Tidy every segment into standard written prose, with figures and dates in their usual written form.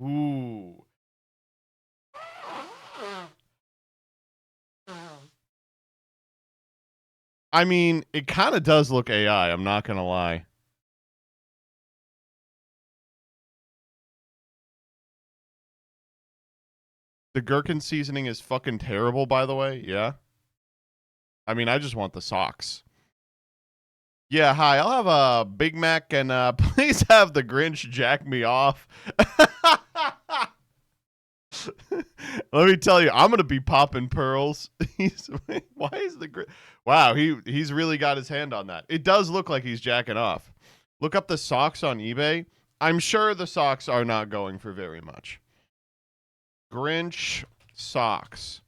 Ooh. I mean, it kind of does look AI. I'm not going to lie. The gherkin seasoning is fucking terrible, by the way. Yeah. I mean, I just want the socks. Yeah, hi. I'll have a Big Mac and please have the Grinch jack me off. Let me tell you, I'm gonna be popping pearls. Why is the Grinch? Wow, he's really got his hand on that. It does look like he's jacking off. Look up the socks on eBay. I'm sure the socks are not going for very much. Grinch socks.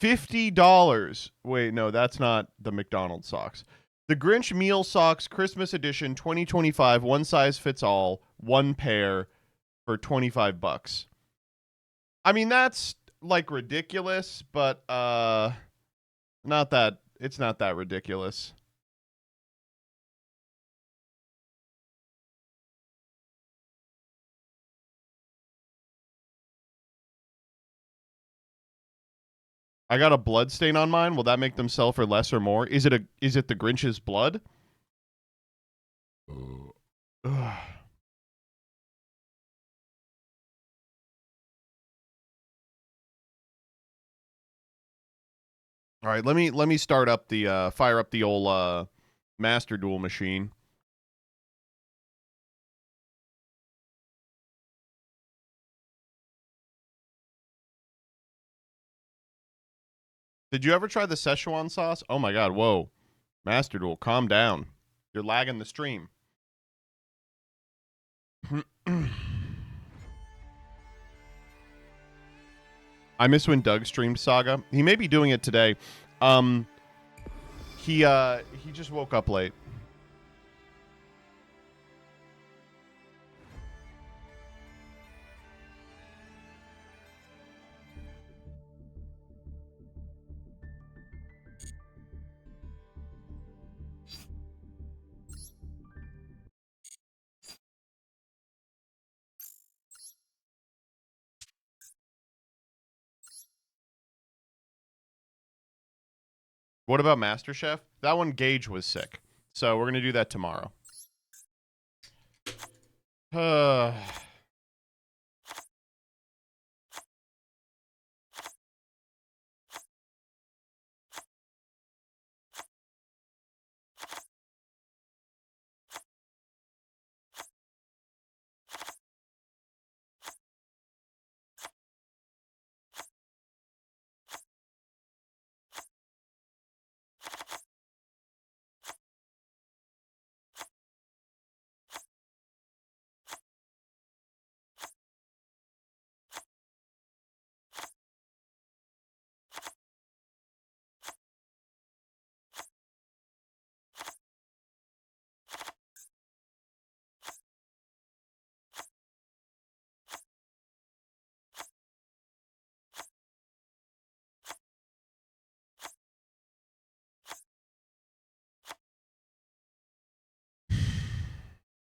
$50. Wait, no, that's not the McDonald's socks. The Grinch Meal Socks Christmas Edition 2025, one size fits all, one pair for $25. I mean, that's like ridiculous, but not that it's not that ridiculous. I got a blood stain on mine. Will that make them sell for less or more? Is it the Grinch's blood? Ugh. All right, let me start up the fire up the old Master Duel machine. Did you ever try the Szechuan sauce? Oh my god, whoa. Master Duel, calm down. You're lagging the stream. I miss when Doug streamed Saga. He may be doing it today. He just woke up late. What about MasterChef? That one Gage was sick. So we're going to do that tomorrow.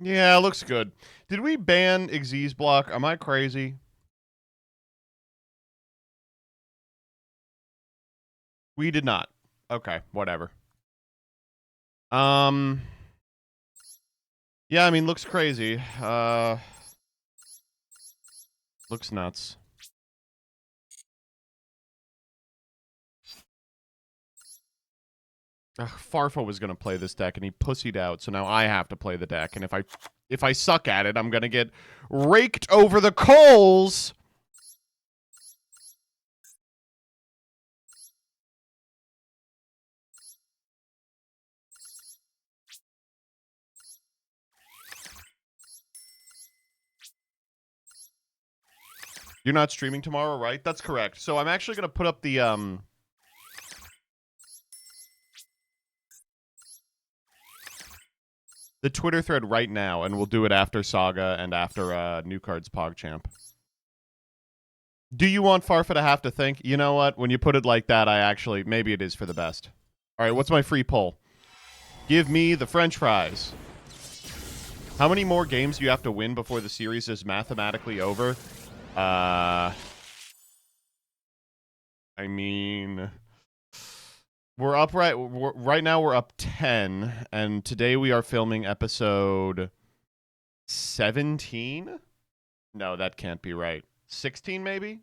Yeah, looks good. Did we ban Xyz block? Am I crazy? We did not. Okay, whatever. Yeah, I mean, looks crazy. Looks nuts. Ugh, Farfa was gonna play this deck and he pussied out, so now I have to play the deck. And if I suck at it, I'm gonna get raked over the coals. You're not streaming tomorrow, right? That's correct. So I'm actually gonna put up the Twitter thread right now, and we'll do it after Saga and after New Cards PogChamp. Do you want Farfa to have to think? You know what? When you put it like that, maybe it is for the best. All right, what's my free poll? Give me the French fries. How many more games do you have to win before the series is mathematically over? I mean, we're up right now. We're up 10, and today we are filming episode 17. No, that can't be right. 16, maybe.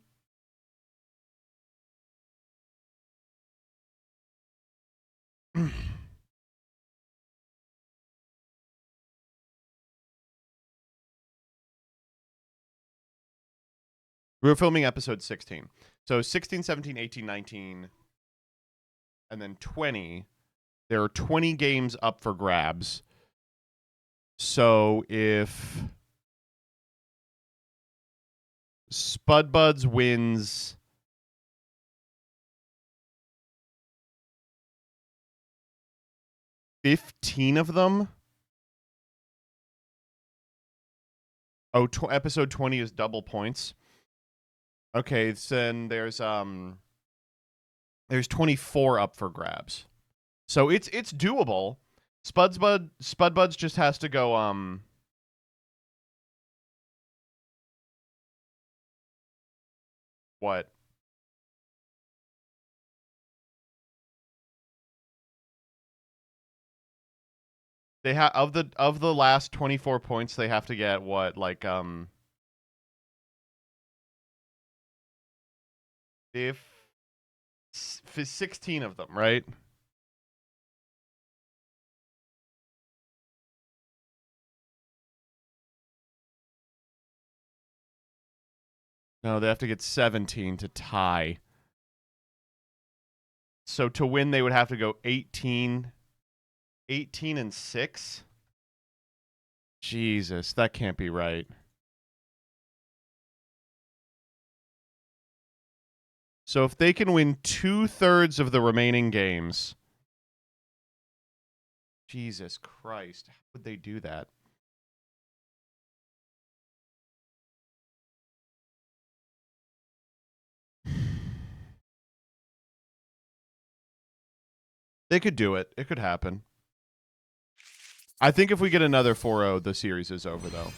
We were filming episode 16. So 16, 17, 18, 19, and then 20. There are 20 games up for grabs. So if Spudbuds wins 15 of them. Oh, episode 20 is double points. Okay, then there's 24 up for grabs. So it's doable. Spudbuds just has to go what? They have of the last 24 points they have to get what, like if 16 of them, right? No, they have to get 17 to tie. So to win they would have to go 18 and 6. Jesus, that can't be right. So if they can win 2/3 of the remaining games, Jesus Christ, how would they do that? They could do it. It could happen. I think if we get another 4-0, the series is over, though.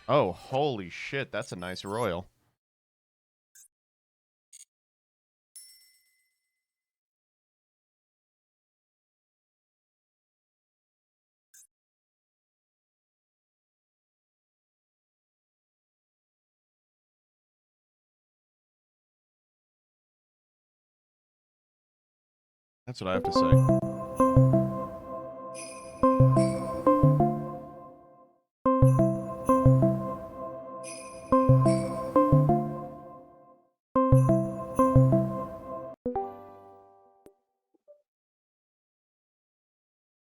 Oh, holy shit. That's a nice royal. That's what I have to say.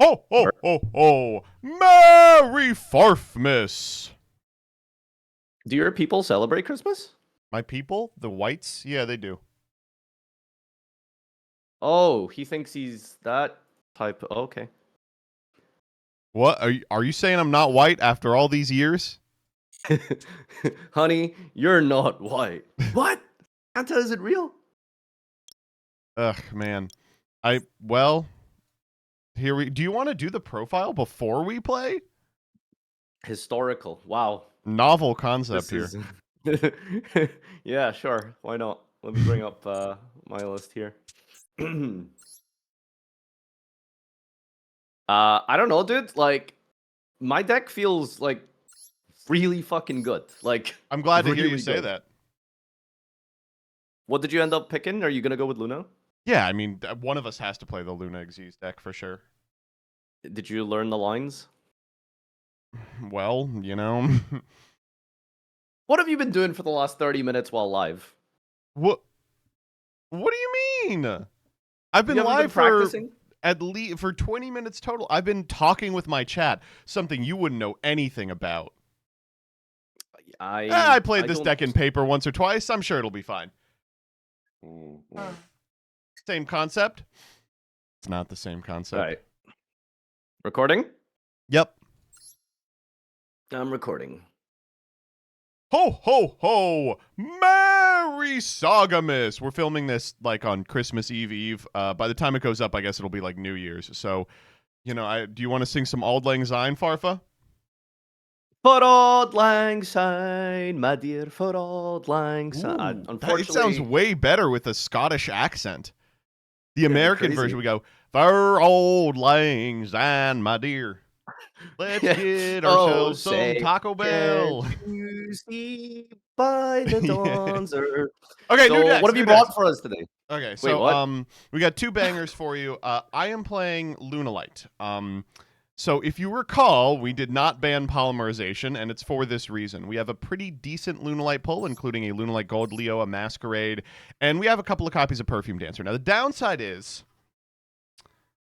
Ho, ho, ho, ho. Merry Farfmas. Do your people celebrate Christmas? My people? The whites? Yeah, they do. Oh, he thinks he's that type. Okay. What? Are you saying I'm not white after all these years? Honey, you're not white. What? Santa isn't real? Ugh, man. Do you want to do the profile before we play? Historical. Wow. Novel concept here. Yeah, sure. Why not? Let me bring up my list here. I don't know, dude. Like, my deck feels like really fucking good. Like, I'm glad to hear really you say good. that. What did you end up picking? Are you gonna go with Luna? Yeah, I mean, one of us has to play the Luna Xyz deck for sure. Did you learn the lines? Well, you know. What have you been doing for the last 30 minutes while live? What do you mean? I've been live practicing? at least for 20 minutes total. I've been talking with my chat, something you wouldn't know anything about. I played this deck in paper once or twice. I'm sure it'll be fine. Same concept? It's not the same concept. All right. Recording? Yep. I'm recording. Ho, ho, ho! Merry Sagamas! We're filming this, like, on Christmas Eve. By the time it goes up, I guess it'll be, like, New Year's. So, you know, do you want to sing some Auld Lang Syne, Farfa? For Auld Lang Syne, my dear, for Auld Lang Syne. Ooh, it sounds Unfortunately, way better with a Scottish accent. The it'd be American version, crazy. we go, for Auld Lang Syne, my dear. Let's Yeah. get Oh, ourselves some say, Taco can't Bell. you see by the Yeah. dawn's earth? Okay, new So, what decks, have you new decks. brought for us today? Okay, Wait, so what? we got two bangers for you. I am playing Lunalight. So if you recall, we did not ban polymerization, and it's for this reason. We have a pretty decent Lunalight pull, including a Lunalight Gold Leo, a Masquerade, and we have a couple of copies of Perfume Dancer. Now the downside is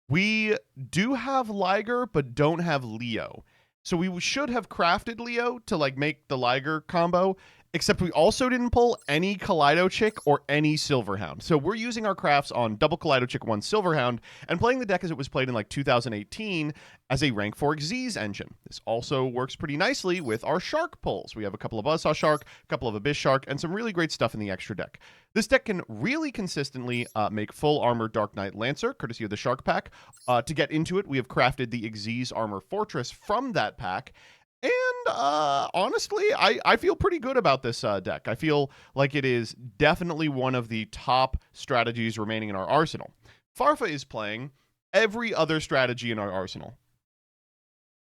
we do have Liger, but don't have Leo. So we should have crafted Leo to like make the Liger combo, except we also didn't pull any Kaleido Chick or any Silverhound. So we're using our crafts on double Kaleido Chick, one Silverhound, and playing the deck as it was played in like 2018 as a rank 4 Xyz engine. This also works pretty nicely with our Shark pulls. We have a couple of Buzzsaw Shark, a couple of Abyss Shark, and some really great stuff in the extra deck. This deck can really consistently make full armor Dark Knight Lancer, courtesy of the Shark pack. To get into it, we have crafted the Xyz Armor Fortress from that pack. And honestly, I feel pretty good about this deck. I feel like it is definitely one of the top strategies remaining in our arsenal. Farfa is playing every other strategy in our arsenal.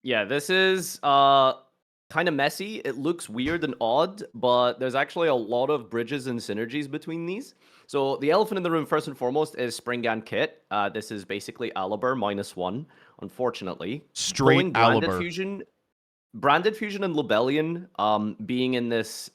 Yeah, this is kind of messy. It looks weird and odd, but there's actually a lot of bridges and synergies between these. So the elephant in the room, first and foremost, is Springgan Kit. This is basically Aliber -1, unfortunately. Straight Pulling Aliber. Branded Fusion and Lobellion being in this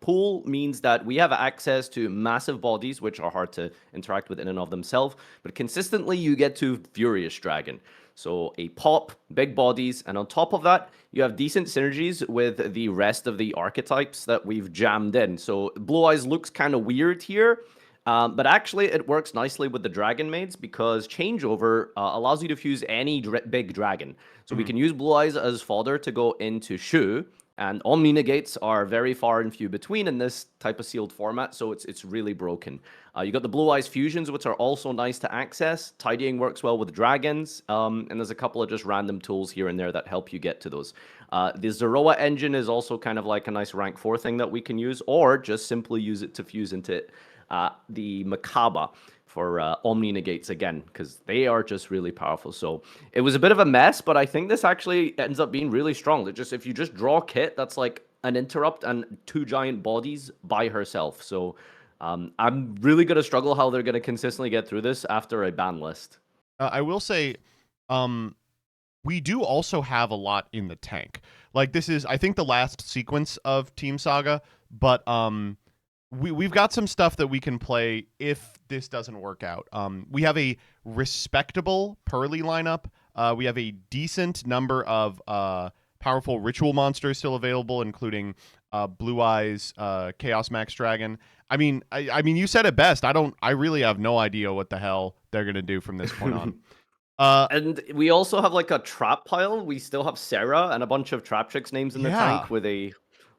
pool means that we have access to massive bodies, which are hard to interact with in and of themselves, but consistently you get to Furious Dragon. So a pop, big bodies, and on top of that, you have decent synergies with the rest of the archetypes that we've jammed in. So Blue Eyes looks kind of weird here, but actually it works nicely with the Dragon Maids because Changeover allows you to fuse any big dragon. So we can use Blue Eyes as fodder to go into Shu, and Omni Negates are very far and few between in this type of sealed format, so it's really broken. You got the Blue Eyes Fusions, which are also nice to access. Tidying works well with dragons, and there's a couple of just random tools here and there that help you get to those. The Zeroa engine is also kind of like a nice rank 4 thing that we can use, or just simply use it to fuse into the Makaba for Omni Negates again, because they are just really powerful. So it was a bit of a mess, but I think this actually ends up being really strong. If you just draw Kit, that's like an interrupt and 2 giant bodies by herself. So I'm really going to struggle how they're going to consistently get through this after a ban list. I will say, we do also have a lot in the tank. Like this is, I think, the last sequence of Team Saga, but we've got some stuff that we can play if this doesn't work out. We have a respectable Pearly lineup. We have a decent number of powerful ritual monsters still available, including Blue Eyes, Chaos Max Dragon. I mean, you said it best. I really have no idea what the hell they're gonna do from this point on. And we also have like a trap pile. We still have Sarah and a bunch of Trap Chicks names in the Yeah. tank with a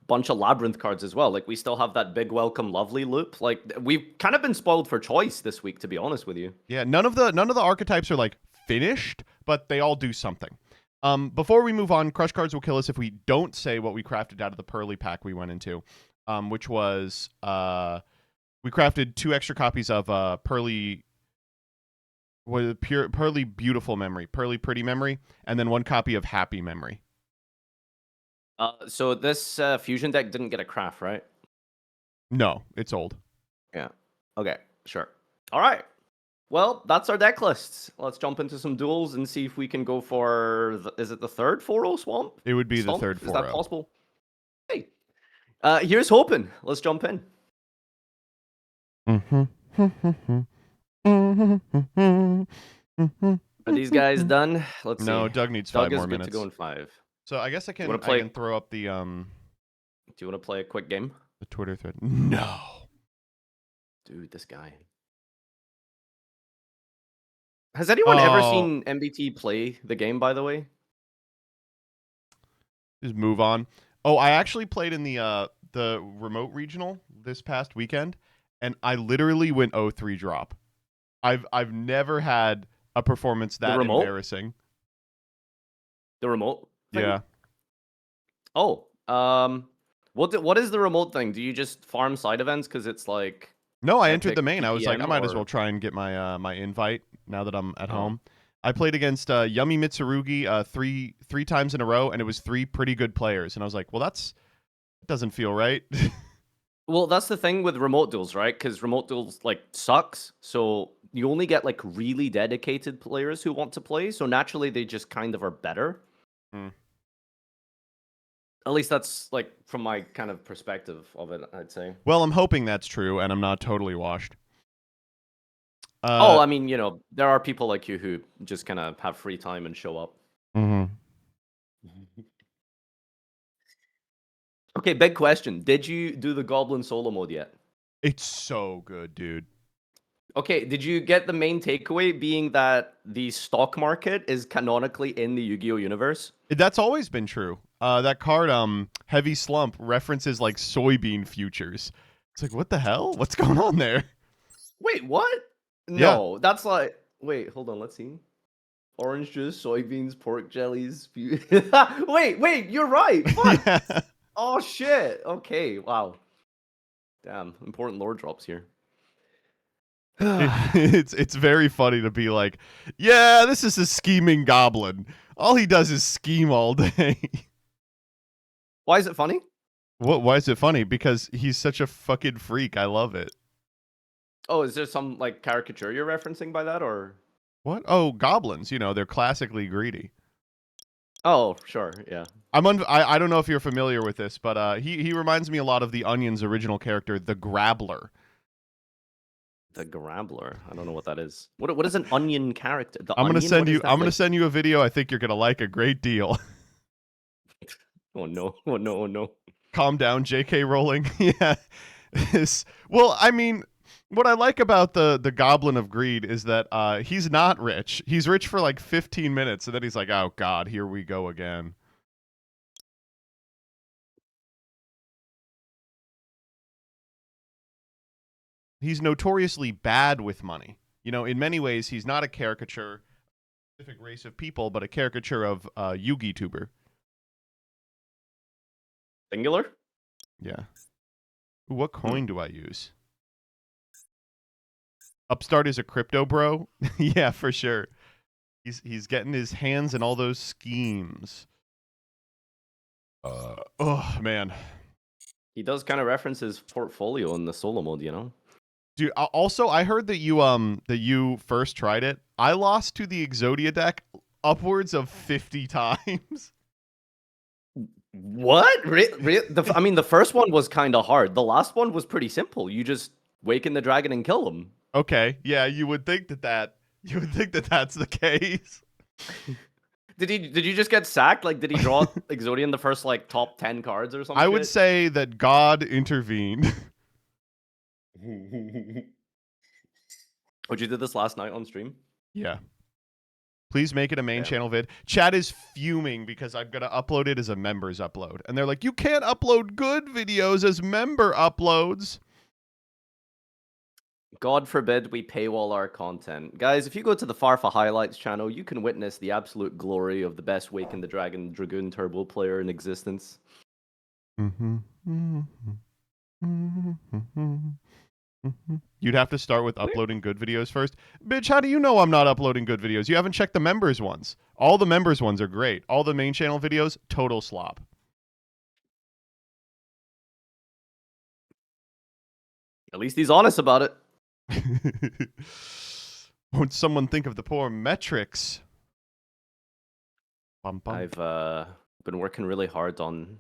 bunch of Labyrinth cards as well. Like we still have that big Welcome Lovely loop. Like we've kind of been spoiled for choice this week, to be honest with you. Yeah, none of the archetypes are like finished, but they all do something. Before we move on, crush cards will kill us if we don't say what we crafted out of the Pearly pack we went into, which was we crafted 2 extra copies of Pearly Pearly Beautiful Memory, Pearly Pretty Memory, and then 1 copy of Happy Memory. So this fusion deck didn't get a craft, right? No, it's old. Yeah. Okay, sure. All right. Well, that's our deck lists. Let's jump into some duels and see if we can go for, is it the third 4-0 Swamp? It would be Stomp? the third 4-0. Is that possible? Hey, here's hoping. Let's jump in. Are these guys done? Let's see. No, Doug needs 5 Doug more is minutes. good to go in 5. So I guess I can throw up the Do you want to play a quick game? The Twitter thread. No. Dude, this guy. Has anyone ever seen MBT play the game, by the way? Just move on. Oh, I actually played in the remote regional this past weekend, and I literally went 0-3 drop. I've never had a performance that embarrassing. The remote thing? Yeah. Oh, what is the remote thing? Do you just farm side events because it's like No, I entered the epic main. I was like, I PPM might as well or try and get my my invite now that I'm at oh? home. I played against Yummy Mitsurugi three times in a row, and it was three pretty good players. And I was like, well, that doesn't feel right. Well, that's the thing with remote duels, right? Because remote duels like sucks. So you only get like really dedicated players who want to play. So naturally, they just kind of are better. Hmm. At least that's like from my kind of perspective of it, I'd say. Well, I'm hoping that's true, and I'm not totally washed. Oh, I mean, there are people like you who just kind of have free time and show up. Mhm. Okay, big question. Did you do the Goblin solo mode yet? It's so good, dude. Okay, did you get the main takeaway being that the stock market is canonically in the Yu-Gi-Oh universe? That's always been true. That card, Heavy Slump, references like soybean futures. It's like, what the hell? What's going on there? Wait, what? Yeah. No, that's like. Wait, hold on. Let's see. Orange juice, soybeans, pork jellies. Wait, you're right. Fuck. Yeah. Oh shit. Okay. Wow. Damn. Important lore drops here. It's very funny to be like, yeah, this is a scheming goblin. All he does is scheme all day. Why is it funny? Why is it funny? Because he's such a fucking freak. I love it. Oh, is there some like caricature you're referencing by that, or? What? Oh, goblins. They're classically greedy. Oh, sure. Yeah. I don't know if you're familiar with this, but he reminds me a lot of the Onion's original character, the Grabbler. The Grabbler. I don't know what that is. What is an onion character? The I'm gonna onion. send What is you. that? I'm gonna Like, send you a video. I think you're gonna like a great deal. oh no! Oh no! Oh no! Calm down, J.K. Rowling. Yeah. Well, I mean, what I like about the Goblin of Greed is that he's not rich. He's rich for like 15 minutes, and then he's like, "Oh God, here we go again." He's notoriously bad with money. In many ways, he's not a caricature of a specific race of people, but a caricature of Yugi tuber. Singular. Yeah. Ooh, what Hmm. coin do I use? Upstart is a crypto bro. Yeah, for sure. He's getting his hands in all those schemes. Oh man, He does kind of reference his portfolio in the solo mode. dude. Also, I heard that you first tried it. I lost to the Exodia deck upwards of 50 times. What? I mean, the first one was kind of hard. The last one was pretty simple. You just waken the dragon and kill him. Okay, yeah, you would think that that's the case. Did you just get sacked? Like, did he draw Exodian the first like top 10 cards or some I shit? would say that God intervened. Would you did this last night on stream? Yeah. Please make it a main Yeah. channel vid. Chat is fuming because I'm going to upload it as a members upload. And they're like, you can't upload good videos as member uploads. God forbid we paywall our content. Guys, if you go to the Farfa Highlights channel, you can witness the absolute glory of the best Waken the Dragon Dragoon Turbo player in existence. You'd have to start with uploading good videos first. Bitch, how do you know I'm not uploading good videos? You haven't checked the members ones. All the members ones are great. All the main channel videos, total slop. At least he's honest about it. Won't someone think of the poor metrics? Bum, bum. I've been working really hard on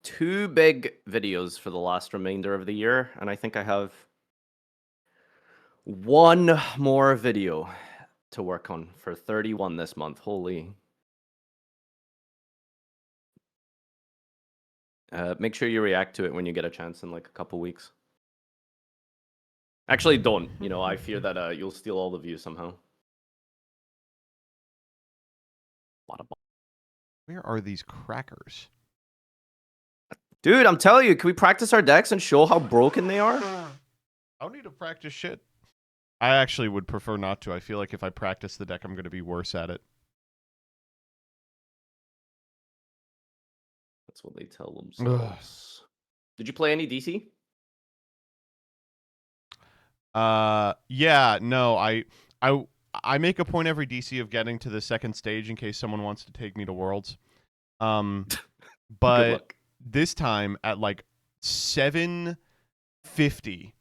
2 big videos for the last remainder of the year, and I think I have 1 more video to work on for 31 this month. Holy. Make sure you react to it when you get a chance in like a couple weeks. Actually, don't. I fear that you'll steal all the views somehow. Where are these crackers? Dude, I'm telling you, can we practice our decks and show how broken they are? I don't need to practice shit. I actually would prefer not to. I feel like if I practice the deck, I'm going to be worse at it. That's what they tell themselves. Did you play any DC? Yeah, no, I make a point every DC of getting to the second stage in case someone wants to take me to Worlds. Good But luck. this time at like 7:50,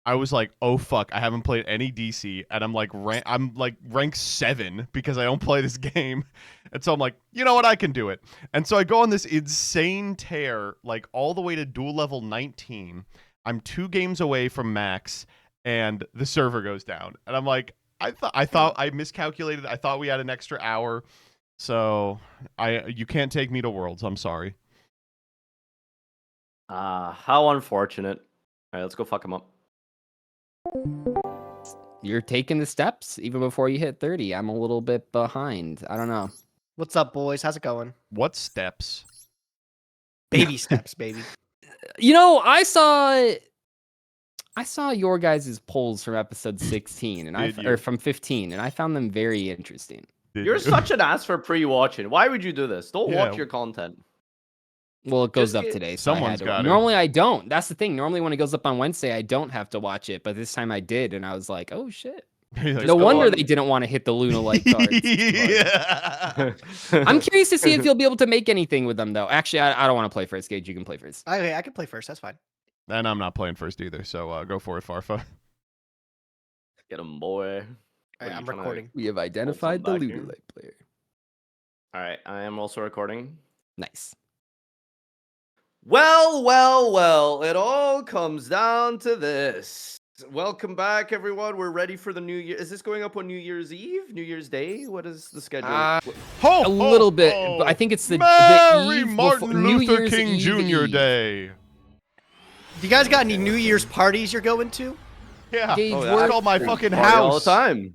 I was like, "Oh fuck, I haven't played any DC," and I'm like rank 7 because I don't play this game, and so I'm like, you know what, I can do it, and so I go on this insane tear, like all the way to duel level 19. I'm 2 games away from max, and the server goes down, and I'm like, I thought I miscalculated. I thought we had an extra hour, so you can't take me to Worlds. I'm sorry. How unfortunate. All right, let's go fuck him up. You're taking the steps even before you hit 30. I'm a little bit behind. I don't know. What's up, boys? How's it going? What steps? Baby steps, baby. You know, I saw your guys' polls from episode 16 and or from 15, and I found them very interesting. You're such an ass for pre-watching. Why would you do this? Don't watch your content. Well, it goes Just up today. So someone's got it. Normally I don't. That's the thing. Normally when it goes up on Wednesday, I don't have to watch it. But this time I did, and I was like, oh shit. No wonder they didn't want to hit the Luna Light cards. Yeah. I'm curious to see if you'll be able to make anything with them, though. Actually, I don't want to play first, Gage. You can play first. I can play first. That's fine. And I'm not playing first either, so go for it, Farfa. Get him, boy. All right, I'm recording. We have identified the back Luna here? Light player. All right, I am also recording. Nice. Well, it all comes down to this. Welcome back, everyone. We're ready for the new year. Is this going up on New Year's Eve? New Year's Day? What is the schedule? A little bit, but I think it's the Merry eve Martin before, New Luther Year's King Eve Jr. Eve. Day. Do you guys got any New Year's parties you're going to? Yeah, Gage, it's called my fucking Party house. all the time.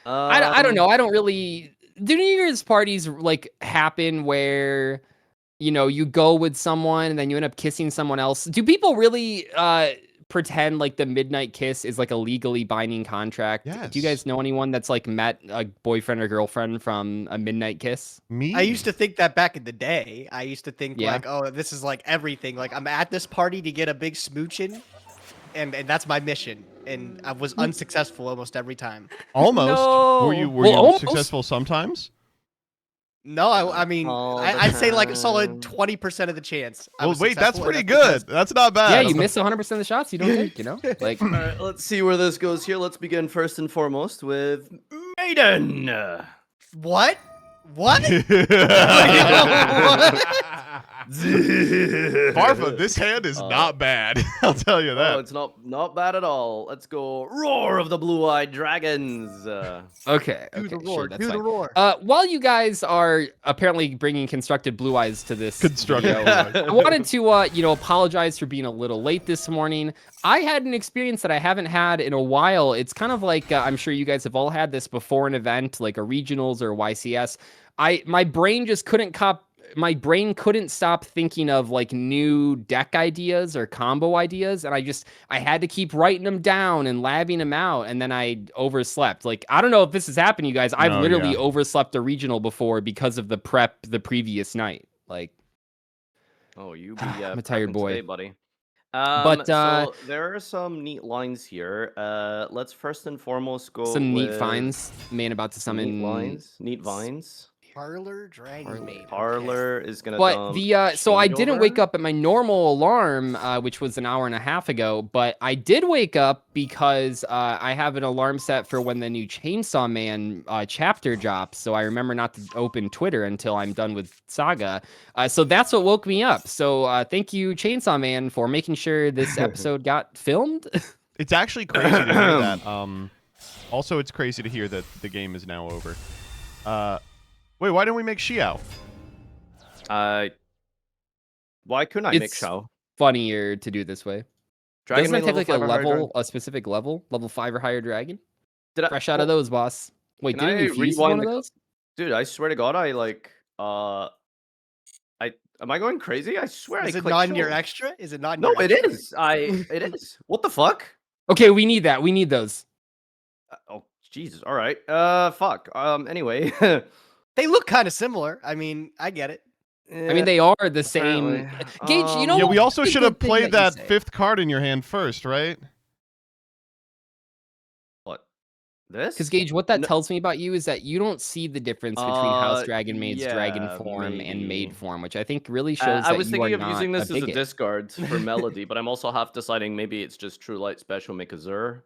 I don't know. I don't really. Do New Year's parties like happen where, you know, you go with someone and then you end up kissing someone else? Do people really pretend like the midnight kiss is like a legally binding contract? Yes. Do you guys know anyone that's like met a boyfriend or girlfriend from a midnight kiss? Me? I used to think that back in the day. I used to think Yeah. like, oh, this is like everything. Like I'm at this party to get a big smooching, and that's my mission. And I was unsuccessful almost every time. Almost. No. Were you Well, almost. successful sometimes? No, I mean, All the I'd say like a solid time. 20% of the chance. I Well, was wait, that's successful, pretty and that's good. That's not bad. Yeah, you miss 100% of the shots you don't take, you know? Like, All right, let's see where this goes here. Let's begin first and foremost with Maiden. because- What? What? Farfa, this hand is not bad. I'll tell you that. Oh, it's not bad at all. Let's go Roar of the Blue-Eyed Dragons. okay. Do the okay, roar. sure, that's Do the fine. roar. While you guys are apparently bringing constructed blue eyes to this Constructed video, blue eyes. I wanted to, apologize for being a little late this morning. I had an experience that I haven't had in a while. It's kind of like, I'm sure you guys have all had this before an event, like a regionals or YCS. My brain just couldn't my brain couldn't stop thinking of like new deck ideas or combo ideas, and I had to keep writing them down and labbing them out, and then I overslept. Like, I don't know if this has happened to you guys. I've literally overslept a regional before because of the prep the previous night. Like, Oh, you be I'm a tired prepping boy. today, buddy. But, so there are some neat lines here. Let's first and foremost go some neat with finds. Man about to some summon neat lines, neat vines. Parlor Dragon Maid. Parlor is gonna. But dump so I didn't wake Changeover. up at my normal alarm, which was an hour and a half ago. But I did wake up because I have an alarm set for when the new Chainsaw Man chapter drops. So I remember not to open Twitter until I'm done with Saga. So that's what woke me up. So thank you, Chainsaw Man, for making sure this episode got filmed. It's actually crazy to hear that. Also, it's crazy to hear that the game is now over. Wait, why didn't we make Xiao? Why couldn't I make It's Shao? funnier to do this way. Dragon Doesn't it Maid take like a 5 or higher dragon? level, a specific level 5 or higher dragon? Did I, Fresh out of those, boss. Wait, Can didn't I you fuse rewind one of the- those? Dude, I swear to God, am I going crazy? I swear Is I it clicked not in your show. extra? Is it not in No, your it extra? is. It is. What the fuck? Okay, we need that. We need those. Oh, Jesus. All right. Fuck. Anyway. They look kind of similar. I mean, I get it. I mean, they are the same. apparently. Gage, you know Yeah, what? we also That's a should have good thing played that you that say. 5th card in your hand first, right? What? This? Because Gage, what that No, tells me about you is that you don't see the difference between House Dragon Maid's dragon yeah, form and maid maybe. form, which I think really shows I that was you are thinking of not using a this as a bigot. discard for Melody, but I'm also half deciding maybe it's just True Light Special, make a Zur.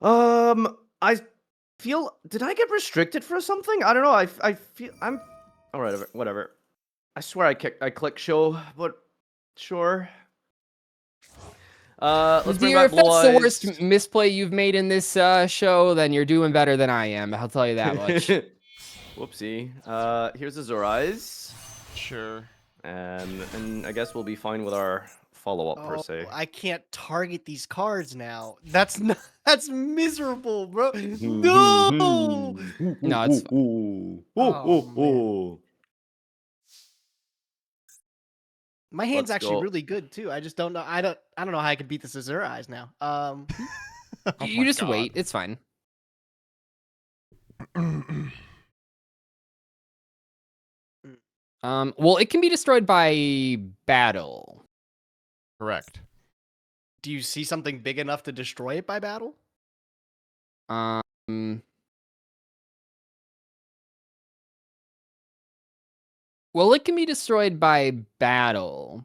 I feel. Did I get restricted for something? I don't know. I feel I'm. All right, whatever. I swear I click show, but sure. Let's bring Dear, back if Blue that's the worst Eyes. misplay you've made in this show, then you're doing better than I am. I'll tell you that much. Whoopsie. Here's the Zur Eyes. Sure. And I guess we'll be fine with our follow-up per Oh, se. I can't target these cards now. That's not, that's miserable, bro. No. No, it's Oh, man. My hand's Let's actually go. really good too. I just don't know. I don't know how I could beat this Azure Eyes now. Oh you my just God. wait. It's fine. Well, it can be destroyed by battle. Correct. Do you see something big enough to destroy it by battle? Well, it can be destroyed by battle.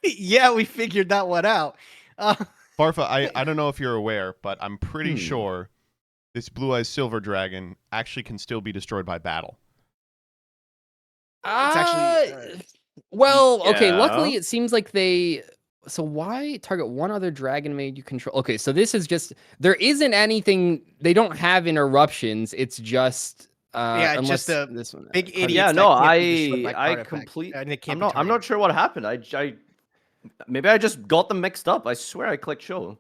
Yeah, we figured that one out. Barfa, I don't know if you're aware, but I'm pretty Hmm. sure this Blue Eyes Silver Dragon actually can still be destroyed by battle. It's actually well, okay. Yeah. Luckily, it seems like they. So why target one other dragon maid you control? Okay, so this is just there isn't anything. They don't have interruptions. It's just yeah, it's unless just a this one. big card- idiots Yeah, that no, can't be destroyed by I card effect, complete. and it can't I'm be not targeted. sure what happened. I maybe I just got them mixed up. I swear I clicked show.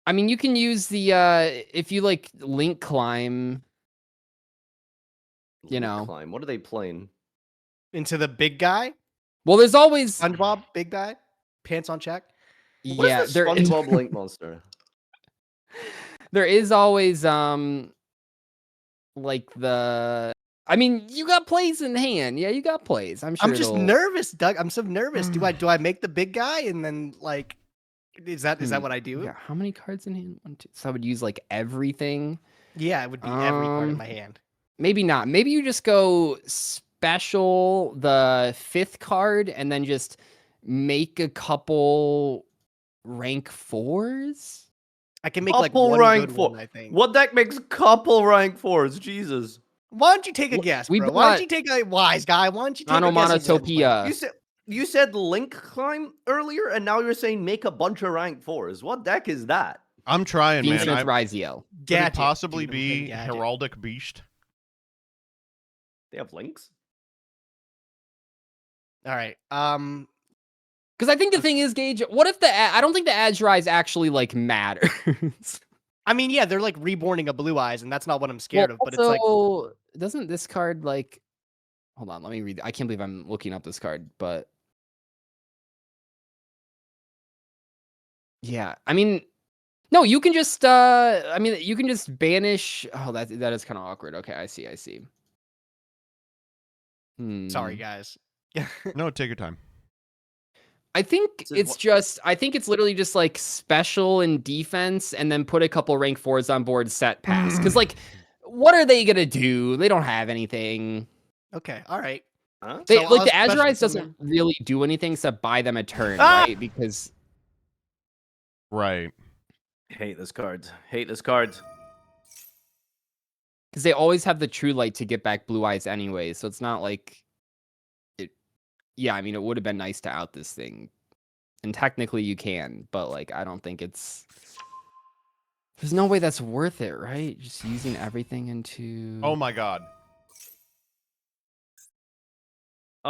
I mean, you can use the if you like link climb. You Link know. climb. What are they playing? Into the big guy, Well, there's always SpongeBob, big guy, pants on check. What yeah. is this SpongeBob Link monster? There is always like the. I mean, you got plays in hand. Yeah, you got plays. I'm sure. I'm just nervous, Doug. I'm so nervous. Do I make the big guy and then like is that what I do? Yeah. How many cards in hand? 1, 2. So I would use like everything. Yeah, it would be every card in my hand. Maybe not. Maybe you just go special the 5th card and then just make a couple rank 4s. I can make like Couple one rank good 4. one, I think. What deck makes couple rank 4s? Jesus. Why don't you take a guess, we bro? Why don't bought you take a wise guy? Why don't you take a guess? Onomatopoeia. You said Link climb earlier, and now you're saying make a bunch of rank 4s. What deck is that? I'm trying, man. Fiendsmith I, Riziel. could it Gadget. possibly Dude, be Gadget. Heraldic Beast? They have links? All right. Because I think the thing is, Gage, what if I don't think the Azurize actually like matters. I mean, yeah, they're like reborning a Blue Eyes, and that's not what I'm scared of. But it's like, doesn't this card like? Hold on, let me read. I can't believe I'm looking up this card, but yeah, I mean, no, you can just. I mean, you can just banish. Oh, that is kind of awkward. Okay, I see. sorry, guys. No, take your time. I think So it's just. I think it's literally just like special and defense, and then put a couple rank 4s on board, set pass. Because like, what are they gonna do? They don't have anything. Okay, all right. Huh? They So like I'll the special Azurize summon- doesn't really do anything except buy them a turn, Ah! right? Because Right. Hate this card. Hate this card. they always have the True Light to get back Blue Eyes anyway, so it's not like it. Yeah, I mean, it would have been nice to out this thing, and technically you can, but like I don't think it's. There's no way that's worth it, right? Just using everything into. Oh my God.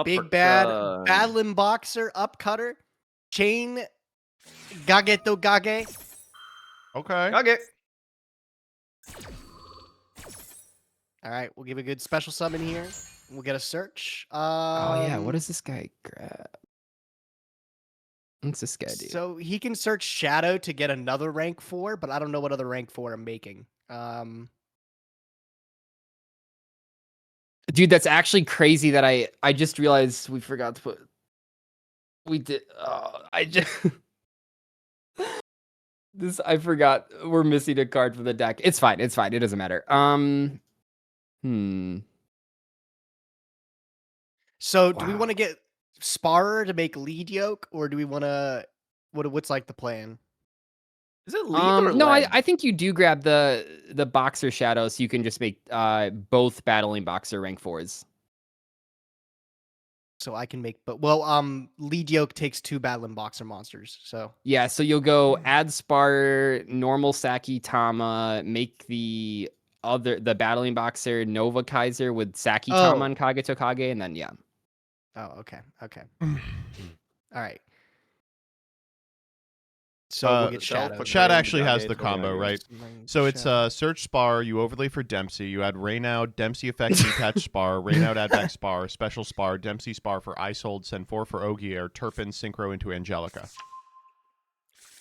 Big bad battling boxer, upcutter, chain, gageto gage. Okay. Okay. All right, we'll give a good special summon here. We'll get a search. Oh yeah, what does this guy grab? What's this guy do? So he can search Shadow to get another rank 4, but I don't know what other rank 4 I'm making. Dude, that's actually crazy that I just realized we forgot to put. We did. I just. I forgot we're missing a card from the deck. It's fine. It's fine. It doesn't matter. So do we want Wow. to get Sparer to make lead yoke, or do we want to? What's like the plan? Is it lead or No, lead? I think you do grab the boxer shadow, so you can just make both battling boxer rank 4s. So I can make, but lead yoke takes 2 battling boxer monsters. So Yeah, so you'll go add Spar, normal Saki Tama, make the battling boxer Nova Kaiser with Saki Tama and Kage Tokage, and then yeah. Oh, okay. All right. So we'll get Shadow. Chad actually has the combo, right? So it's search Spar, you overlay for Dempsey, you add Rain Out, Dempsey effect detach Spar, Rain Out add back Spar, special Spar, Dempsey Spar for Icehold, send 4 for Ogier, Turpin synchro into Angelica.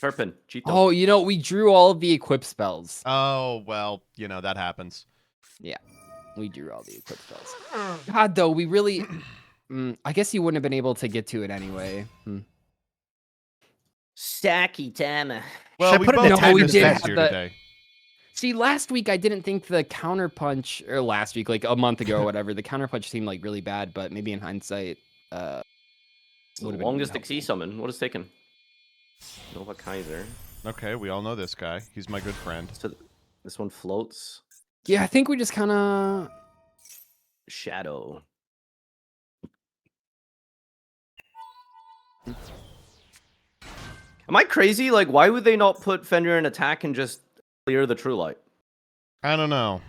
Turpin, Cheeto. Oh, we drew all of the equip spells. Oh, well, that happens. Yeah, we drew all the equip spells. God, though, we really... I guess you wouldn't have been able to get to it anyway. Saki Tama. Well, we put both an attack did defense this here the- today. See, last week I didn't think the counterpunch, or last week, like a month ago or whatever, the counterpunch seemed like really bad, but maybe in hindsight, The would've been longest helpful. XE summon. What is taken? Nova Kaiser. Okay, we all know this guy. He's my good friend. So this one floats. Yeah, I think we just kind of... Shadow. Am I crazy? Like, why would they not put Fenrir in attack and just clear the True Light? I don't know.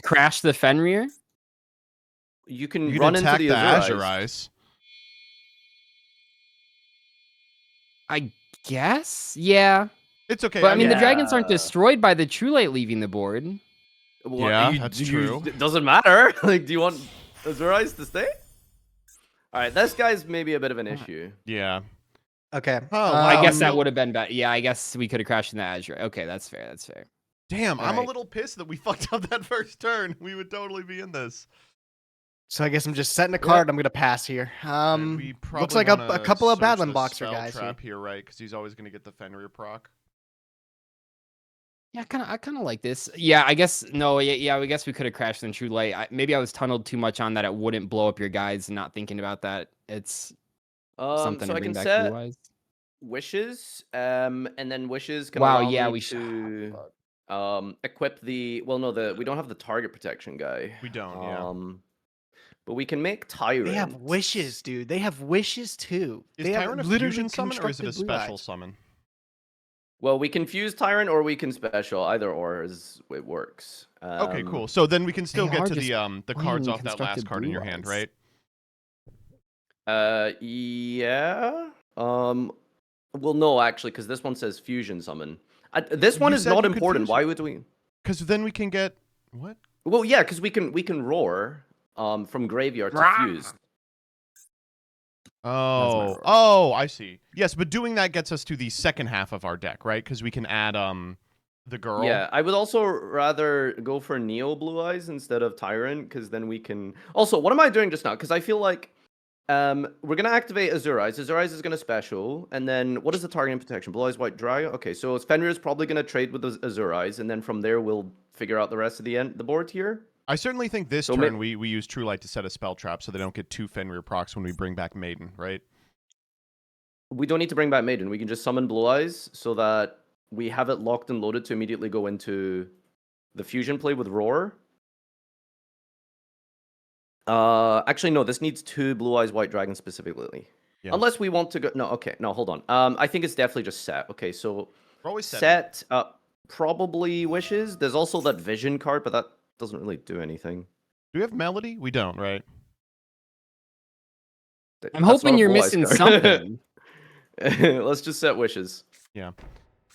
Crash the Fenrir? You can You run can into attack the the Azure Azure Eyes. Eyes. I guess? Yeah. It's okay. But I mean, the dragons Yeah. aren't destroyed by the True Light leaving the board. Well, Yeah, that's true. It doesn't matter. Like, do you want Azure Eyes to stay? All right, this guy's maybe a bit of an issue. Yeah. Okay. Oh, I guess that Um, would have been better. Yeah, I guess we could have crashed in the Azure. Okay, that's fair. That's fair. Damn, I'm a Alright. little pissed that we fucked up that first turn. We would totally be in this. So I guess I'm just setting a card. I'm gonna pass here. We probably Looks like wanna a couple of search battling the boxer spell guys here. trap here, right? Because he's always gonna get the Fenrir proc. Yeah, I kind of like this. Yeah, I guess no. Yeah. I guess we could have crashed in True Light. Maybe I was tunneled too much on that. It wouldn't blow up your guys. And not thinking about that. It's something So to I bring can back set blue eyes. wishes, and then wishes can Wow. allow Yeah, me we to should. equip the. Well, no, we don't have the target protection guy. We don't, yeah. But we can make Tyrant. They have wishes, dude. They have wishes too. Is they Tyrant a have literally fusion summon or is it a constructed blue special eyes. summon? Well, we can fuse Tyrant or we can special. Either or is it works. Okay, cool. So then we can still they get are to just the cards plain off that last constructed card in blue your hand, eyes. right? Yeah. Well, no, actually, because this one says fusion summon. This one You is said not you could important. fuse Why it. would we? Because then we can get what? Well, yeah, because we can roar from graveyard to Rah! fuse. Oh, I see. Yes, but doing that gets us to the second half of our deck, right? Because we can add the girl. Yeah, I would also rather go for Neo Blue Eyes instead of Tyrant, because then we can. Also, what am I doing just now? Because I feel like we're gonna activate Azure Eyes. Azure Eyes is gonna special, and then what is the targeting protection? Blue Eyes, White Dragon. Okay, so Fenrir is probably gonna trade with the Azure Eyes, and then from there we'll figure out the rest of the board here. I certainly think this So turn we use True Light to set a spell trap so they don't get 2 Fenrir procs when we bring back Maiden, right? We don't need to bring back Maiden. We can just summon Blue Eyes so that we have it locked and loaded to immediately go into the fusion play with Roar. Actually, no, this needs 2 Blue Eyes White Dragon specifically. Yeah. Unless we want to go. No, okay, no, hold on. I think it's definitely just set. Okay, so We're always setting. set probably wishes. There's also that vision card, but that doesn't really do anything. Do we have Melody? We don't, right? I'm That's hoping not a you're Blue Eyes missing card. something. Let's just set wishes.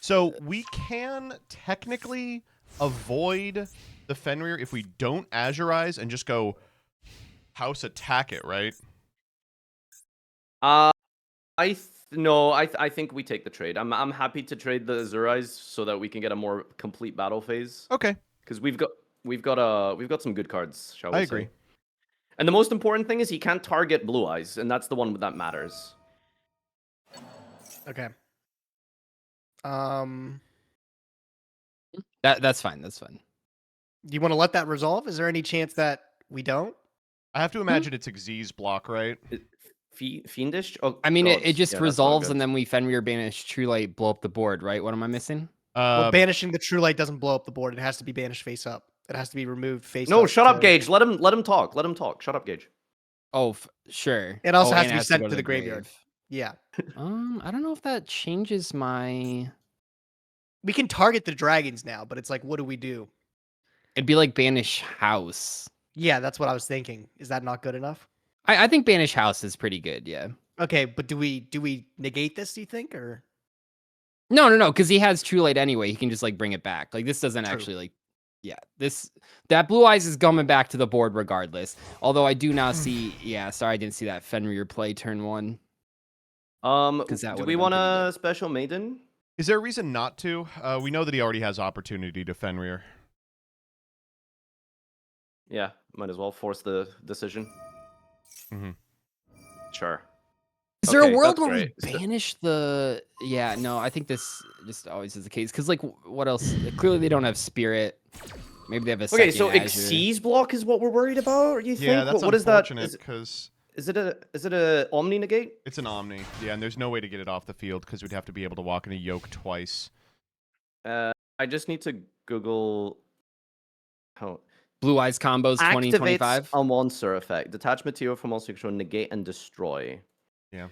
So we can technically avoid the Fenrir if we don't Azure Eyes and just go house attack it, right? No, I think we take the trade. I'm happy to trade the Azure Eyes so that we can get a more complete battle phase. Okay. Because we've got some good cards, shall we I say. agree. And the most important thing is he can't target Blue Eyes, and that's the one that matters. Okay. That's fine. That's fine. Do you want to let that resolve? Is there any chance that we don't? I have to imagine it's Xyz's block, right? Fiendish? Oh, I mean, it God. just Yeah, that's not resolves, good. and then we Fenrir banish True Light, blow up the board, right? What am I missing? Well, banishing the True Light doesn't blow up the board. It has to be banished face up. It has to be removed face up. No, shut up, Gage. Let him talk. Let him talk. Shut up, Gage. Oh, sure. It also Oh, has and to be it sent go to the graveyard. grave. Yeah. I don't know if that changes my. We can target the dragons now, but it's like, what do we do? It'd be like banish house. Yeah, that's what I was thinking. Is that not good enough? I think banish house is pretty good. Yeah. Okay, but do we negate this? Do you think, or No, because he has True Light anyway. He can just like bring it back. Like this doesn't True. actually like. Yeah, that Blue Eyes is coming back to the board regardless. Although I do now see. Yeah, sorry, I didn't see that Fenrir play turn 1. Do that we would've want been pretty a special maiden? Is there a reason not to? We know that he already has opportunity to Fenrir. Yeah, might as well force the decision. Mm-hmm. Sure. Is there a Okay, world that's where great. we banish the? Yeah, no, I think this just always is the case. Because like, what else? Clearly, they don't have spirit. Maybe they have a. Okay, so second Azure. Xyz's block is what we're worried about. Or you think? Yeah, that's what is that? unfortunate because Is it a Omni negate? it's an Omni. Yeah, and there's no way to get it off the field because we'd have to be able to walk in a yoke twice. I just need to Google. How Blue Eyes combos activates 2025. a monster effect. Detach material from monster control, negate and destroy. Yeah.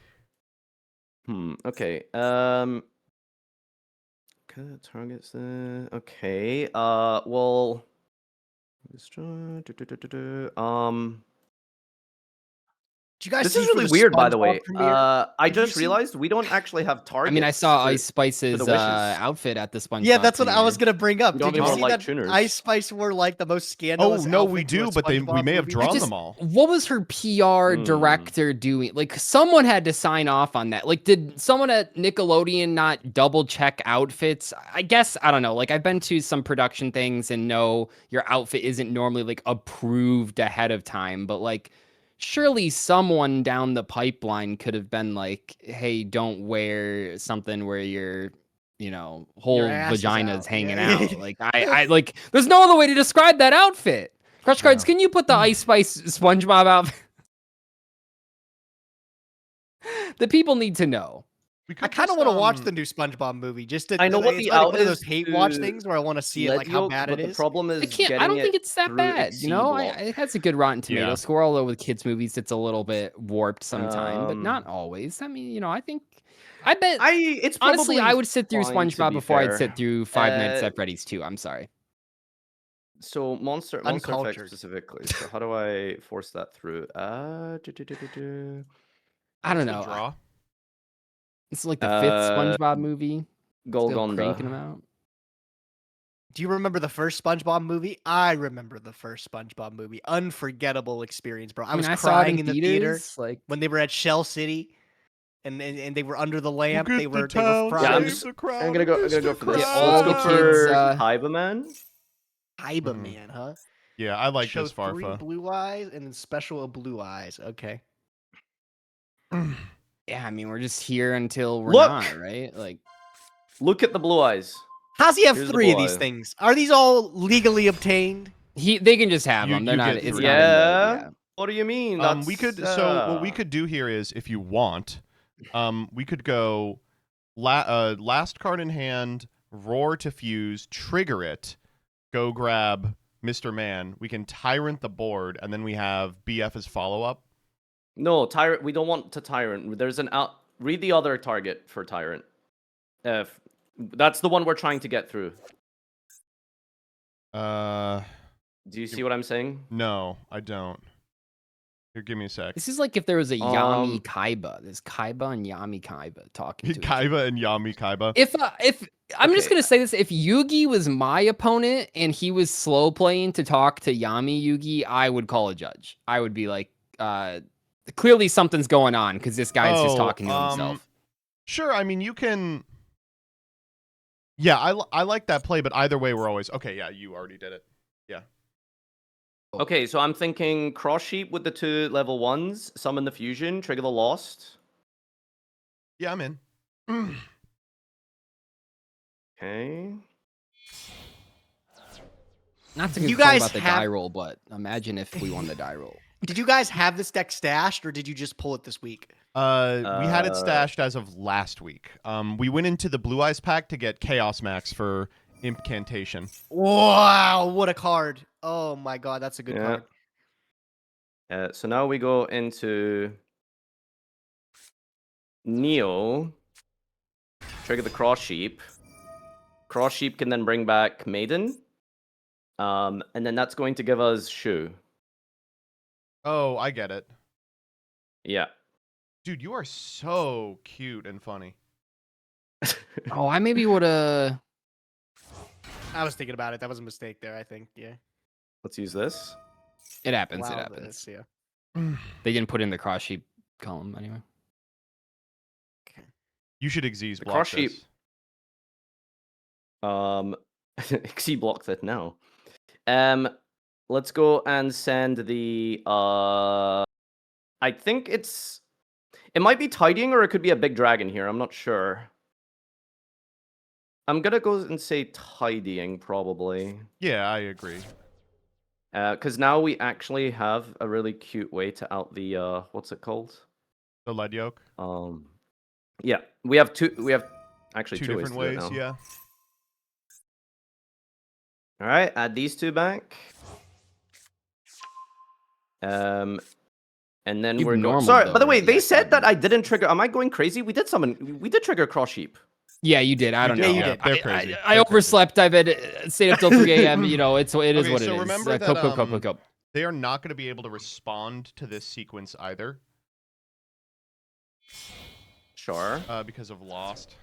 Okay. Targets the. Okay. Well. Destroy. do you guys This see is for really the weird, by the SpongeBob way. premiere? I Did you just see- realized we don't actually have targets. I mean, I saw for- Ice Spice's the wishes. outfit at the SpongeBob. Yeah, that's what I was premiere. gonna bring up. We don't Did you have any see more light that tuners. Ice Spice were like the most Oh scandalous? no, we outfit to a do, but we SpongeBob may have movie? drawn them all. What was her PR director doing? Like, someone had to sign off on that. Like, did someone at Nickelodeon not double check outfits? I guess, I don't know. Like, I've been to some production things and know your outfit isn't normally like approved ahead of time, but like, surely someone down the pipeline could have been like, hey, don't wear something where your whole ass is vagina's out. hanging Yeah. out. Like, I like, there's no other way to describe that outfit. Crush Cards, can you put the Ice Spice SpongeBob outfit? The people need to know. We I could kind of just, want to watch the new SpongeBob movie. Just to, I know what it's the like out one of those is hate watch to things where I want to see it, like how Legio, bad but it the is. problem is I can't. I getting don't think it it's that through bad. XC You know, block. it has a good Rotten Tomato Yeah. score. Although with kids' movies, it's a little bit warped sometime, but not Um, always. I mean, I think. I bet. It's Honestly, probably I would sit through fine, to SpongeBob be before I'd fair. sit through Five Nights Uh, at Freddy's 2. I'm sorry. So monster effect Uncultured. specifically. So how do I force that through? I don't Just a know. draw. It's like the fifth Uh, SpongeBob movie. Still cranking them Golgonda. out. Do you remember the first SpongeBob movie? I remember the first SpongeBob movie. Unforgettable experience, bro. I was mean, I saw it crying in the theater theaters, like. when they were at Shell City, and they were under the lamp. We'll They get were the town, fried. Yeah, I'm save just- the crowd, I'm gonna go for this. Yeah, So all let's the go kids, for uh, Kaiba Man. Kaiba Mhm. Man, huh? Yeah, I like Show this 3 Farfa. blue eyes and then special of blue eyes. Okay. Yeah, I mean, we're just here until we're Look! not, right? Like. Look at the blue eyes. How's he have Here's the 3 of blue these eye. things? Are these all legally obtained? They can just have You- them. They're you not. get It's three. not in the, Yeah. What do you mean? We could. So what we could do here is, if you want, we could go last card in hand, roar to fuse, trigger it, go grab Mr. Man. We can tyrant the board, and then we have BF as follow up. No, Tyrant. We don't want to Tyrant. There's an out. Read the other target for Tyrant. That's the one we're trying to get through. Do you see what I'm saying? No, I don't. Here, give me a sec. This is like if there was a Yami Um, Kaiba. There's Kaiba and Yami Kaiba talking to each other. Kaiba and Yami Kaiba. If I'm just Okay. gonna say this, if Yugi was my opponent and he was slow playing to talk to Yami Yugi, I would call a judge. I would be like, clearly something's going on because this guy's just talking to himself. Sure, I mean you can. Yeah, I like that play, but either way, we're always okay. Yeah, you already did it. Yeah. Okay, so I'm thinking cross sheep with the 2 level 1s, summon the fusion, trigger the lost. Yeah, I'm in. Okay. Not to You complain guys about the have- die roll, but imagine if we won the die roll. Did you guys have this deck stashed, or did you just pull it this week? We had it Uh, stashed as of last week. We went into the Blue Eyes pack to get Chaos Max for Incantation. Wow, what a card! Oh my god, that's a good Yeah. card. So now we go into Neo. Trigger the cross sheep. Cross sheep can then bring back Maiden. And then that's going to give us Shu. Oh, I get it. Yeah. Dude, you are so cute and funny. Oh, I maybe would have. I was thinking about it. That was a mistake there. I think. Yeah. Let's use this. It happens. Allow It happens. this, yeah. They didn't put in the cross sheep column anyway. You should Xyz The block cross this. sheep. Xyz block that now. Let's go and send the I think it might be tidying or it could be a big dragon here. I'm not sure. I'm gonna go and say tidying probably. Yeah, I agree. Because now we actually have a really cute way to out the what's it called? The lead yoke. Yeah, we have actually Two two different ways. ways, To do it now. yeah. All right, add these 2 back. And then Keep we're going. normal, Sorry, though, by the way, right? they Yeah, said that yeah. I didn't trigger. Am I going crazy? We did trigger cross sheep. Yeah, you did. I don't did, know. you did. They're crazy. I They're overslept. I've been stayed up till 3 a.m. You know, it is Okay, what it so is. remember that, Cope. They are not going to be able to respond to this sequence either, Sure. because of Lost.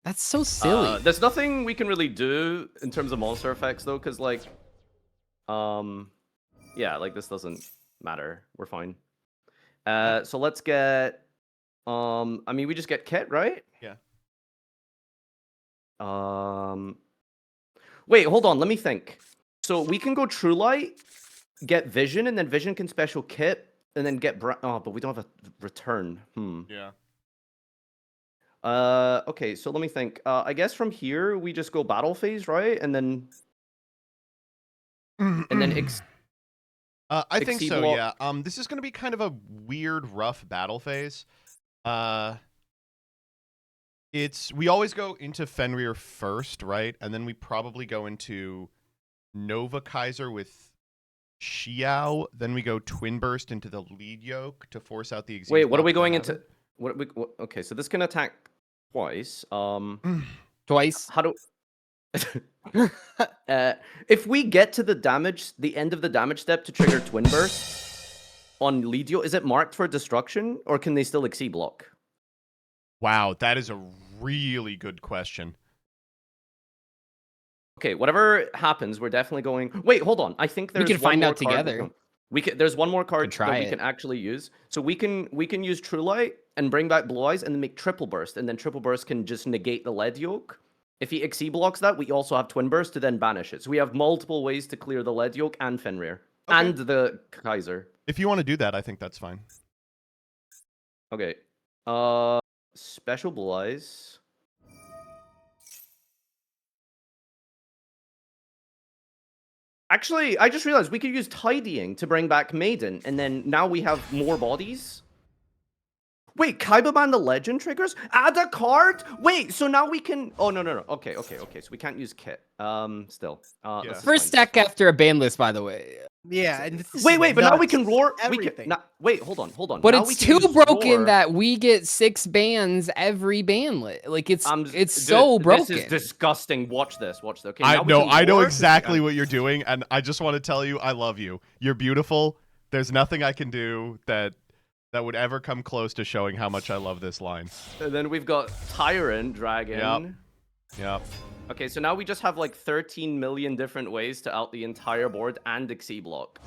That's so silly. There's nothing we can really do in terms of monster effects though, because like, yeah, like this doesn't matter. We're fine. So let's get, I mean, we just get Kit, right? Yeah. Wait, hold on. Let me think. So we can go True Light, get Vision, and then Vision can special Kit, and then get oh, but we don't have a return. Yeah. Okay, so let me think. I guess from here we just go battle phase, right? And then I think Exceed so, block. yeah. This is going to be kind of a weird, rough battle phase. We always go into Fenrir first, right? And then we probably go into Nova Kaiser with Xiao. Then we go Twin Burst into the lead yoke to force out the Xyz wait, what are block we for going Heaven. into? Okay, so this can attack twice. Twice. How do? If we get to the end of the damage step to trigger Twin Burst on Ledio, is it marked for destruction or can they still Xyz block? Wow, that is a really good question. Okay, whatever happens, we're definitely going. Wait, hold on. I think We there's can one find more out card together. There's one more card try that we it. can actually use. So we can use True Light and bring back Blue Eyes and then make Triple Burst, and then Triple Burst can just negate the lead yoke. If he Xyz blocks that, we also have Twin Burst to then banish it. So we have multiple ways to clear the lead yoke and Fenrir and the Kaiser. If you want to do that, I think that's fine. Okay. Special Blue Eyes. Actually, I just realized we could use Tidying to bring back Maiden, and then now we have more bodies. Wait, Kaibaman the Legend triggers? Add a card? Wait, so now we can... Oh, no. Okay. So we can't use Kit. Still. Yeah. this is First fine. deck after a ban list, by the way. Yeah. And this Wait, is but now we nuts. can roar... Everything. Wait, hold on. But Now it's we can too use broken roar. that we get 6 bans every ban lit. Like it's Dude, so broken. This is disgusting. Watch this. Okay, I now we can know roar. exactly what you're doing, and I just want to tell you, I love you. You're beautiful. There's nothing I can do that would ever come close to showing how much I love this line. And then we've got Tyrant Dragon. Yep. Okay, so now we just have like 13 million different ways to out the entire board and Xyz block.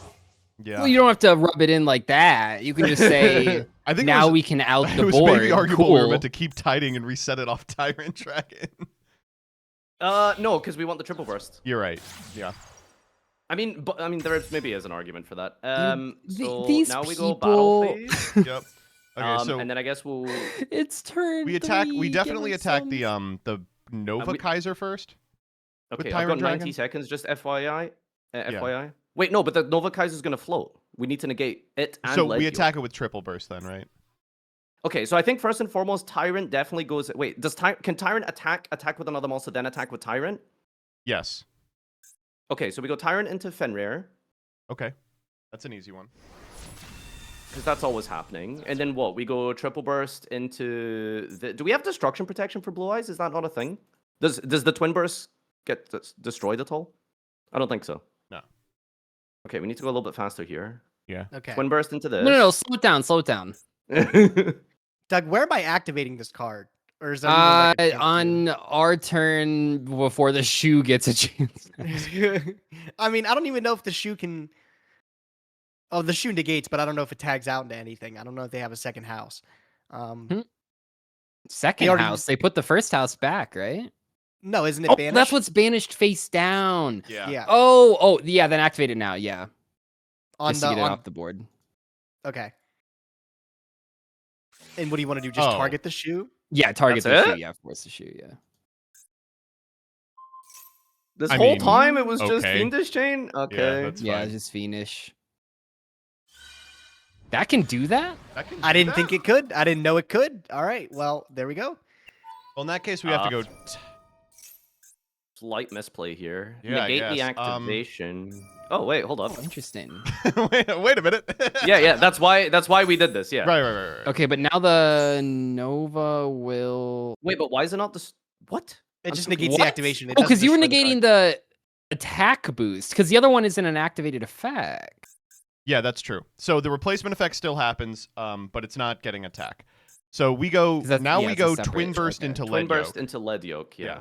Yeah. Well, you don't have to rub it in like that. You can just say I think now it was, we can out it the was board. maybe arguable Cool. we were meant to keep tiding and reset it off Tyrant Dragon. No, because we want the triple burst. You're right. Yeah. I mean, but, there maybe is an argument for that. So these now we go battle people- phase. Yep. Okay, so and then I guess we'll. It's turn. we definitely attack the Nova we- Kaiser first. Okay, I've Tyrant got 90 Dragon? seconds. Just FYI. FYI. Wait, no, but the Nova Kaiser's gonna float. We need to negate it and So we Legio. attack it with triple burst then, right? Okay, so I think first and foremost, Tyrant definitely goes. Wait, can Tyrant attack with another monster, then attack with Tyrant? Yes. Okay, so we go Tyrant into Fenrir, Okay. That's an easy one. because that's always happening. And then what? We go Triple Burst into the. Do we have Destruction Protection for Blue Eyes? Is that not a thing? Does the Twin Burst get destroyed at all? I don't think so. No. Okay, we need to go a little bit faster here. Yeah. Okay. Twin Burst into this. No, slow it down, slow it down. Doug, where am I activating this card? Or is that even like a On our turn before the shoe gets a chance. I mean, I don't even know if the shoe can. Oh, the shoe negates, but I don't know if it tags out into anything. I don't know if they have a second house. Second already- house. They put the first house back, right? No, isn't it Oh, banished? that's what's banished face down. Yeah. Yeah. Oh, yeah. Then activate it now. Yeah, On just the to get it on, off the board. okay. And what do you want to do? Just Oh. target the shoe? Yeah, target That's the it? shoe. Yeah, force the shoe. Yeah. This I whole mean, time it was just okay. Fiendish Chain? Okay. that's Yeah, fine. it's just fiendish. That can do that? That can I do didn't that? think it could. I didn't know it could. All right. Well, there we go. Well, in that case, we have to go. Slight misplay here. Yeah, I Negate the guess. activation. Oh wait, hold up. Oh, interesting. wait a minute. Yeah, that's why we did this. Yeah. Right. Okay, but now the Nova will. Wait, but why is it not this? What? It I'm just confused. negates the What? activation. It Oh, doesn't because you were destroy the negating card. the attack boost. Because the other one isn't an activated effect. Yeah, that's true. So the replacement effect still happens, but it's not getting attack. So we go 'Cause that's- now. yeah, We it's a go separate- twin burst okay. into Twin lead burst yoke. into lead yoke. Yeah. Yeah.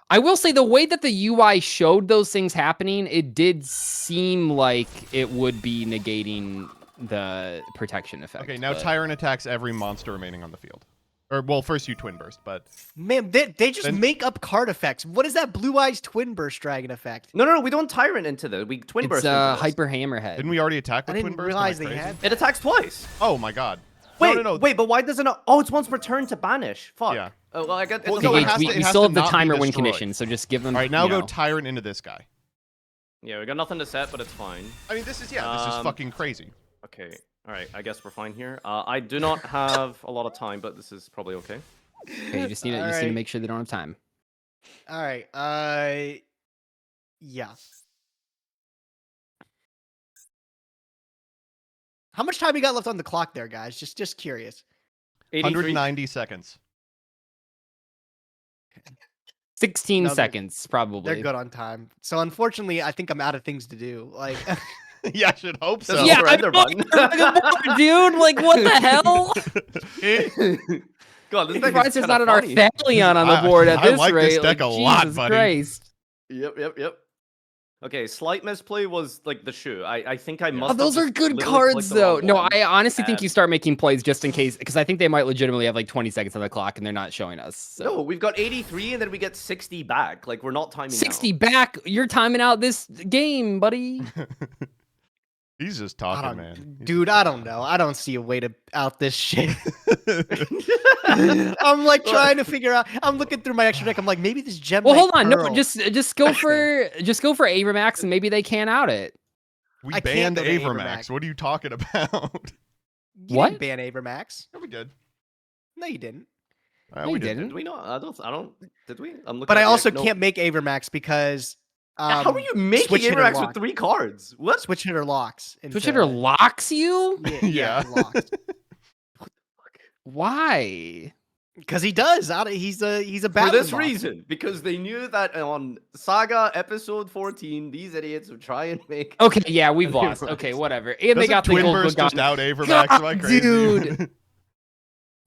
I will say the way that the UI showed those things happening, it did seem like it would be negating the protection effect. Okay, now but- Tyrant attacks every monster remaining on the field. Or well, first you twin burst, but Man, they just Then- make up card effects. What is that Blue Eyes Twin Burst Dragon effect? No, we don't Tyrant into the. We twin It's burst. into this. hyper hammerhead. didn't we already attack I with twin didn't burst? realize Am I they crazy? had. It attacks twice. Oh my god. Wait, no. wait, but why does it not? Oh, it's once per turn to banish. Fuck. Yeah. Oh, well, I got. Well, It's no, Okay, it not- has we, to- it we has still to have the not be timer win destroyed. condition, so just give them. All right, now you go know. Tyrant into this guy. Yeah, we got nothing to set, but it's fine. I mean, this is this is fucking crazy. Okay. All right. I guess we're fine here. I do not have a lot of time, but this is probably okay. Okay, you just need to Alright. make sure they don't have time. All right. Yeah. How much time we got left on the clock there, guys? Just curious. 83. 190 seconds. 16 No, they're- seconds, probably. They're good on time. So unfortunately, I think I'm out of things to do. Like, Yeah, I should hope so. There's Yeah, no I ender know, button. dude. Like, what the hell? God, this I'm deck surprised is there's kinda not an funny. Arthalion on the board at I this like rate. this deck a lot, Jesus buddy. Christ. Yep. Okay, slight misplay was like the shoe. I think I must. Oh, have those are just good literally cards, clicked the though. wrong No, one. I honestly think you and- start making plays just in case, because I think they might legitimately have like 20 seconds on the clock and they're not showing us. So. No, we've got 83 and then we get 60 back. Like we're not timing 60 out. back. You're timing out this game, buddy. He's just I talking, don't, man. dude, I don't know. I don't see a way to out this shit. I'm like trying to figure out. I'm looking through my extra deck. I'm like, maybe this gem. Well, Knight hold on. No, Pearl- just go for Avramax and maybe they can't out it. We I can't banned go to Avermax. Avermax. What are you talking about? You What? didn't ban Avermax. Yeah, we did. No, you didn't. No, we you did. didn't. Did we not? I don't. Did we? I'm looking. But at I the also no. can't make Avermax because How are you making switch hitter Avermax lock. with 3 cards? What? switch hitter locks. Twitch hitter locks you? Yeah, Yeah. locks. Why? Because he does. He's a For bad this reason, because they knew that on Saga episode 14, these idiots would try and make. Okay, yeah, we've They lost. were- Okay, whatever. And they Doesn't got the Twin gold Burst just gun. out Avermax? Am I God, crazy? dude.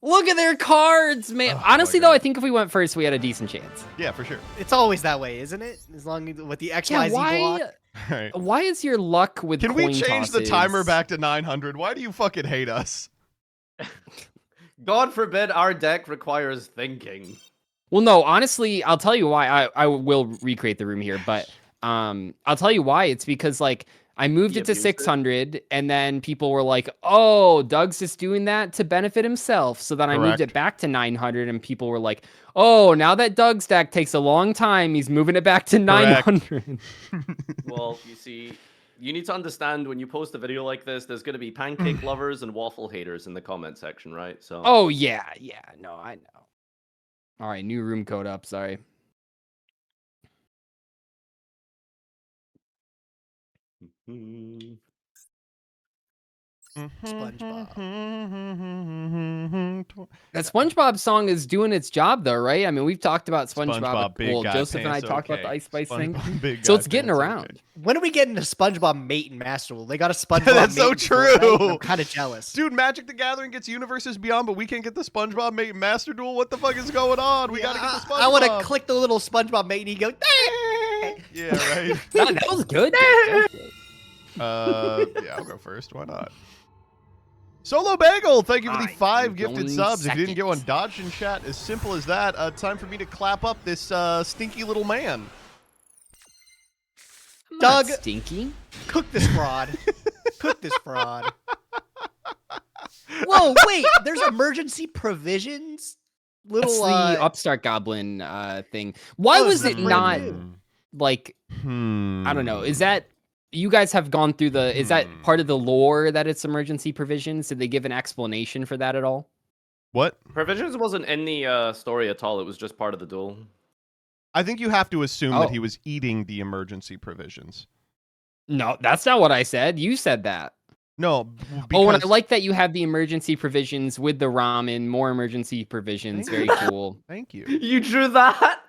Look at their cards, man. Oh, my Honestly, though, God. I think if we went first, we had a decent chance. Yeah, for sure. It's always that way, isn't it? As long as with the XYZ Yeah, block. All right. why is your luck with Can we coin change the tosses- timer back to 900? Why do you fucking hate us? God forbid our deck requires thinking. Well, no, honestly, I'll tell you why. I will recreate the room here, but I'll tell you why. It's because like I moved He it to abused it? 600, and then people were like, "Oh, Doug's just doing that to benefit himself." So then I moved Correct. it back to 900, and people were like, "Oh, now that Doug's stack takes a long time, he's moving it back to 900." Well, you see, you need to understand when you post a video like this, there's going to be pancake lovers and waffle haters in the comment section, right? So. Oh yeah, no, I know. All right, new room code up. Sorry. Mm. That SpongeBob song is doing its job, though, right? I mean, we've talked about SpongeBob. SpongeBob, big Well, guy Joseph and I pants, talked about okay. the Ice Spice thing, SpongeBob, big so guy it's getting pants, around. okay. When are we getting to SpongeBob Mate and Master Duel? They got a SpongeBob That's Mate so in Fortnite, true. and I'm kind of jealous. Dude, Magic the Gathering gets Universes Beyond, but we can't get the SpongeBob Master Duel. What the fuck is going on? We gotta get the SpongeBob. I want to click the little SpongeBob Mate and he go. Yeah, right. That was good. That was good. Yeah, I'll go first. Why not? Solo Bagel, thank you for the Alright, 5 you're gifted going subs. If you didn't get one, second. dodge in chat. As simple as that. Time for me to clap up this stinky little man. I'm not Doug. stinky. Cook this fraud. Cook this fraud. Whoa, wait. There's emergency provisions. That's Little the Upstart Goblin thing. Why Oh, was it's it brand not new. like? Hmm. I don't know. Is that you guys have gone through the? Is that part of the lore that it's emergency provisions? Did they give an explanation for that at all? What? Provisions wasn't in the story at all. It was just part of the duel. I think you have to assume Oh. that he was eating the emergency provisions. No, that's not what I said. You said that. No. Oh, and I because- like that you have the emergency provisions with the ramen. More emergency provisions. Very cool. Thank you. You drew that?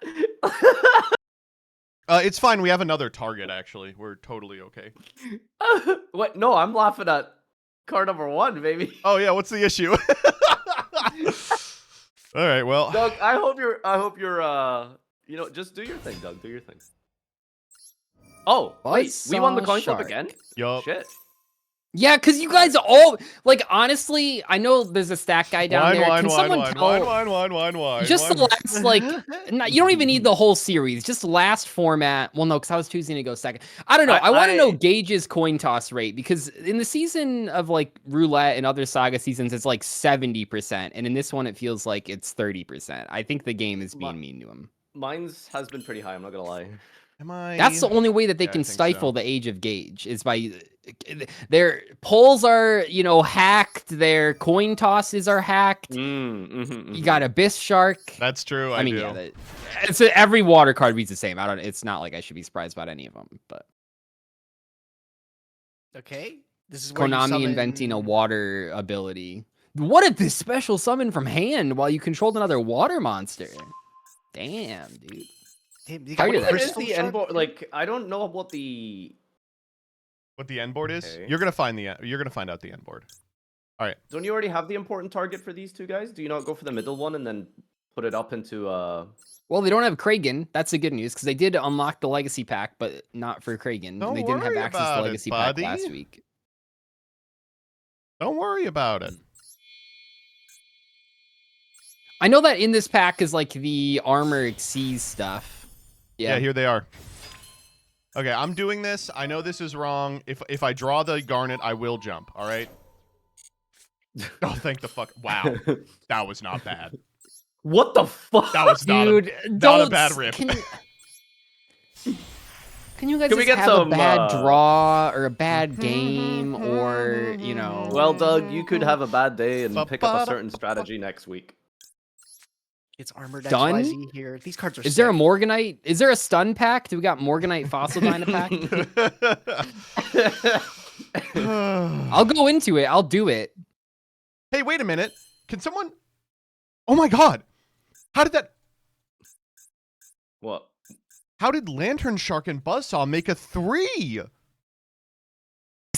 It's fine. We have another target, actually. We're totally okay. What? No, I'm laughing at card number 1, baby. Oh, yeah. What's the issue? All right. Well, Doug, I hope you're you know, just do your thing, Doug. Do your thing. Oh, wait, we won the coin flip Buzzsaw again? yup. Shit. Yeah, because you guys all like honestly, I know there's a stack guy down there. Can someone tell just the last like you don't even need the whole series, just last format. Well, no, because I was choosing to go second. I don't know. I want to know Gage's coin toss rate because in the season of like roulette and other saga seasons, it's like 70%, and in this one it feels like it's 30%. I think the game is being mean to him. Mine's has been pretty high, I'm not gonna lie. Am I? That's the only way that they Yeah, I can think stifle so. the age of Gage is by their polls are, you know, hacked. Their coin tosses are hacked. You got Abyss Shark. That's true. I mean, do. yeah, it's every water card reads the same. I don't. It's not like I should be surprised about any of them, but Okay. This is where you Konami summon... inventing a water ability. What if this special summon from hand while you controlled another water monster? Damn, dude. Damn, you How got do what, that? What is Crystal the Shark? end board? Like, I don't know what the end board is? Okay. You're gonna find out the end board. Don't you already have the important target for these two guys? Do you not go for the middle one and then put it up into Well, they don't have Kragan. That's the good news because they did unlock the Legacy Pack, but not for Kragan. Don't They didn't have worry access to about the it, Legacy Pack buddy. last week. Don't worry about it. I know that in this pack is like the armor exceeds stuff. Yeah, here they are. Okay, I'm doing this. I know this is wrong. If I draw the garnet, I will jump. All right. Oh, thank the fuck! Wow, that was not bad. What the fuck? That was not Dude, not a bad rip. Can you guys Can we just get have some, a bad draw or a bad game or, you know... Well, Doug, you could have a bad day and pick up a certain strategy next week. It's armored Done? XYZ here. These cards are Is there a sick. Morganite? Is there a stun pack? Do we got Morganite Fossil Dyna pack? I'll go into it. I'll do it. Hey, wait a minute. Can someone? Oh my god! How did that? What? How did Lantern Shark and Buzzsaw make a 3?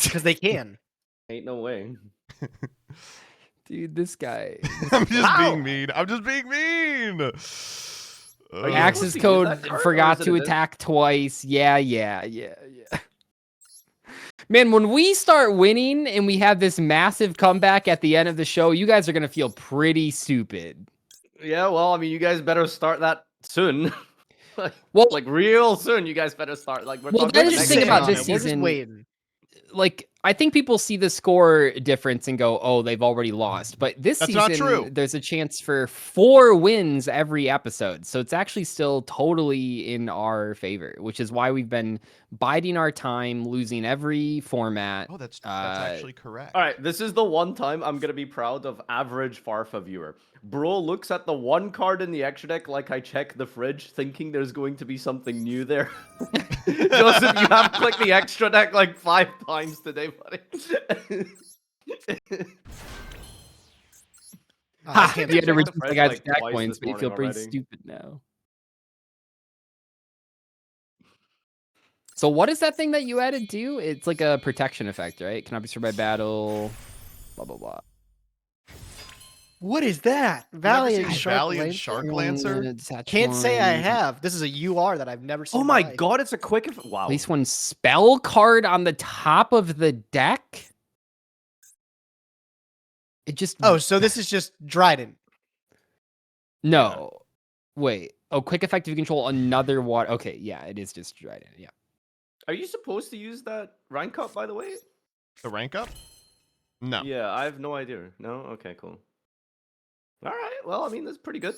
Because they can. Ain't no way. Dude, this guy. I'm just Ow! being mean. I'm just being mean. you Access supposed to use code that card, or forgot is it to a dis- attack twice. Yeah. Man, when we start winning and we have this massive comeback at the end of the show, you guys are going to feel pretty stupid. Yeah, well, I mean, you guys better start that soon. Well, like real soon, you guys better start. Like, we're Well, talking that's next the thing season. about this We're just season. waiting. Like, I think people see the score difference and go, "Oh, they've already lost." But this That's season, not true. there's a chance for 4 wins every episode, so it's actually still totally in our favor, which is why we've been biding our time, losing every format. Oh, that's actually correct. All right, this is the one time I'm gonna be proud of average Farfa viewer. Bro looks at the one card in the extra deck like I check the fridge, thinking there's going to be something new there. Joseph, you have clicked the extra deck like 5 times today, buddy. Ha! can't You had to check the reduce the fridge, guy's like, attack twice points, this but you feel morning pretty already. stupid now. So what is that thing that you added to? It's like a protection effect, right? Cannot be destroyed by battle. Blah blah blah. What is that? Never Valiant seen Shark Valiant Lancer? Shark Lancer? Detach Can't say I one. have. This is a UR that I've never seen. Oh in my life. god, it's a quick. Wow. Place one spell card on the top of the deck. It just Oh, so this is just Dryden. no. Wait. Oh, quick effect if you control another water. Okay, yeah, it is just Dryden. Yeah. Are you supposed to use that rank up, by the way? The rank up? No. Yeah, I have no idea. No? Okay, cool. All right. Well, I mean, that's pretty good.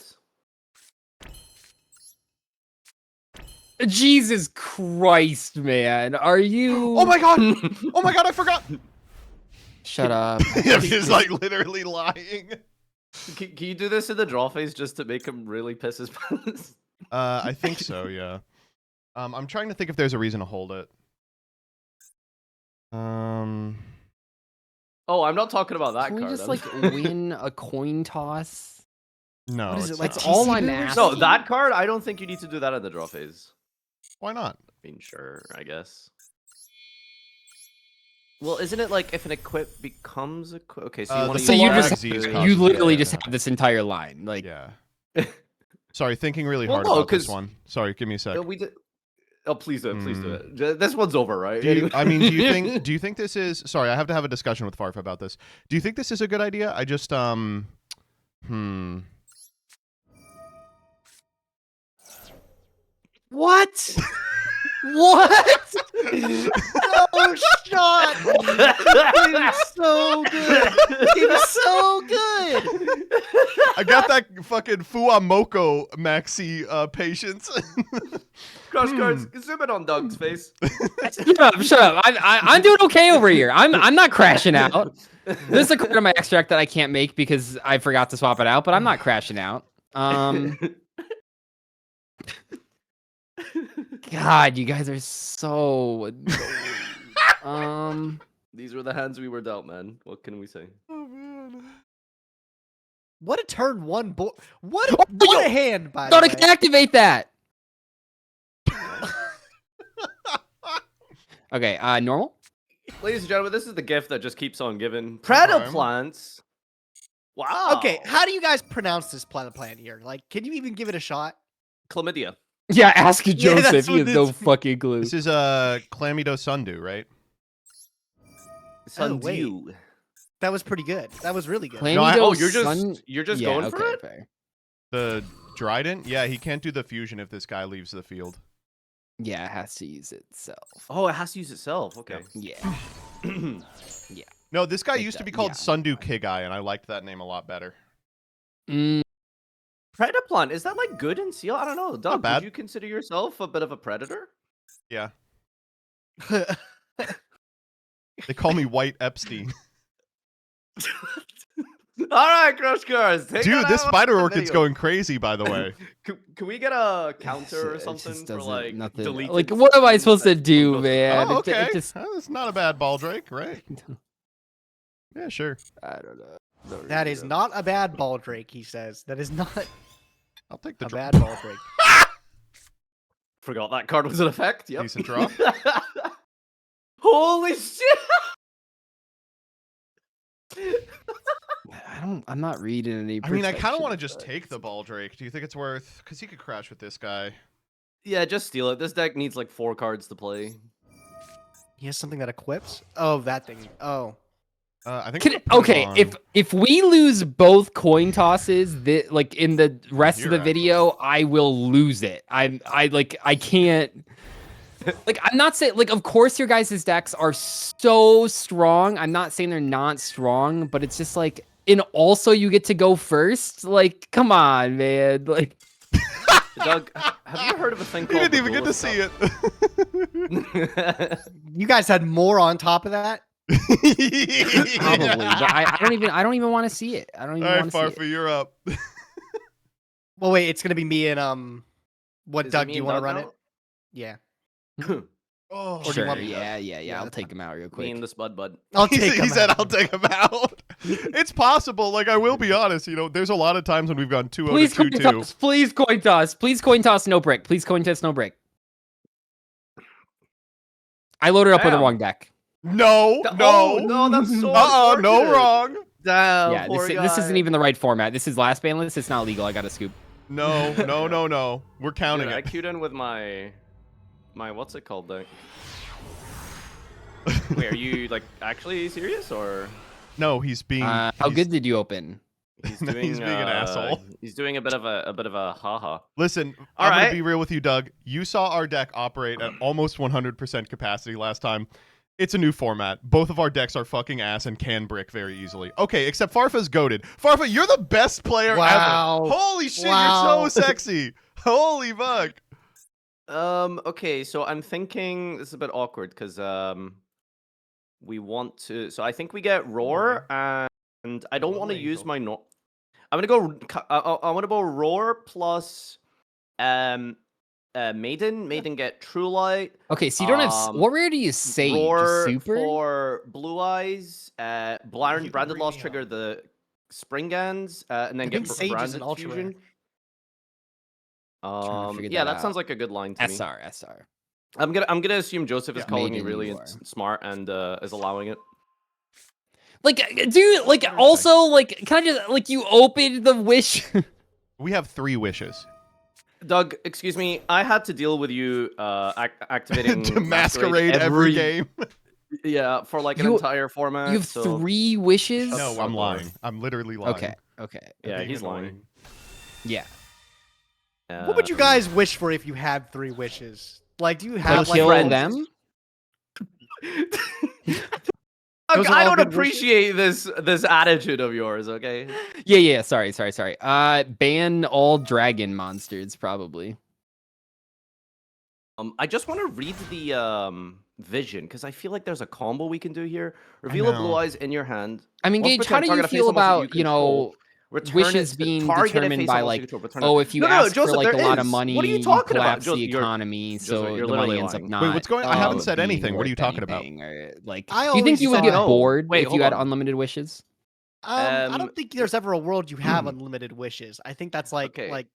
Jesus Christ, man. Are you Oh my god! Oh my god, I forgot! Shut up. He's like literally lying. Can you do this in the draw phase just to make him really piss his pants? I think so, yeah. I'm trying to think if there's a reason to hold it. Oh, I'm not talking about that Can we card. just I'm- like win a coin toss? No. What is it's it, like not. That's all I'm TC asking. No, that card, I don't think you need to do that in the draw phase. Why not? I mean, sure, I guess. Well, isn't it like if an equip becomes a okay? So you The want to So you Solar just Axes to- cost you me, literally yeah. just have this entire line. Like Yeah. Sorry, thinking really Well, hard no, about this 'cause- one. Sorry, give me a sec. we did. Oh, please do it. Please do it. This one's over, right? Do you, Anyway. I mean, do you think this is? Sorry, I have to have a discussion with Farfa about this. Do you think this is a good idea? I just What? What? No shot. It is so good. It is so good. I got that fucking Fuamoko maxi patience. Crush cards. Zoom in on Doug's face. shut up, shut up. I'm doing okay over here. I'm not crashing out. There's a card on my extract that I can't make because I forgot to swap it out, but I'm not crashing out. God, you guys are so These were the hands we were dealt, man. What can we say? Oh man. What a turn one board. What Oh, a hand, by the gotta way. activate that. Okay, normal. Ladies and gentlemen, this is the gift that just keeps on giving. Predaplants. Wow. Okay, how do you guys pronounce this plan here? Like, can you even give it a shot? Chlamydia. Yeah, ask Yeah, Joseph. that's He what has no it is. fucking clue. This is Clamido Sundew, right? Oh, wait. Sundew. That was pretty good. That was really good. Clamido No, I- Oh, you're just Sun- Yeah, going for okay, it? fair. The Dryden? Yeah, he can't do the fusion if this guy leaves the field. Yeah, it has to use itself. Oh, it has to use itself. Okay. Yeah. No, this guy Like used to that, be called yeah. Sundew Kigai, and I liked that name a lot better. Mm, Predaplant, is that like good in seal? I don't know. Doug, bad. would you consider yourself a bit of a predator? Yeah. They call me White Epstein. All right, Crush Cars. take Dude, that this out spider of the orchid's video. going crazy, by the way. Can we get a counter or it something just for doesn't- like nothing. deleted Like, what am I scenes supposed to that do, don't go- man? Oh, It okay. just, That's not a bad ball, Drake, right? Yeah, sure. I don't know. Don't That really is know. not a bad ball drake, he says. That is not I'll take the a draw. bad ball drake. Forgot that card was in effect. Yep. Decent draw. Holy shit! I'm not reading any. I mean, I kind of protection want to just effects. take the ball, Drake. Do you think it's worth? Because he could crash with this guy. Yeah, just steal it. This deck needs like 4 cards to play. He has something that equips? Oh, that thing. Oh. I think. I'm gonna put Okay, him on- if we lose both coin tosses, like in the rest of the Here, video, I will lose it. I can't. Like, I'm not saying, like, of course your guys' decks are so strong. I'm not saying they're not strong, but it's just like, and also you get to go first. Like, come on, man. Like, Doug, have you heard of a thing You called? didn't even get to see it. it. You guys had more on top of that. probably, but I don't even want to see it. I don't even All right, want to see it. Farfa, you're up. Well, wait, it's gonna be me and what Is it Doug? me Do you and want to Doug run now? it? Yeah. Oh, Or do you Sure, want me to? yeah. Yeah, I'll that's take him out real Me quick. and this bud. I'll he take said, him out. I'll take him out. It's possible. Like, I will be honest. You know, there's a lot of times when we've gone 2-0 Please to coin 2-2. toss. Please coin toss. Please coin toss. No brick. Please coin toss. No brick. I loaded up with the Damn. wrong deck. No, Oh no, that's so no unfortunate. wrong. Damn, Yeah, poor this isn't guy. even the right format. This is last ban list. It's not legal. I got to scoop. No. We're counting Dude, I it. queued in with my what's it called deck. Wait, are you like actually serious or? No, he's being. How he's- good did you open? He's He's doing being an asshole. He's doing a bit of a haha. Listen, All I'm gonna right. be real with you, Doug. You saw our deck operate at almost 100% capacity last time. It's a new format. Both of our decks are fucking ass and can brick very easily. Okay, except Farfa's goated. Farfa, you're the best player Wow. ever. Holy shit, Wow. you're so sexy. Holy fuck. Okay, so I'm thinking this is a bit awkward because we want to. So I think we get roar, and I don't want to use my no. I'm gonna go. I want to go roar plus maiden. Maiden get true light. Okay, so you don't have what rare do you sage? Just Roar super? for blue eyes. Branded bring loss me trigger the spring guns, and then I get think Sage is branded an ultra rare. fusion. Trying to figure Yeah, that that sounds out. like a good line to me. SR. I'm gonna assume Joseph is Yeah. calling me Maiden really you are. smart and is allowing it. Like, dude, like, also, like, can I just, like, you opened the wish. We have 3 wishes. Doug, excuse me, I had to deal with you activating To masquerade every game. Yeah, for like an You- entire format. You have so... 3 wishes? Shut No, the I'm fuck lying. I'm literally lying. Okay. Yeah, Being he's lying. annoying. Yeah. What would you guys wish for if you had 3 wishes? Like, do you have like kill friends. them? Those are I all don't good wishes? appreciate this attitude of yours, okay? Yeah. Sorry. Ban all dragon monsters, probably. I just want to read the vision because I feel like there's a combo we can do here. Reveal a blue know. eyes in your hand. I mean, Once Gage, per how turn, do target you a face feel on monster about, you know, return wishes it to being target a determined face by, on monster like, you control, return oh, it. if you No, ask Joseph, for, like, there a lot is. of money, What are you you talking about? collapse the Joseph, you're- economy, Joseph, so you're the money literally ends up lying. not. Wait, what's going on? I haven't being said anything. What are you worth talking about? anything, or, like, I do you think always you would said get no. bored Wait, if you hold had on. unlimited wishes? I don't think there's ever a world you have unlimited wishes. I think that's like Okay. like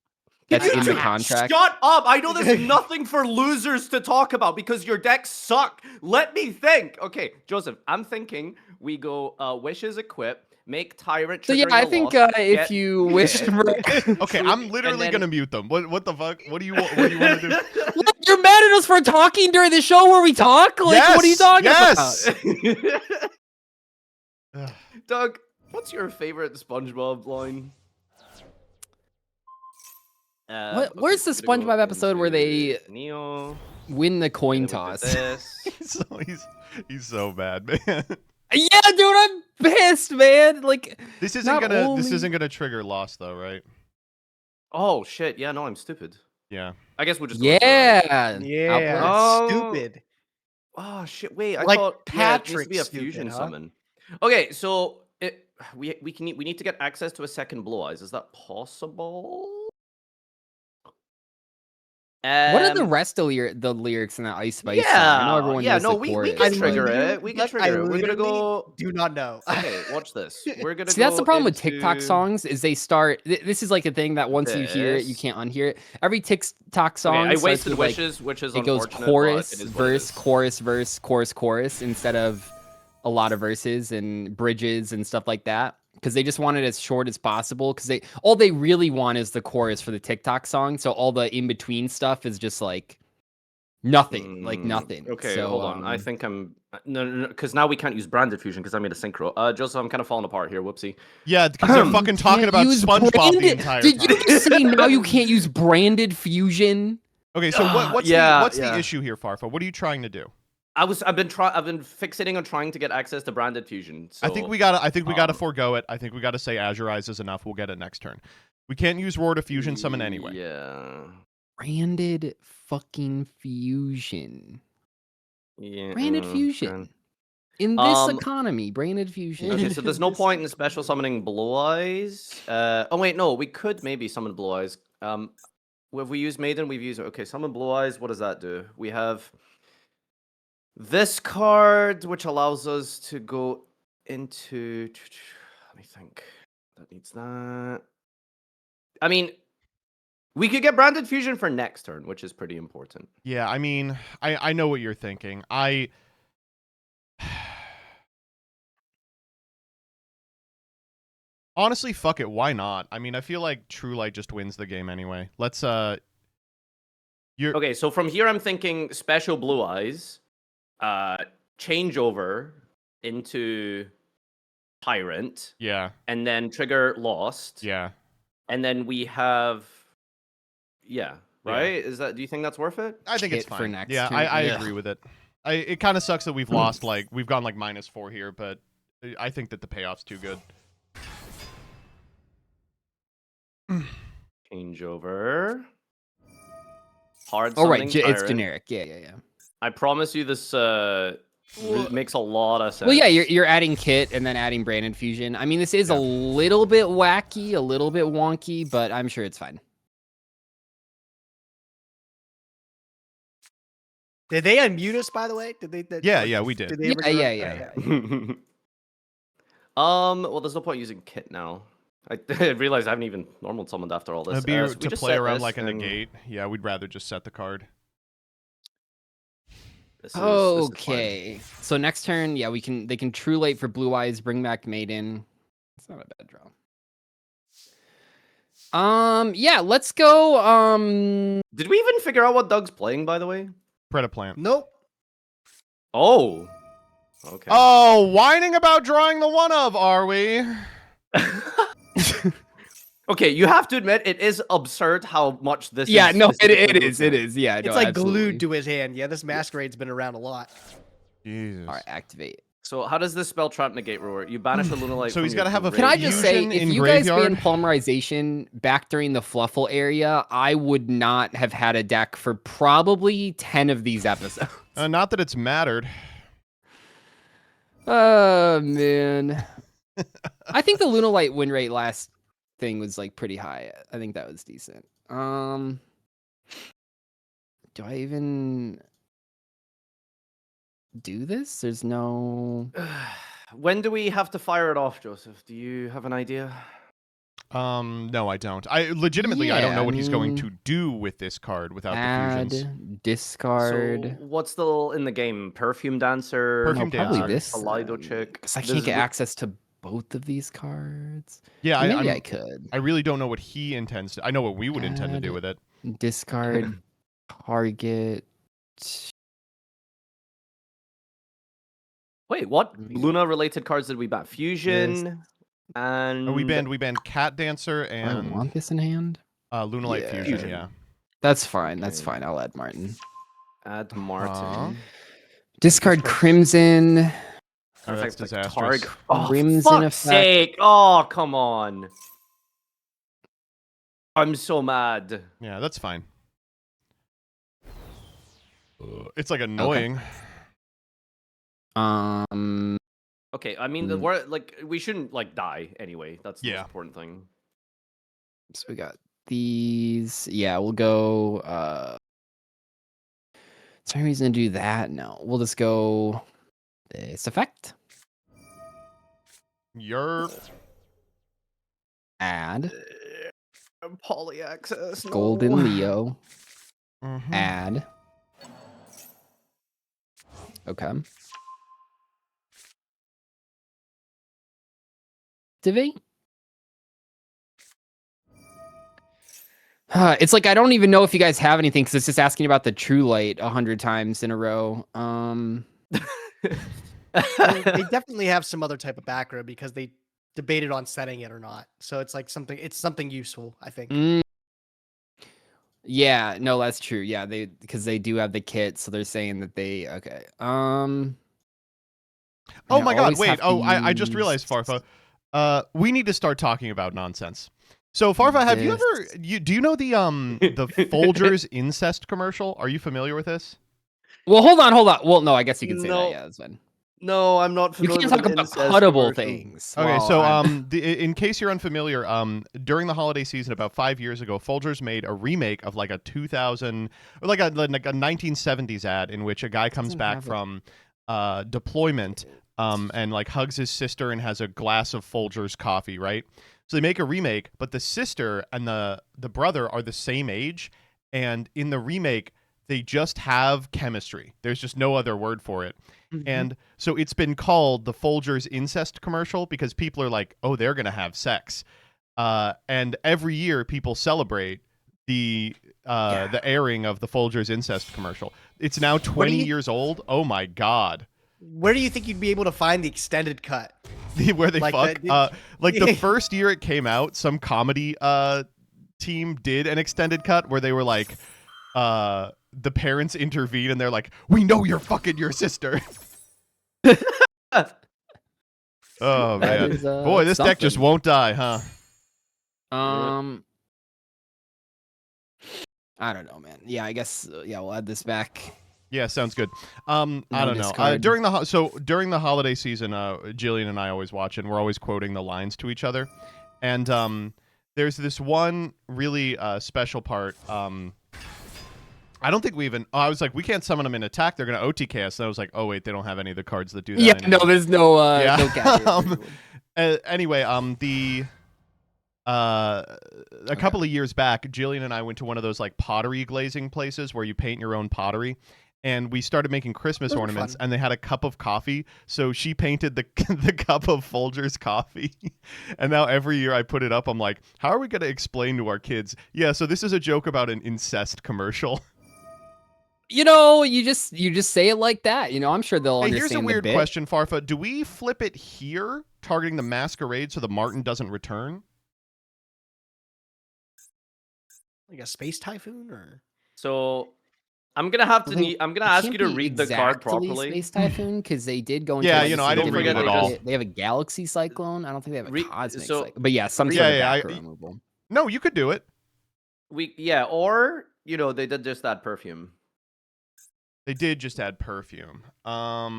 That's You in the two- contract. Shut up! I know there's nothing for losers to talk about because your decks suck. Let me think. Okay, Joseph, I'm thinking we go wishes equip, make tyrant. So yeah, triggering I the think loss, if get- you wished for, Okay, I'm literally then- gonna mute them. What the fuck? What do you want to do? Look, you're mad at us for talking during the show where we talk. Like, what are you Yes, talking yes. about? Doug, what's your favorite SpongeBob line? Where's the we're gonna go SpongeBob episode where they into Neo? win the coin then we did toss? this. he's so bad, man. Yeah, dude, I'm pissed, man. Like, This isn't Not gonna only- trigger loss though, right? Oh shit! Yeah, no, I'm stupid. Yeah. I guess we'll just. go with the right. yeah, yeah, outwards. Oh. stupid. Oh shit! Wait, I Like thought yeah, it needs to Patrick's be a stupid, fusion huh? summon. Okay, so we need to get access to a second blue eyes. Is that possible? What are the rest of the lyrics in that Ice Spice song? I know Yeah, everyone yeah, knows no, the we chorus. can I trigger literally- it. We can I trigger it. We're gonna literally go. Do not know. Okay, watch this. We're gonna. See, that's the go problem with TikTok into songs is they start. This is like a thing that once you hear it, you this. can't unhear it. Every TikTok song Okay, I starts wasted with, like, wishes, which is it goes unfortunate, chorus, but it is what it verse, is. chorus, verse, chorus, chorus instead of a lot of verses and bridges and stuff like that. Because they just want it as short as possible. Because all they really want is the chorus for the TikTok song. So all the in between stuff is just like nothing, like nothing. Okay, so, hold on. I think I'm No, because now we can't use branded fusion because I made a synchro. Joseph, I'm kind of falling apart here. Whoopsie. Yeah, because they're fucking talking Can't about use SpongeBob the branded- entire Did time. you just say now you can't use branded fusion? Okay, so what's Yeah, the yeah. issue here, Farfa? What are you trying to do? I've been fixating on trying to get access to branded fusion. So, I think we gotta forego it. I think we gotta say Azure Eyes is enough. We'll get it next turn. We can't use Roar to fusion summon anyway. Yeah. Branded fucking fusion. Yeah. Branded fusion. okay. In this Um, economy, branded fusion. Okay, so there's no point in special summoning Blue Eyes. Oh wait, no, we could maybe summon Blue Eyes. Have we used Maiden? We've used okay. Summon Blue Eyes. What does that do? We have this card, which allows us to go into. Let me think. That needs that. I mean, we could get branded fusion for next turn, which is pretty important. Yeah, I mean, I know what you're thinking. Honestly, fuck it. Why not? I mean, I feel like True Light just wins the game anyway. Let's Okay, so from here I'm thinking special Blue Eyes, change over into Tyrant, Yeah, and then trigger Lost. yeah. And then we have, Yeah. right? Is that? Do you think that's worth it? I think it's Kit for fine. next Yeah, turn. I Yeah. agree with it. It kind of sucks that we've lost, like, we've gone like -4 here, but I think that the payoff's too good. Change over. Hard. Oh right, summoning it's Tyrant. generic. Yeah. I promise you, this makes a lot of sense. Well, yeah, you're adding Kit and then adding branded fusion. I mean, this is a little bit wacky, a little bit wonky, but I'm sure it's fine. Did they unmute us, by the way? Did they? Yeah, we did. Did they ever Yeah. Well, there's no point using Kit now. I realized I haven't even normal summoned after all this. It'd be So we to just play set around this like a and negate. Yeah, we'd rather just set the card. this is fine. Okay. So next turn, yeah, they can True Light for Blue Eyes, bring back Maiden. It's not a bad draw. Yeah, let's go. Did we even figure out what Doug's playing, by the way? Predaplant. Nope. Oh. Okay. Oh, whining about drawing the one of, are we? Okay, you have to admit it is absurd how much this. Yeah, is no, specifically it is. It movement. is. Yeah, It's no, like absolutely. glued to his hand. Yeah, this masquerade's been around a lot. Jesus. All right, activate. So how does this spell trap negate roar? You banish the Lunalight. So he's got to have a Can I just say, Fusion if in you guys graveyard? banned Polymerization back during the Fluffle area, I would not have had a deck for probably 10 of these episodes. Not that it's mattered. Oh, man. I think the Lunalight win rate last thing was like pretty high. I think that was decent. Do I even do this? There's no... When do we have to fire it off, Joseph? Do you have an idea? No, I don't. I legitimately I don't Yeah, know I what he's going mean, to do with this card without the Add, fusions. discard. So what's still in the game? Perfume Dancer. Perfume No, probably Dancer. this. Kaleido Chick. Because I This can't get is- access to both of these cards. Yeah, Maybe I I'm- could. I really don't know what he intends to. I know what we would intend to do Add- with it. Discard target. Wait, what Mm. Luna related cards did we ban? Fusion and Oh, we banned Cat Dancer I and want this in hand. Lunalight Yeah. Fusion. Fusion. Yeah. That's fine. That's Okay. fine. I'll add Martin. add Martin. Uh-huh. Discard Crimson. Oh, that's Perfect, like, disastrous. Oh, Crimson fuck's effect. sake! Oh, come on! I'm so mad. Yeah, that's fine. It's like annoying. Okay, I mean, Mm. we're like we shouldn't like die anyway. That's the Yeah. most important thing. So we got these. Yeah, we'll go. Is there any reason to do that? No. We'll just go this effect. You're Add. Poly access. Golden Leo. Mhm. Add. Okay. Activate. It's like I don't even know if you guys have anything because it's just asking about the True Light 100 times in a row. They definitely have some other type of background because they debated on setting it or not. So it's like something useful, I think. Mm, yeah, no, that's true. Yeah, because they do have the kit, so they're saying that they okay. Oh I my God! always Wait. have to Oh, I just use realized, Farfa. We need to start talking about nonsense. So, Farfa, have you this. ever? Do you know the Folgers incest commercial? Are you familiar with this? Well, hold on. Well, no, I guess you can say that. No, Yeah, that's fine. no, I'm not You familiar can't with talk an about incest cuttable commercial. things. Okay, while so I'm- in case you're unfamiliar, during the holiday season about 5 years ago, Folgers made a remake of like a 2000 or like a 1970s ad in which a guy comes Doesn't back have it. from deployment and like hugs his sister and has a glass of Folgers coffee, right? So they make a remake, but the sister and the brother are the same age, and in the remake they just have chemistry. There's just no other word for it. And so it's been called the Folgers incest commercial because people are like, oh, they're going to have sex. And every year people celebrate the airing of the Folgers incest commercial. It's now 20 years old. Oh, my God. Where do you think you'd be able to find the extended cut? Where they Like fuck? the- Like the first year it came out, some comedy team did an extended cut where they were like, the parents intervene and they're like, we know you're fucking your sister. Oh That man, is, boy, this deck just something. won't die, huh? I don't know, man. Yeah, I guess. Yeah, we'll add this back. Yeah, sounds good. I No don't know. discard. During the holiday season, Jillian and I always watch, and we're always quoting the lines to each other. And there's this one really special part. I don't think we even. I was like, we can't summon them in attack. They're gonna OTK us. And I was like, oh wait, they don't have any of the cards that do that. Yeah, anymore. no, there's no Yeah. no catcher. Anyway, a couple of years back, Jillian and I went to one of those like pottery glazing places where you paint your own pottery. And we started making Christmas Those are ornaments, fun. and they had a cup of coffee. So she painted the the cup of Folgers coffee, and now every year I put it up. I'm like, how are we going to explain to our kids? Yeah, so this is a joke about an incest commercial. You know, you just say it like that. You know, I'm sure they'll Hey, understand here's a weird the bit. question, Farfa. Do we flip it here, targeting the masquerade, so the Martin doesn't return? Like a space typhoon, or So I'm gonna have to Well, I'm gonna it ask can't you to be read the card exactly properly. Space Typhoon, because they did go into Yeah, Legacy. you know, I didn't read it and at all. They have a Galaxy Cyclone. I don't think they have a Cosmic so- Cyclone. But yeah, some read- sort of Yeah, backer removal. No, you could do it. Or they did just that perfume. They did just add perfume. I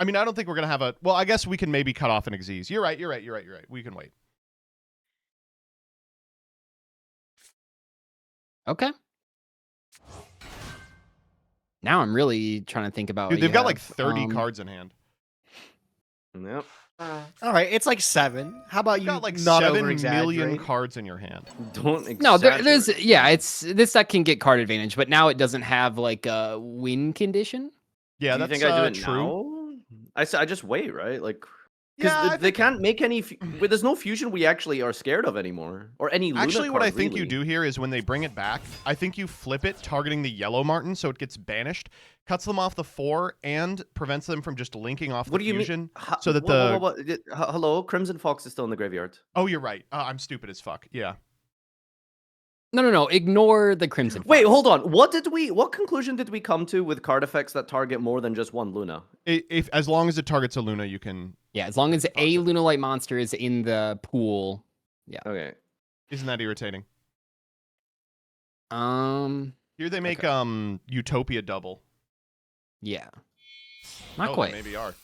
mean, I don't think we're gonna have a. Well, I guess we can maybe cut off an Xyz. You're right. We can wait. Okay. Now I'm really trying to think about. Dude, what they've you got like have. 30 cards in hand. Yep. all right, it's like 7. How about You've you got like not 7 over million cards in your hand. Don't No, there's exaggerate. yeah, it's this deck can get card advantage, but now it doesn't have like a win condition. Yeah, Do you that's think I do it true. now? I just wait, right? Like, Yeah, because I they think- can't make any. There's no fusion we actually are scared of anymore, or any. Luna Actually, what card, I think you really. do here is when they bring it back, I think you flip it, targeting the yellow Martin, so it gets banished, cuts them off the 4, and prevents them from just linking off What the do you fusion. mean? So that Hello, Crimson Fox is still in the graveyard. Oh, you're right. I'm stupid as fuck. Yeah. No. Ignore the Crimson. Wait, Fox. hold on. What conclusion did we come to with card effects that target more than just one Luna? If as long as it targets a Luna, you can. Yeah, as long as a Lunalight monster is in the pool. Yeah. Okay. Isn't that irritating? Here they make okay. Utopia double. Yeah. Not They quite. maybe are.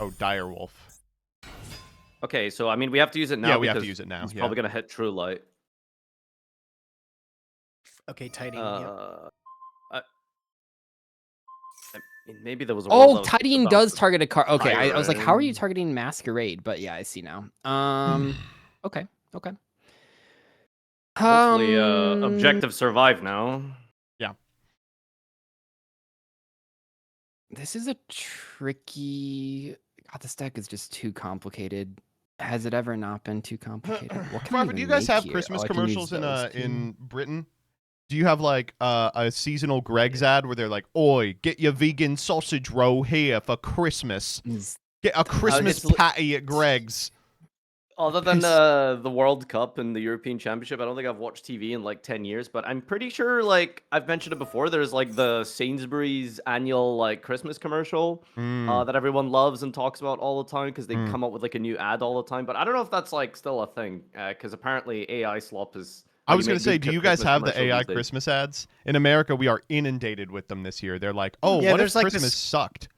Oh, Direwolf. Okay, so I mean, we have to use it now. Yeah, we have to because use it now. It's Yeah. probably gonna hit True Light. Okay, tidying. I mean, maybe there was a. Oh, world that was Tidying about does to- target a card. Okay, I was like, how are you Siren. targeting Masquerade? But yeah, I see now. Okay. Hopefully, objective survive now. Yeah. This is a tricky. God, this deck is just too complicated. Has it ever not been too complicated? What can I Farfa, do you even guys make have here? Christmas Oh, I can use commercials those too. in Britain? Do you have like a seasonal Greg's ad where they're like, "Oi, get your vegan sausage roll here for Christmas. Get a Christmas it's- patty at Greg's." Other than the World Cup and the European Championship, I don't think I've watched TV in like 10 years, but I'm pretty sure, like, I've mentioned it before, there's like the Sainsbury's annual like Christmas commercial that everyone loves and talks about all the time because they come up with like a new ad all the time. But I don't know if that's like still a thing because apparently AI slop is. I was going to say, do you guys have the AI Christmas ads? In America, we are inundated with them this year. They're like, oh, Yeah, what if there's, like, Christmas this- sucked?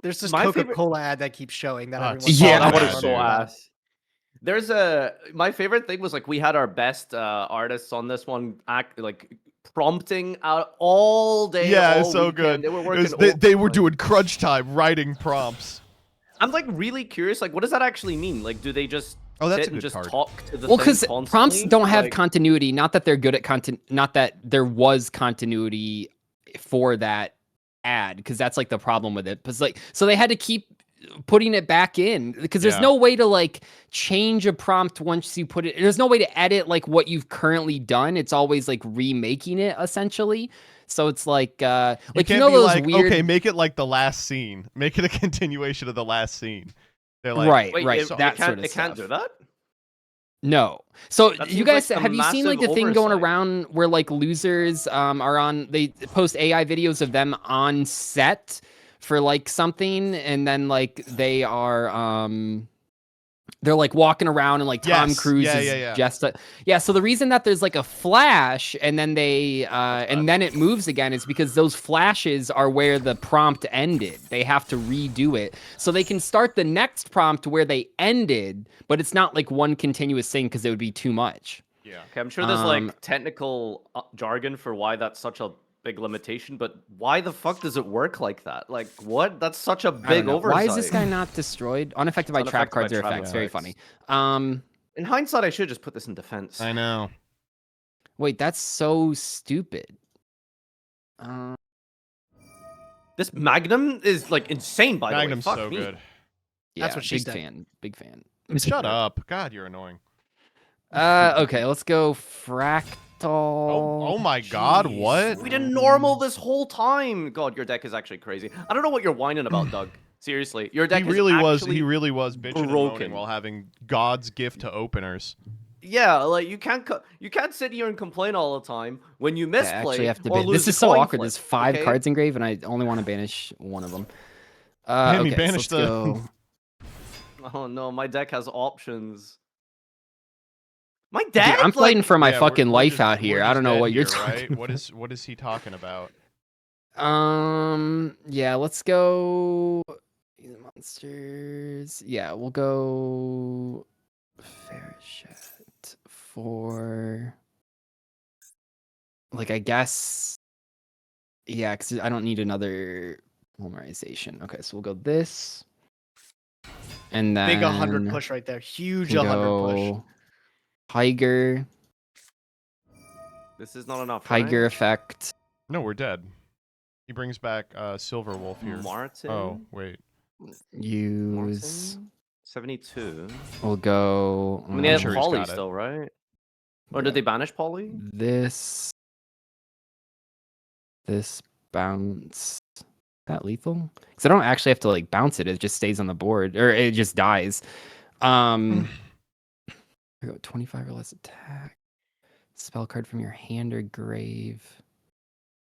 There's this My Coca-Cola ad that keeps showing that everyone. Yeah, that that one is is so ass. There's my favorite thing was like we had our best artists on this one act like prompting out all day. Yeah, all it's so weekend. good. They were It working. was- they were doing crunch time writing prompts. I'm like really curious. Like, what does that actually mean? Like, do they just Oh, that's sit a and good just card. talk to the Well, thing because constantly? prompts don't have Like, continuity. Not that they're good at content. Not that there was continuity for that ad, because that's like the problem with it. Because like, so they had to keep putting it back in because there's Yeah. no way to like change a prompt once you put it. There's no way to edit like what you've currently done. It's always like remaking it essentially. So it's like You you can't know be those like, weird. okay, make it like the last scene. Make it a continuation of the last scene. They're like, Right, wait, right. It, that it can't, sort of it can't stuff. do that. No. So That you seems guys like a have you seen like the massive thing going oversight. around where like losers are on they post AI videos of them on set for like something and then like they are they're like walking around and like Tom Yes. Cruise Yeah, is yeah, yeah. just yeah. So the reason that there's like a flash and then they and then it moves again is because those flashes are where the prompt ended. They have to redo it so they can start the next prompt where they ended, but it's not like one continuous thing because it would be too much. yeah. Okay, I'm sure there's like technical jargon for why that's such a big limitation, but why the fuck does it work like that? Like, what? That's such a I don't big know. oversight. Why is this guy not destroyed? Unaffected by trap Unaffected by cards or trap effects. Very effects. funny. In hindsight, I should just put this in defense. I know. Wait, that's so stupid. This Magnum is like insane, by Magnum's the way. Fuck so me. good. Yeah, That's what she big said. fan. Big fan. Shut up. God, you're annoying. Okay, let's go fractal. Oh my God, Jeez. what? We did normal this whole time. God, your deck is actually crazy. I don't know what you're whining about, Doug. Seriously, your deck He really was. actually He really was bitching and broken. moaning while having God's gift to openers. Yeah, like you can't sit here and complain all the time when you I misplay actually have to or ban. lose This a is so coin awkward. flip, There's 5 okay? cards engraved, and I only want to banish one of them. Damn, he Okay, so banished let's the- go. Oh no, my deck has options. My Dude, deck. I'm fighting like, for my Yeah, fucking we're life just- out here. we're I just don't know dead what you're here, talking right? What is he talking about? Yeah, let's go monsters. Yeah, we'll go Farashet for like I guess yeah, because I don't need another polymerization. Okay, so we'll go this. And then Big 100 push right there. Huge we 100 push. go Tiger, This is not enough. Tiger right? effect. No, we're dead. He brings back Silver Wolf here. Martin. Oh, wait. Use. Martin? 72. We'll go. I mean, they have sure he's Polly got it. still, right? Or did they banish Polly? This bounce. Is that lethal? Because I don't actually have to like bounce it. It just stays on the board, or it just dies. I go 25 or less attack. Spell card from your hand or grave.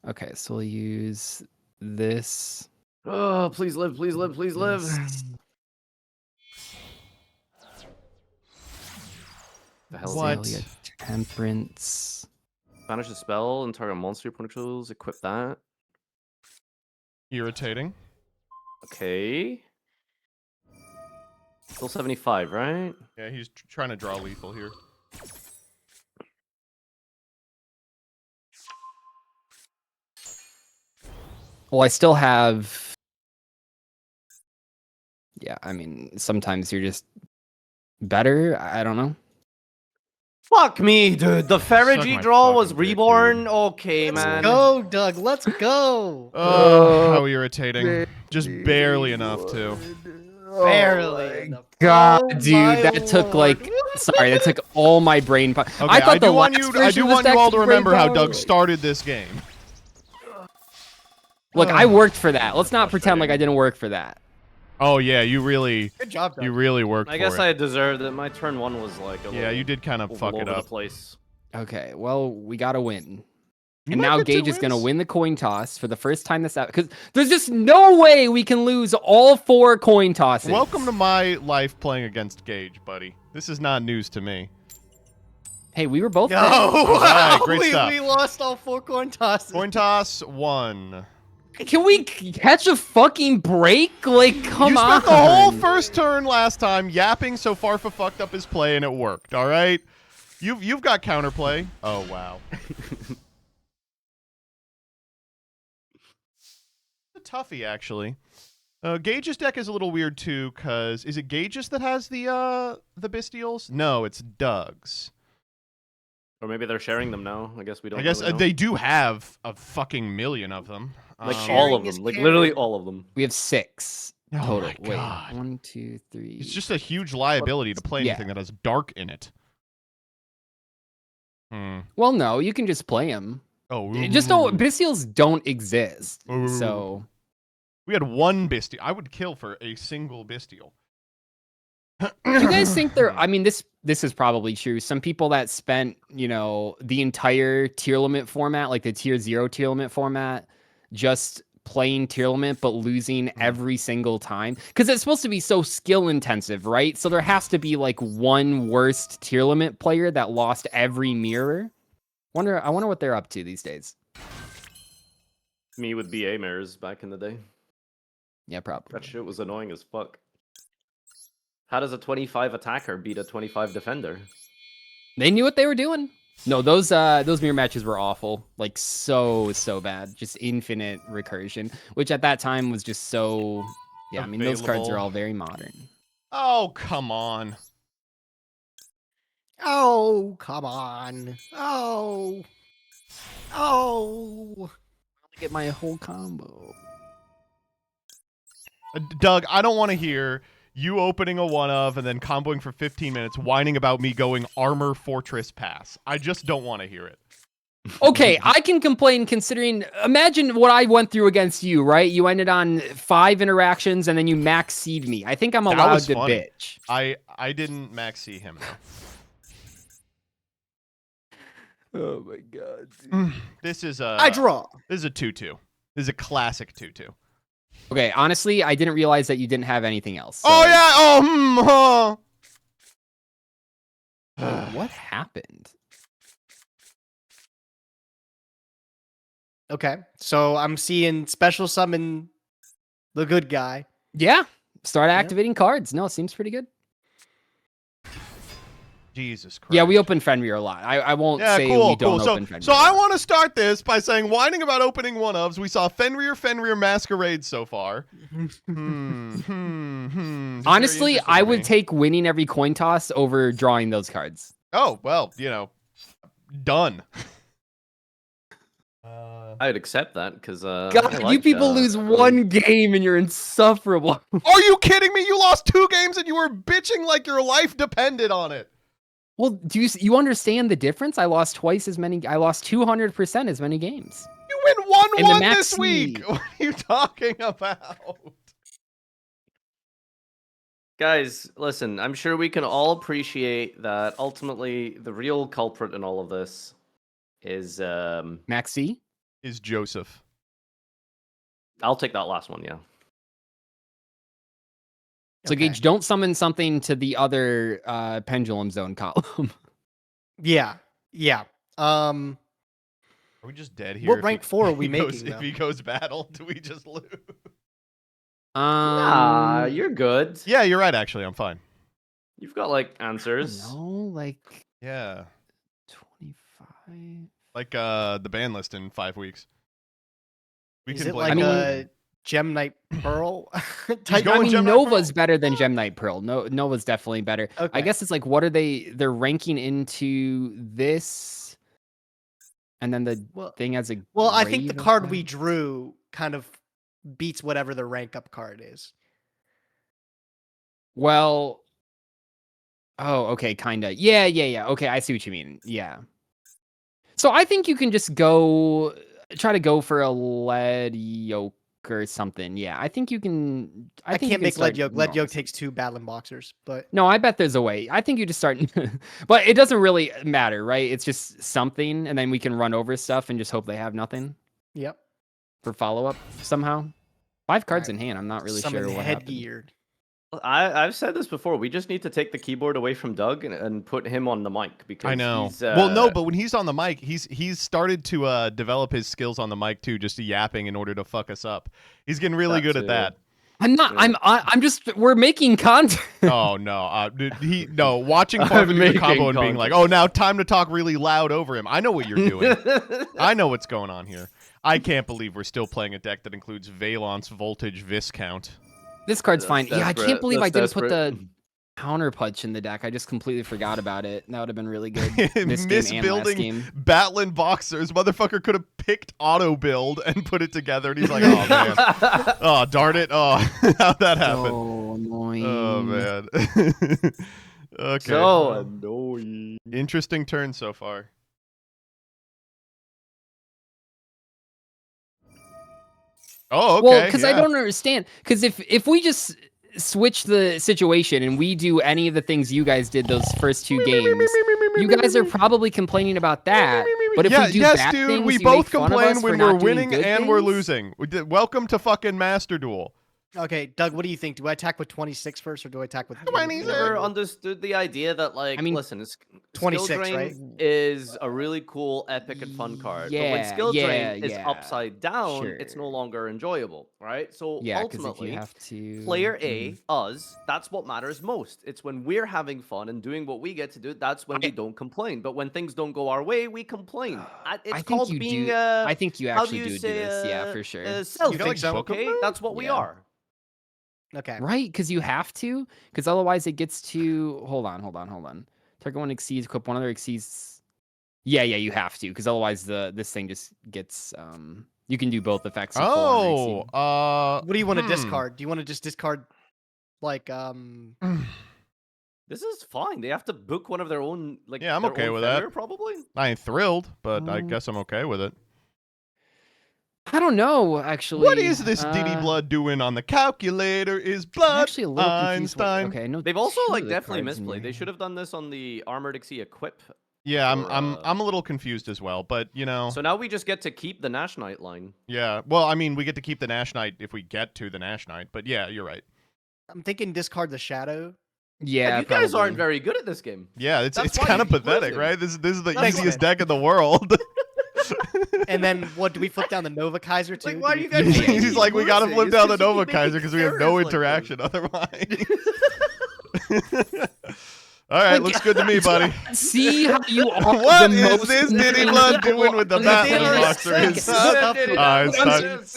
Okay, so we'll use this. Oh, please live, please live, please live. this. The hell is What? Azalea Temperance. Banish the spell and target monster controls. Equip that. Irritating. Okay. Still 75, right? Yeah, he's trying to draw lethal here. Well, I still have. Yeah, I mean, sometimes you're just better. I don't know. Fuck me, dude. The Suck Ferigi my draw was fucking dick, reborn. dude. Okay, Let's man. go, Doug. Let's go. Oh, how irritating. Just barely enough, too. Barely. in the- God, Oh dude, my that took like lord. sorry, that took all my brain power. Okay, I thought the want last you. I version do was want you all to actually brain remember how power. Doug started this game. Look, I worked for that. Let's not pretend like I frustrating. didn't work for that. Oh yeah, you really Good job, Doug. worked I for guess it. I deserved it. My turn 1 was like a Yeah, little you did kind of fuck all it over the up. place. Okay, well, we got to win. You And might now get 2 Gage is going to wins. win the coin toss for the first time this out because there's just no way we can lose all 4 coin tosses. Welcome to my life playing against Gage, buddy. This is not news to me. Hey, we were both No, there. right, great we, stuff. we lost all 4 coin tosses. Coin toss 1. Can we catch a fucking break? Like, come You on. spent the whole first turn last time yapping so Farfa fucked up his play and it worked. All right, you've got counterplay. Oh wow. A toughie actually. Gage's deck is a little weird too, cause is it Gage's that has the Bestials? No, it's Doug's. Or maybe they're sharing them now. I guess we don't I guess really know. they do have a fucking million of them. Like Sharing all of is them. Like caring. literally all of them. We have 6 Oh total. my Wait, God. 1, 2, 3. It's just a huge liability to play Yeah. anything that has dark in it. Well, no, you can just play them. Oh, Just don't. Bestials don't exist. Ooh. So We had 1 Bestial. I would kill for a single Bestial. do you guys think there? I mean, this is probably true. Some people that spent, the entire tier limit format, like the tier 0 tier limit format, just playing tier limit but losing every single time because it's supposed to be so skill intensive, right? So there has to be like one worst tier limit player that lost every mirror. I wonder what they're up to these days. Me with BA mirrors back in the day. Yeah, probably. That shit was annoying as fuck. How does a 25 attacker beat a 25 defender? They knew what they were doing. No, those mirror matches were awful. Like so bad. Just infinite recursion, which at that time was just so yeah, I mean those cards are Available. all very modern. Oh, come on. Oh, come on. Oh. Oh. Get my whole combo. Doug, I don't want to hear you opening a 1 of and then comboing for 15 minutes whining about me going Armor Fortress Pass. I just don't want to hear it. Okay, I can complain considering imagine what I went through against you, right? You ended on 5 interactions and then you max seed me. I think I'm That allowed was to funny. bitch. I didn't max see him Oh my god. though. This is a I draw. This is a 2-2. This is a classic 2-2. Okay, honestly, I didn't realize that you didn't have anything else. Oh so- yeah. What happened? Okay, so I'm seeing special summon the good guy. Yeah. Start activating cards. No, it seems pretty good. Jesus Christ. Yeah, we open Fenrir a lot. I won't Yeah, say cool, we don't cool. open Fenrir. So I want to start this by saying whining about opening 1-ofs. We saw Fenrir Masquerade so far. Just very Honestly, interesting I to would me. take winning every coin toss over drawing those cards. Oh, well, done. I'd accept that because God, you people lose one game and you're insufferable. Are you kidding me? You lost 2 games and you were bitching like your life depended on it. Well, do you understand the difference? I lost twice as many. I lost 200% as many games. You win And the 1-1 this maxi- week. What are you talking about? Guys, listen, I'm sure we can all appreciate that ultimately the real culprit in all of this is Maxi? Is Joseph. I'll take that last one, yeah. So Okay. Gage, don't summon something to the other pendulum zone column. Yeah, yeah. Are we just dead here? What if rank he- 4 are if we he goes- making, If though? he goes battle, do we just lose? Nah, you're good. Yeah, you're right, actually. I'm fine. You've got like answers. No, like Yeah. 25. Like the ban list in 5 weeks. We Is can it play. like I mean- a Gem Knight Pearl type? going I mean, Gem Knight Nova's Pearl? better than Gem Knight Pearl. Nova's definitely better. I Okay. guess it's like, what are they're ranking into this, and then the Well, thing has a. well, I think the grave card effect. we drew kind of beats whatever the rank up card is. Well, oh, okay, kinda. Yeah. Okay, I see what you mean. Yeah. So I think you can just try to go for a lead yoke or something. Yeah, I think you can. I think you can't can make lead start yoke. Lead yoke normally. takes 2 battling boxers, but No, I bet there's a way. I think you just start, but it doesn't really matter, right? It's just something, and then we can run over stuff and just hope they have nothing yep. for follow up somehow. 5 cards Alright. in hand. I'm not really Summon sure what happened. headgear. I've said this before. We just need to take the keyboard away from Doug and put him on the mic because I know. he's Well, no, but when he's on the mic, he's started to develop his skills on the mic too, just yapping in order to fuck us up. He's getting really good at that. I'm not. Yeah. I'm just. We're making content. Oh no, watching Farva do the combo and being like, oh, now time to talk really loud over him. I know what you're doing. I know what's going on here. I can't believe we're still playing a deck that includes Valence Voltage Viscount. This card's That's fine. Yeah, I can't desperate. believe I That's didn't put desperate. the counter punch in the deck. I just completely forgot about it. That would have been really good. This game and last Misbuilding game. Batlin Boxers. Motherfucker could have picked auto build and put it together, and he's like, oh man, oh darn it, oh how'd that happen? So annoying. Oh man. Okay. So annoying. Interesting turn so far. Oh, okay. Well, because I yeah. don't understand. Because if we just switch the situation and we do any of the things you guys did those first 2 games, you guys are probably complaining about that. But if we do yes, bad dude, things, we you both make fun of complain us for when not we're doing winning good and we're things? losing. Welcome to fucking Master Duel. Okay, Doug, what do you think? Do I attack with 26 first, or do I attack with 26? Never understood the idea that, like, I mean, listen, 26, Skill Drain right? is a really cool, epic, and fun card. But when Skill Drain is upside down, it's no sure. longer enjoyable, right? So Yeah, because if you ultimately, have to... player A, us, that's what matters most. It's when we're having fun and doing what we get to do, that's when we don't complain. But when things don't go our way, we complain. It's I think called you being, do. I think you how actually do do you say, this. Yeah, for sure. selfish, so? okay? That's what we Yeah. are. Okay. Right? Because you have to. Because otherwise it gets to... Hold on. Target one exceeds, equip one other exceeds... Yeah, you have to. Because otherwise this thing just gets... You can do both effects. Oh, What do you want to discard? Do you want to just discard, like, This is fine. They have to book one of their own, like, Yeah, I'm their okay own with Fenrir, that. probably. I ain't thrilled, but I guess I'm okay with it. I don't know, actually. What is this Diddy Blood doing on the calculator? Is I'm blood actually a little confused. Einstein? Okay, I know They've also, two like, of the definitely cards in misplayed. They your should have done this on the Armored Exia equip. Yeah, or, I'm a little confused as well, but you know. So now we just get to keep the Nash Knight line. Yeah, well, I mean, we get to keep the Nash Knight if we get to the Nash Knight, but yeah, you're right. I'm thinking discard the shadow. Yeah, you guys probably. aren't very good at this game. Yeah, it's That's it's why kind you of keep pathetic, losing. right? This is the That's easiest okay. deck in the world. And then what? Do we flip down the Nova Kaiser too? Like, why Do do you we guys flip- keep He's like, we gotta losing? flip It's down the 'cause you Nova keep making Kaiser because we have no errors like this. interaction otherwise. All right, Like, looks good to me, buddy. See how you are What the is most this Diddy annoying Blood people doing with the on Batlin planet. Boxer? Like, Is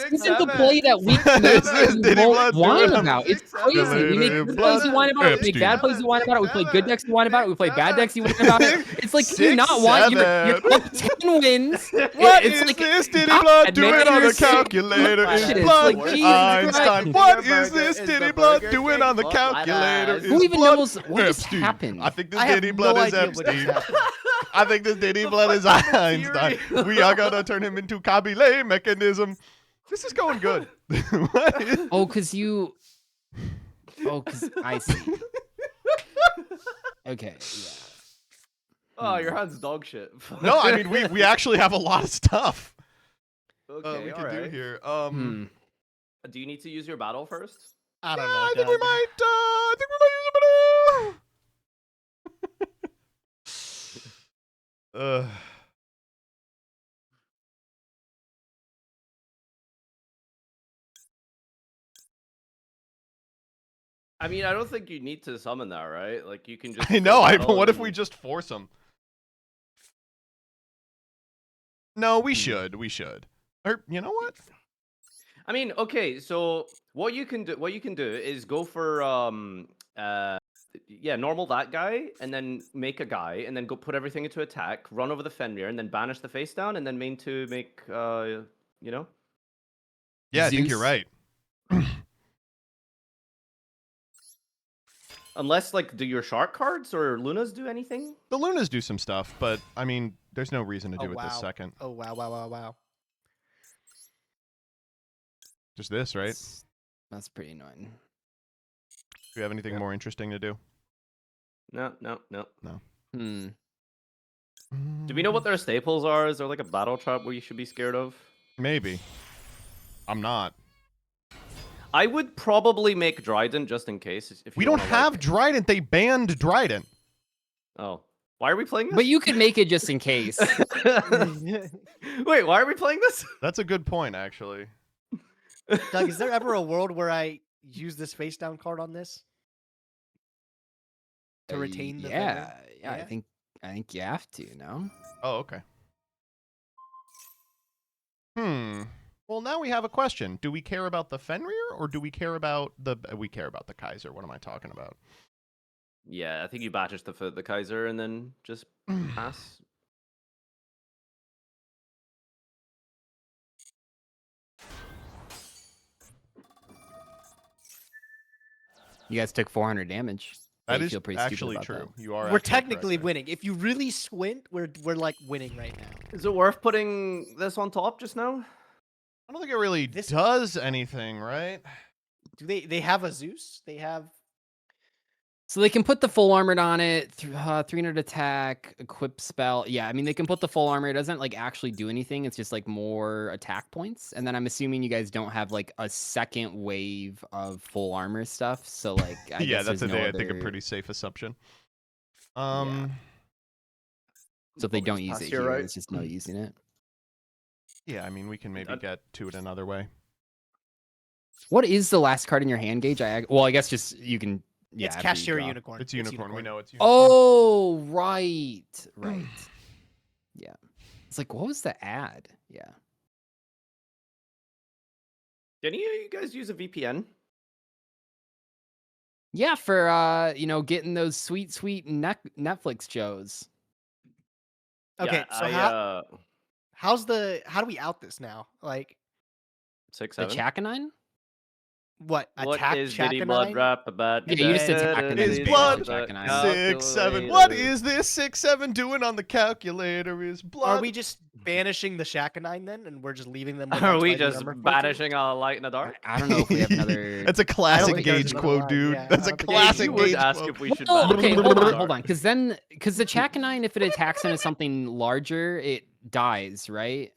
This is the play that we What make is this and Diddy won't Blood whine doing? about. It's crazy. We make good plays you whine about it. We make bad plays you whine about it. We play good decks you whine about it. We play bad decks you whine about it. It's like, can you not want you're up 10 wins. What It's is like, this Diddy God, Blood doing man, on the you're so calculator? Is bullshit. It's blood like, Jesus Einstein? Christ. What Your is this burger is Diddy the Blood Burger doing King on the of calculator? White Is Who even blood knows what just Epstein? happened? I think this I have Diddy no Blood is idea what just Epstein. happened. I think this Diddy Blood is Einstein. We are gonna turn him into Kabyle mechanism. This is going good. What is- Oh, because you. Oh, because I see. Okay, yeah. Oh, your hand's dog shit. No, I mean we actually have a lot of stuff Okay, we all can do right. here. Do you need to use your battle first? I don't Yeah, know. I think we Doug. might. I think we might use a bit of. I mean, I don't think you need to summon that, right? Like, you can just. I know. battle But what if and- we just force him? No, we should. We should. Or you know what? I mean, okay. So what you can do is go for yeah, normal that guy, and then make a guy, and then go put everything into attack, run over the Fenrir, and then banish the face down, and then main to make you know. Yeah, I think you're Zeus? right. Unless, like, do your shark cards or Lunas do anything? The Lunas do some stuff, but I mean, there's no reason to do Oh, it this wow. second. Oh, wow. Just this, right? That's pretty annoying. Do you have anything more interesting to do? No. Hmm. Do we know what their staples are? Is there like a battle trap where you should be scared of? Maybe. I'm not. I would probably make Dryden just in case. If you We don't wanna, have like... Dryden. They banned Dryden. Oh. Why are we playing this? But you could make it just in case. Wait, why are we playing this? That's a good point, actually. Doug, is there ever a world where I use this face down card on this to retain the yeah, Fenrir? yeah, I think you have to, no? Oh, okay. Well, now we have a question. Do we care about the Fenrir or do we care about the... We care about the Kaiser. What am I talking about? Yeah, I think you banish the Kaiser and then just pass. You guys took 400 damage. That You is feel pretty stupid actually about true. that. You are. We're actually technically correct winning. If you really squint, we're like winning right now. Is it worth putting this on top just now? I don't think it really does anything, right? Do they have a Zeus? They have. So they can put the full armored on it, 300 attack, equip spell. Yeah, I mean, they can put the full armor. It doesn't like actually do anything. It's just like more attack points. And then I'm assuming you guys don't have like a second wave of full armor stuff. So like, I Yeah, guess that's there's I think a pretty safe assumption. So if they don't use pass it here, here, right? there's just no using it. Yeah, I mean, we can maybe get to it another way. What is the last card in your hand, Gage? Well, I guess just you can. Yeah, It's after you Cashier draw. Unicorn. It's unicorn. We know it's unicorn. Oh, right. Yeah. It's like, what was the ad? Yeah. Did any of you guys use a VPN? Yeah, for getting those sweet Netflix shows. Okay, Yeah, so how do we out this now? Like 6, The 7. Chakanine? what? What Attack is Diddy Blood Chakanine? rap about? Yeah, you just attack and then Is you blood attack and I- 6-7. What is this 6-7 doing on the calculator? Is blood? Are we just banishing the Shakanine then, and we're just leaving them? with Are our we fighting just armor 14? banishing a light in the dark? I don't know if we have another. That's a classic think there's Gage another quote, line, dude. yeah. That's I a don't think classic You would Gage ask quote. if we should. Oh, ban okay, it. hold on. Because the Chakanine, if it attacks into something larger, it dies, right?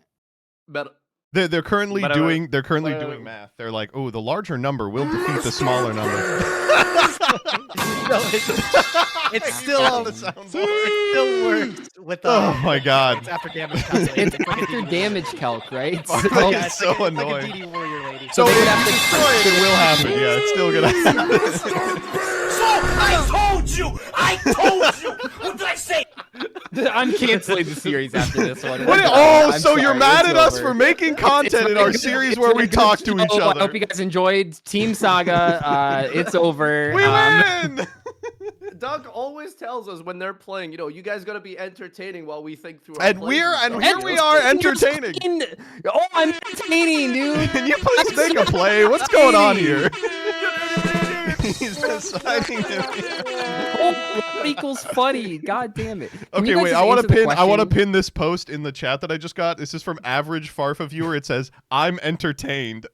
But They're currently But, doing but, doing math. They're like, oh, the larger number will defeat the smaller number. No, it's still the soundboard. it still works with Oh my god. it's after damage calculation. It's after damage calc, right? Fuck, So- yeah. it's so like it's annoying. like a DD warrior lady. So they if would you have to- destroy it, it will happen. Yeah, it's still gonna happen. I told you! What did I say? I'm canceling the series after this one. What? We're done. Oh, I'm so you're sorry, mad it's at us over. for making content in our series where we talk to each I hope other. you guys enjoyed Team Saga. It's over. We win! Doug always tells us when they're playing, you guys gotta be entertaining while we think through. And here we are entertaining. Oh, I'm entertaining, dude. Can you please make a play? What's going on here? He's deciding it. Oh, what equals funny? God damn it. Can Okay, you guys wait. just I want answer to the pin. I want to question? pin this post in the chat that I just got. This is from Average Farfa Viewer. It says, "I'm entertained."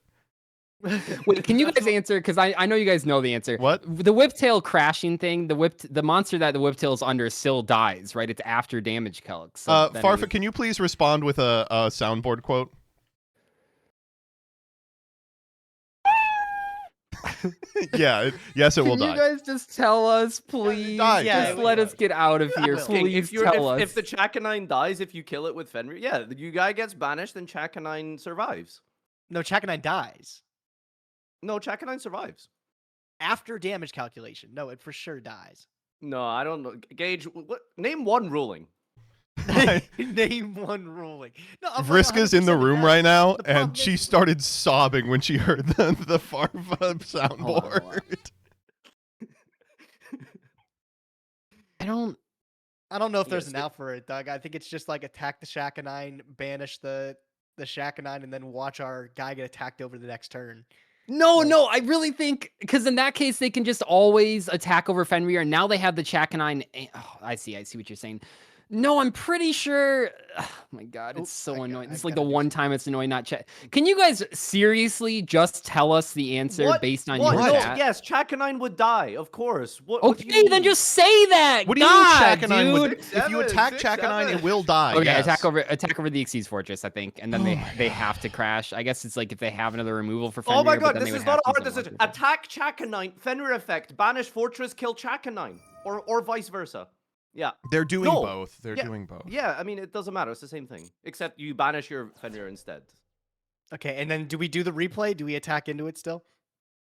Wait, can you guys answer? Because I know you guys know the answer. What? The whiptail crashing thing? The monster that the whiptail's under still dies, right? It's after damage calc. So then Farfa, can you please respond with a soundboard quote? Yeah. Yes, it will Can die. you guys just tell us, please? dies, yeah, Just it let will. us get out of here, King, please. Tell us. if the Chakanine dies, if you kill it with Fenrir, yeah, the guy gets banished and Chakanine survives. No, Chakanine dies No, Chakanine survives. after damage calculation. No, it for sure dies. No, I don't know. Gage, name one ruling. Name one ruling. No, I'm Vriska's in the 100% room it right does. now, The problem and she is- started sobbing when she heard the Farfa soundboard. I don't. I don't know if there's Yes, an out for it, Doug. I think it's just like attack the Shakanine, banish the Shakanine, and then watch our guy get attacked over the next turn. No, I really think because in that case they can just always attack over Fenrir, and now they have the Chakanine. Oh, I see what you're saying. No, I'm pretty sure. Oh my god, it's so annoying. This is like the one time it's annoying not check. Can you guys seriously just tell us the answer based on your No, chat? yes, Chakanine would die, of course. What do you Okay, then mean? just say that. What do you God, mean Chakanine would? dude. If you attack Chakanine, it will die. Okay, yes. attack over the Xyz Fortress, I think, and then they have to crash. I guess it's like if they have another removal for Fenrir. Oh my but god, then this they would is not have a hard to use decision. more. Attack Chakanine, Fenrir effect, banish Fortress, kill Chakanine, or vice versa. Yeah. They're doing No. both. They're doing both. Yeah, I mean, it doesn't matter. It's the same thing. Except you banish your Fenrir instead. Okay, and then do we do the replay? Do we attack into it still,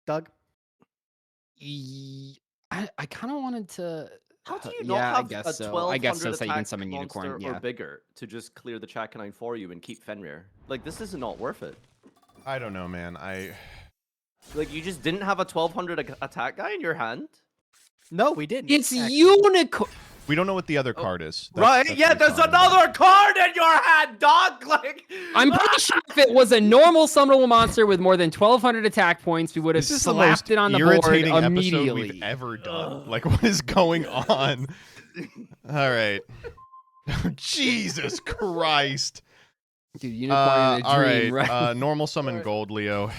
Doug? I kind of wanted to. How do you Yeah, not I have guess a so. 1200 I guess so. So you can attack summon monster Unicorn. or Yeah. bigger to just clear the Chakanine for you and keep Fenrir? Like, this is not worth it. I don't know, man. Like, you just didn't have a 1200 attack guy in your hand? No, we didn't. It's actually. Unicorn. We don't know what the other card is. Right? That's Yeah, what there's we're talking about. another card in your hand, dog! Like, I'm pretty sure if it was a normal summonable monster with more than 1,200 attack points, we would have This is the most slapped it on the board irritating episode immediately. we've ever done. Like, what is going on? All right. Jesus Christ. Dude, Unicorn in a All dream, right. right? Normal summon Gold Leo.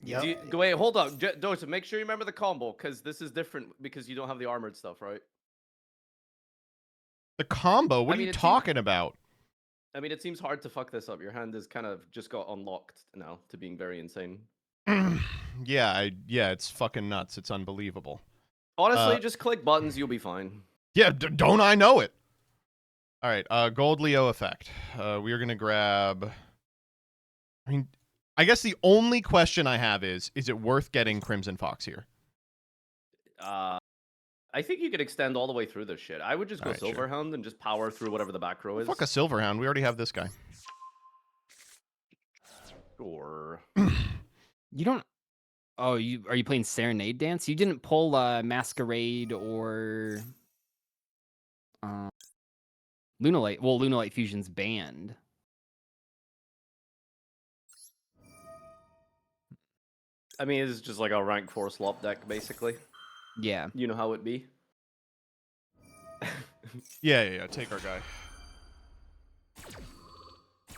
Yep. Wait, hold on. Dosa, make sure you remember the combo, because this is different because you don't have the armored stuff, right? The combo? What I are mean, you it seems- talking about? I mean, it seems hard to fuck this up. Your hand is kind of just got unlocked now to being very insane. Yeah, it's fucking nuts. It's unbelievable. Honestly, just click buttons, you'll be fine. Yeah, don't I know it? All right, Gold Leo effect. We are gonna grab. I mean, I guess the only question I have is it worth getting Crimson Fox here? I think you could extend all the way through this shit. I would just go Alright, sure. Silverhound and just power through whatever the back row is. Fuck a Silverhound. We already have this guy. Sure. You don't. Oh, are you playing Serenade Dance? You didn't pull Masquerade or Lunalight. Well, Lunalight Fusion's banned. I mean, it's just like a rank 4 slop deck, basically. Yeah. You know how it be. Yeah. Take our guy.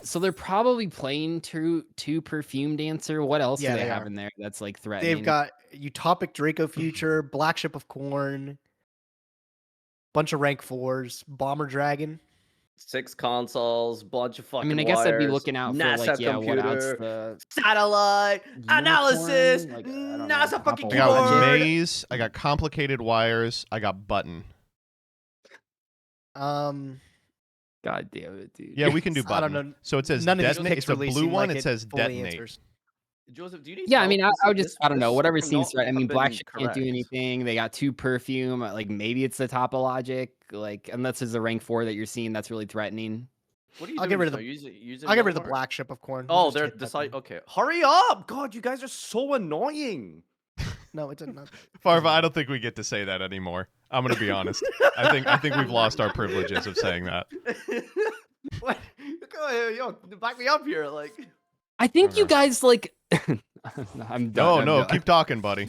So they're probably playing two Perfume Dancer. What else Yeah, do they they have are. in there that's like threatening? They've got Utopic Draco Future, Black Ship of Corn, bunch of rank 4s, Bomber Dragon. 6 consoles, bunch of fucking I mean, I guess I'd be wires, looking out for NASA like, yeah, what else? computer, The satellite, analysis, Like, I don't know, NASA fucking I got keyboard. maze. I got complicated wires. I got button. God damn it, dude. Yeah, we can do I don't button. know. So it says None of these detonate. picks It's a really blue seem one. like It says fully detonate. answers. Joseph, do you need Yeah, I help? mean, This- I would just, this- I don't know, this whatever could not seems right. I mean, have Black been Ship can't do correct. anything. They got 2 Perfume. Like, maybe it's the top of Logic. Like, unless there's a rank 4 that you're seeing that's really threatening. What are you I'll doing? get rid of Are the- you using I'll get rid of the Metamorph? Black Ship of Corn. Oh, We'll just they're take that decide. thing. Okay, hurry up! God, you guys are so annoying. No, it's not. Farva, I don't think we get to say that anymore. I'm gonna be honest. I think we've lost our privileges of saying that. What? Go ahead, yo, back me up here, like. I think you Okay. guys, like... I'm done. I'm No, done. keep talking, buddy.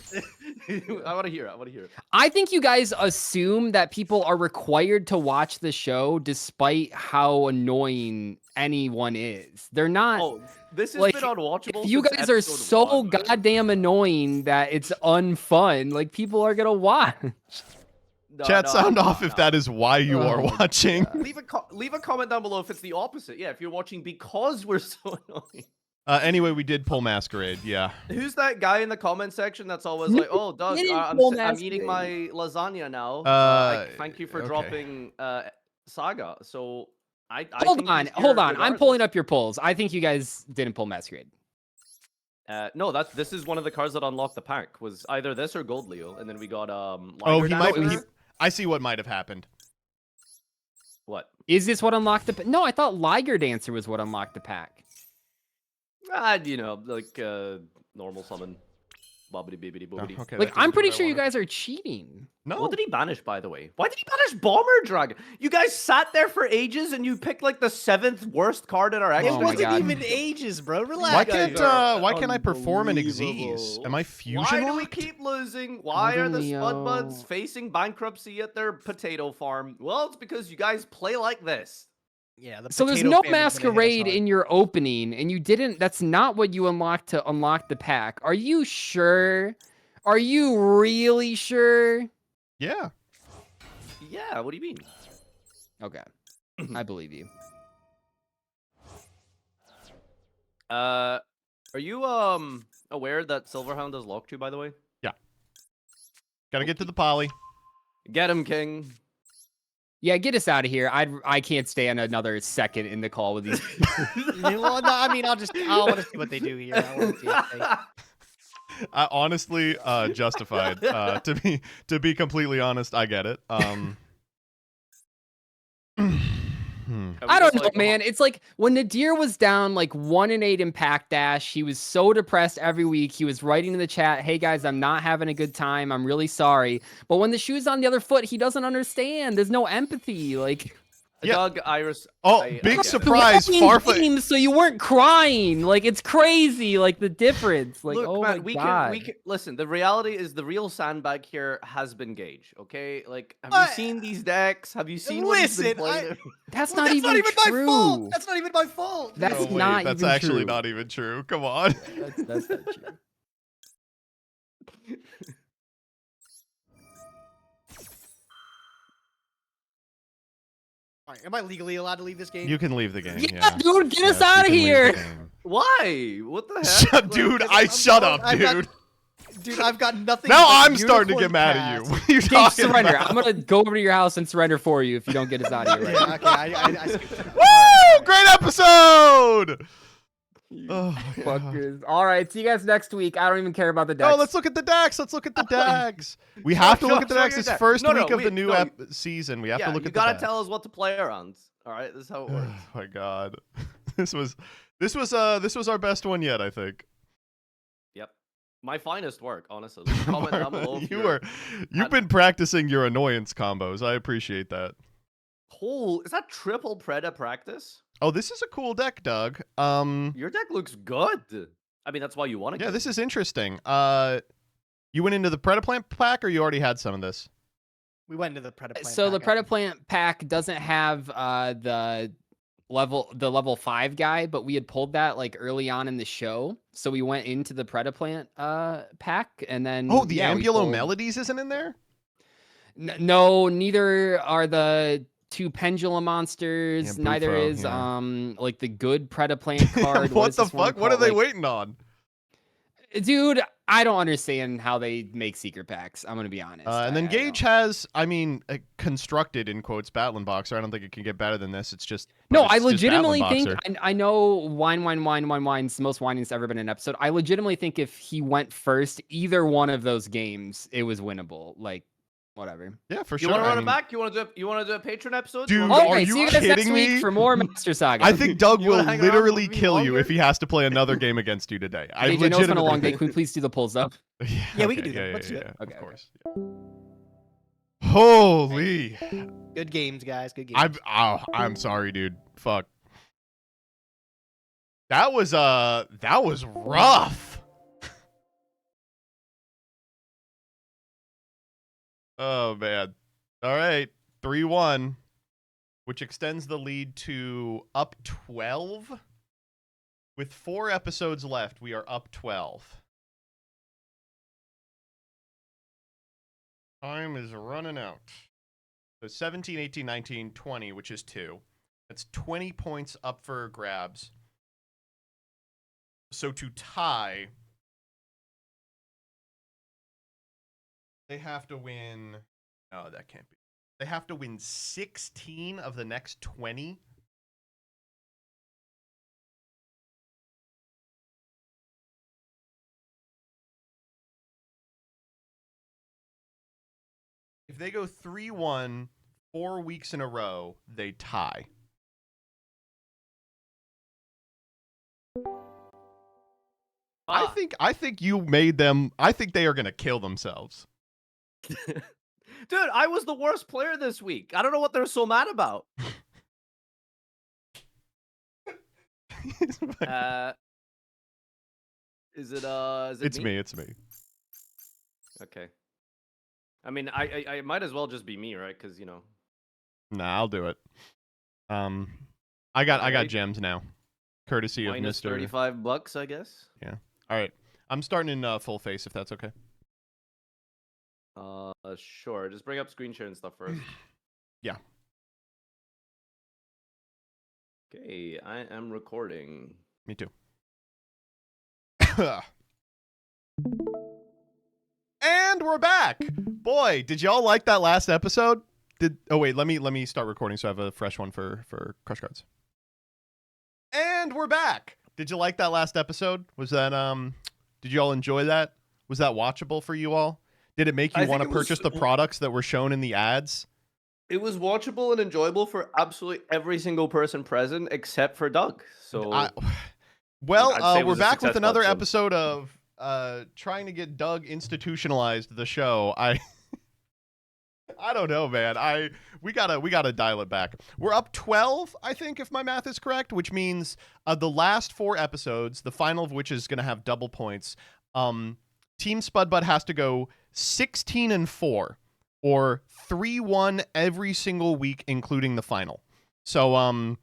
I want to hear it. I want to hear it. I think you guys assume that people are required to watch the show despite how annoying anyone is. They're not. Oh, this has like, been unwatchable. If you since guys are episode so 1. goddamn annoying that it's unfun, like people are gonna watch. No, Chat, no, sound no, off if no. that is why you Oh are my watching. Leave a comment down below if it's the opposite. Yeah, if you're watching because we're so annoying. Anyway, we did pull Masquerade. Yeah. Who's that guy in the comment section that's always No, like, "Oh, Doug, didn't I'm pull eating my lasagna now. Thank you for okay. dropping Saga." So I Hold think on, he's hold here on. I'm regardless. pulling up your polls. I think you guys didn't pull Masquerade. No, this is one of the cards that unlocked the pack. Was either this or Gold Leo, and then we got Oh, Liger he might. Dancer. I see what might have happened. What? Is this what unlocked the? No, I thought Liger Dancer was what unlocked the pack. You know, like normal summon. Bobbity bibbity Oh, bobbity. okay, that Like, didn't I'm do pretty what I sure you wanted. guys are cheating. No. What did he banish, by the way? Why did he banish Bomber Dragon? You guys sat there for ages and you picked like the 7th worst card in our Oh It my exhibition. wasn't God. even ages, bro. Relax. Why guys can't are why can't I perform an Xyz? Am I fusion Why do we locked? keep losing? Why are the Spud Buds Leo. facing bankruptcy at their potato farm? Well, it's because you guys play like this. Yeah. The So there's potato no famine's gonna hit us masquerade hard. in your opening, and you didn't. That's not what you unlocked to unlock the pack. Are you sure? Are you really sure? Yeah. Yeah, what do you mean? Okay, I believe you. Are you aware that Silverhound does lock 2, by the way? Gotta get to the poly. Get him, King. Yeah, get us out of here. I can't stand another second in the call with these. Well, no, I mean, I want to see what they do here. I want to see if they... Honestly, justified. To be completely honest, I get it. I don't know, man. It's like when Nadir was down like 1-8 in Pack Dash, he was so depressed every week. He was writing in the chat, "Hey guys, I'm not having a good time. I'm really sorry." But when the shoe's on the other foot, he doesn't understand. There's no empathy. Like, Yeah. Doug, Iris. Oh, I big get it. surprise! you were Farfa. games, so you weren't crying. Like, it's crazy. Like the difference. Like, Look, oh man, my we god. can listen. The reality is the real sandbag here has been Gage. Okay, like have you seen these decks? Have you seen what he's been Listen, playing? That's Well, not even my fault. true. That's not even my fault. That's Oh, wait, not that's even actually true. not even true. Come on. That's not true. All right, am I legally allowed to leave this game? You can leave the game. Yeah, dude, get us Yes, out of you can leave here. the game. Why? What the heck? Shut, Like, dude, it's- I shut up, I've got- dude. Dude, I've got nothing. Now but I'm starting to get unicorn mad pass. at you. What are you Gage, talking surrender. about? I'm gonna go over to your house and surrender for you if you don't get us out of here right now. Yeah, okay, I skipped it. Woo! Great episode. Oh, yeah. Fuckers. All right, see you guys next week. I don't even care about the decks. Oh, let's look at the decks. Let's look at the decks. We have to look at the show decks. your It's deck. first No, no, week of we- the new no, season. We have yeah, to look you at gotta the tell us what to play around. All right, this is how it works. Oh my god. This was our best one yet, I think. Yep, my finest work, honestly. Comment down below. if you're- You've been practicing your annoyance combos. I appreciate that. Oh, is that triple Preda practice? Oh, this is a cool deck, Doug. Your deck looks good. I mean, that's why you want to. Yeah, this is interesting. You went into the Predaplant pack, or you already had some of this? We went into the Predaplant. So the pack, Predaplant pack doesn't have the level 5 guy, but we had pulled that like early on in the show. So we went into the Predaplant pack, and then Oh, the yeah, we Ambulo pulled- Melodies isn't in there? No, neither are the 2 Pendulum monsters. Yeah, Neither Bufo, is yeah. like the good Predaplant card. What is the this one fuck? What are called? they Like, waiting on? dude? I don't understand how they make secret packs. I'm gonna be honest. And then I Gage don't. has, I mean, constructed in quotes Battling Boxer. I don't think it can get better than this. It's just No, but I it's just legitimately Battling think Boxer. I know wine's the most whining that's ever been in an episode. I legitimately think if he went first, either one of those games, it was winnable. Like, whatever. Yeah, for You sure. want to I run mean, it back? You want to do a Patreon episode? Dude, You wanna- are Okay, you see you guys next kidding week me? for more Master Saga. I think Doug You will wanna hang around literally with me kill you longer? if he has to play another game against you today. I Gage, I know it's been a long day. legitimately- Can we please do the pulls up? Yeah, we can okay, do that. Let's do it. Of Okay, okay. course. Holy. Good games, guys. Good games. I'm sorry, dude. Fuck. That was rough. Oh man. All right. 3-1, which extends the lead to up 12. With 4 episodes left, we are up 12. Time is running out. So 17, 18, 19, 20, which is 2. That's 20 points up for grabs. So to tie, they have to win. No, that can't be. They have to win 16 of the next 20. If they go 3-1 4 weeks in a row, they tie. I think you made them. I think they are gonna kill themselves. Dude, I was the worst player this week. I don't know what they're so mad about. Is it It's me. It's me. Okay. I mean, I might as well just be me, right? Because Nah, I'll do it. I got Alright. gems now, courtesy of minus Mr. $35, I guess. Yeah. All right. I'm starting in full face if that's okay. Sure. Just bring up screen share and stuff first. Yeah. Okay, I am recording. Me too. And we're back. Boy, did y'all like that last episode? Oh wait, let me start recording so I have a fresh one for Crush Cards. And we're back. Did you like that last episode? Was that did you all enjoy that? Was that watchable for you all? Did it make you want to purchase the products that were shown in the ads? It was watchable and enjoyable for absolutely every single person present except for Doug. So I'd say it was we're a back with successful another episode. episode of trying to get Doug institutionalized the show. I don't know, man. We gotta dial it back. We're up 12, I think, if my math is correct, which means the last 4 episodes, the final of which is gonna have double points. Team Spudbutt has to go 16-4, or 3-1 every single week, including the final. So Don't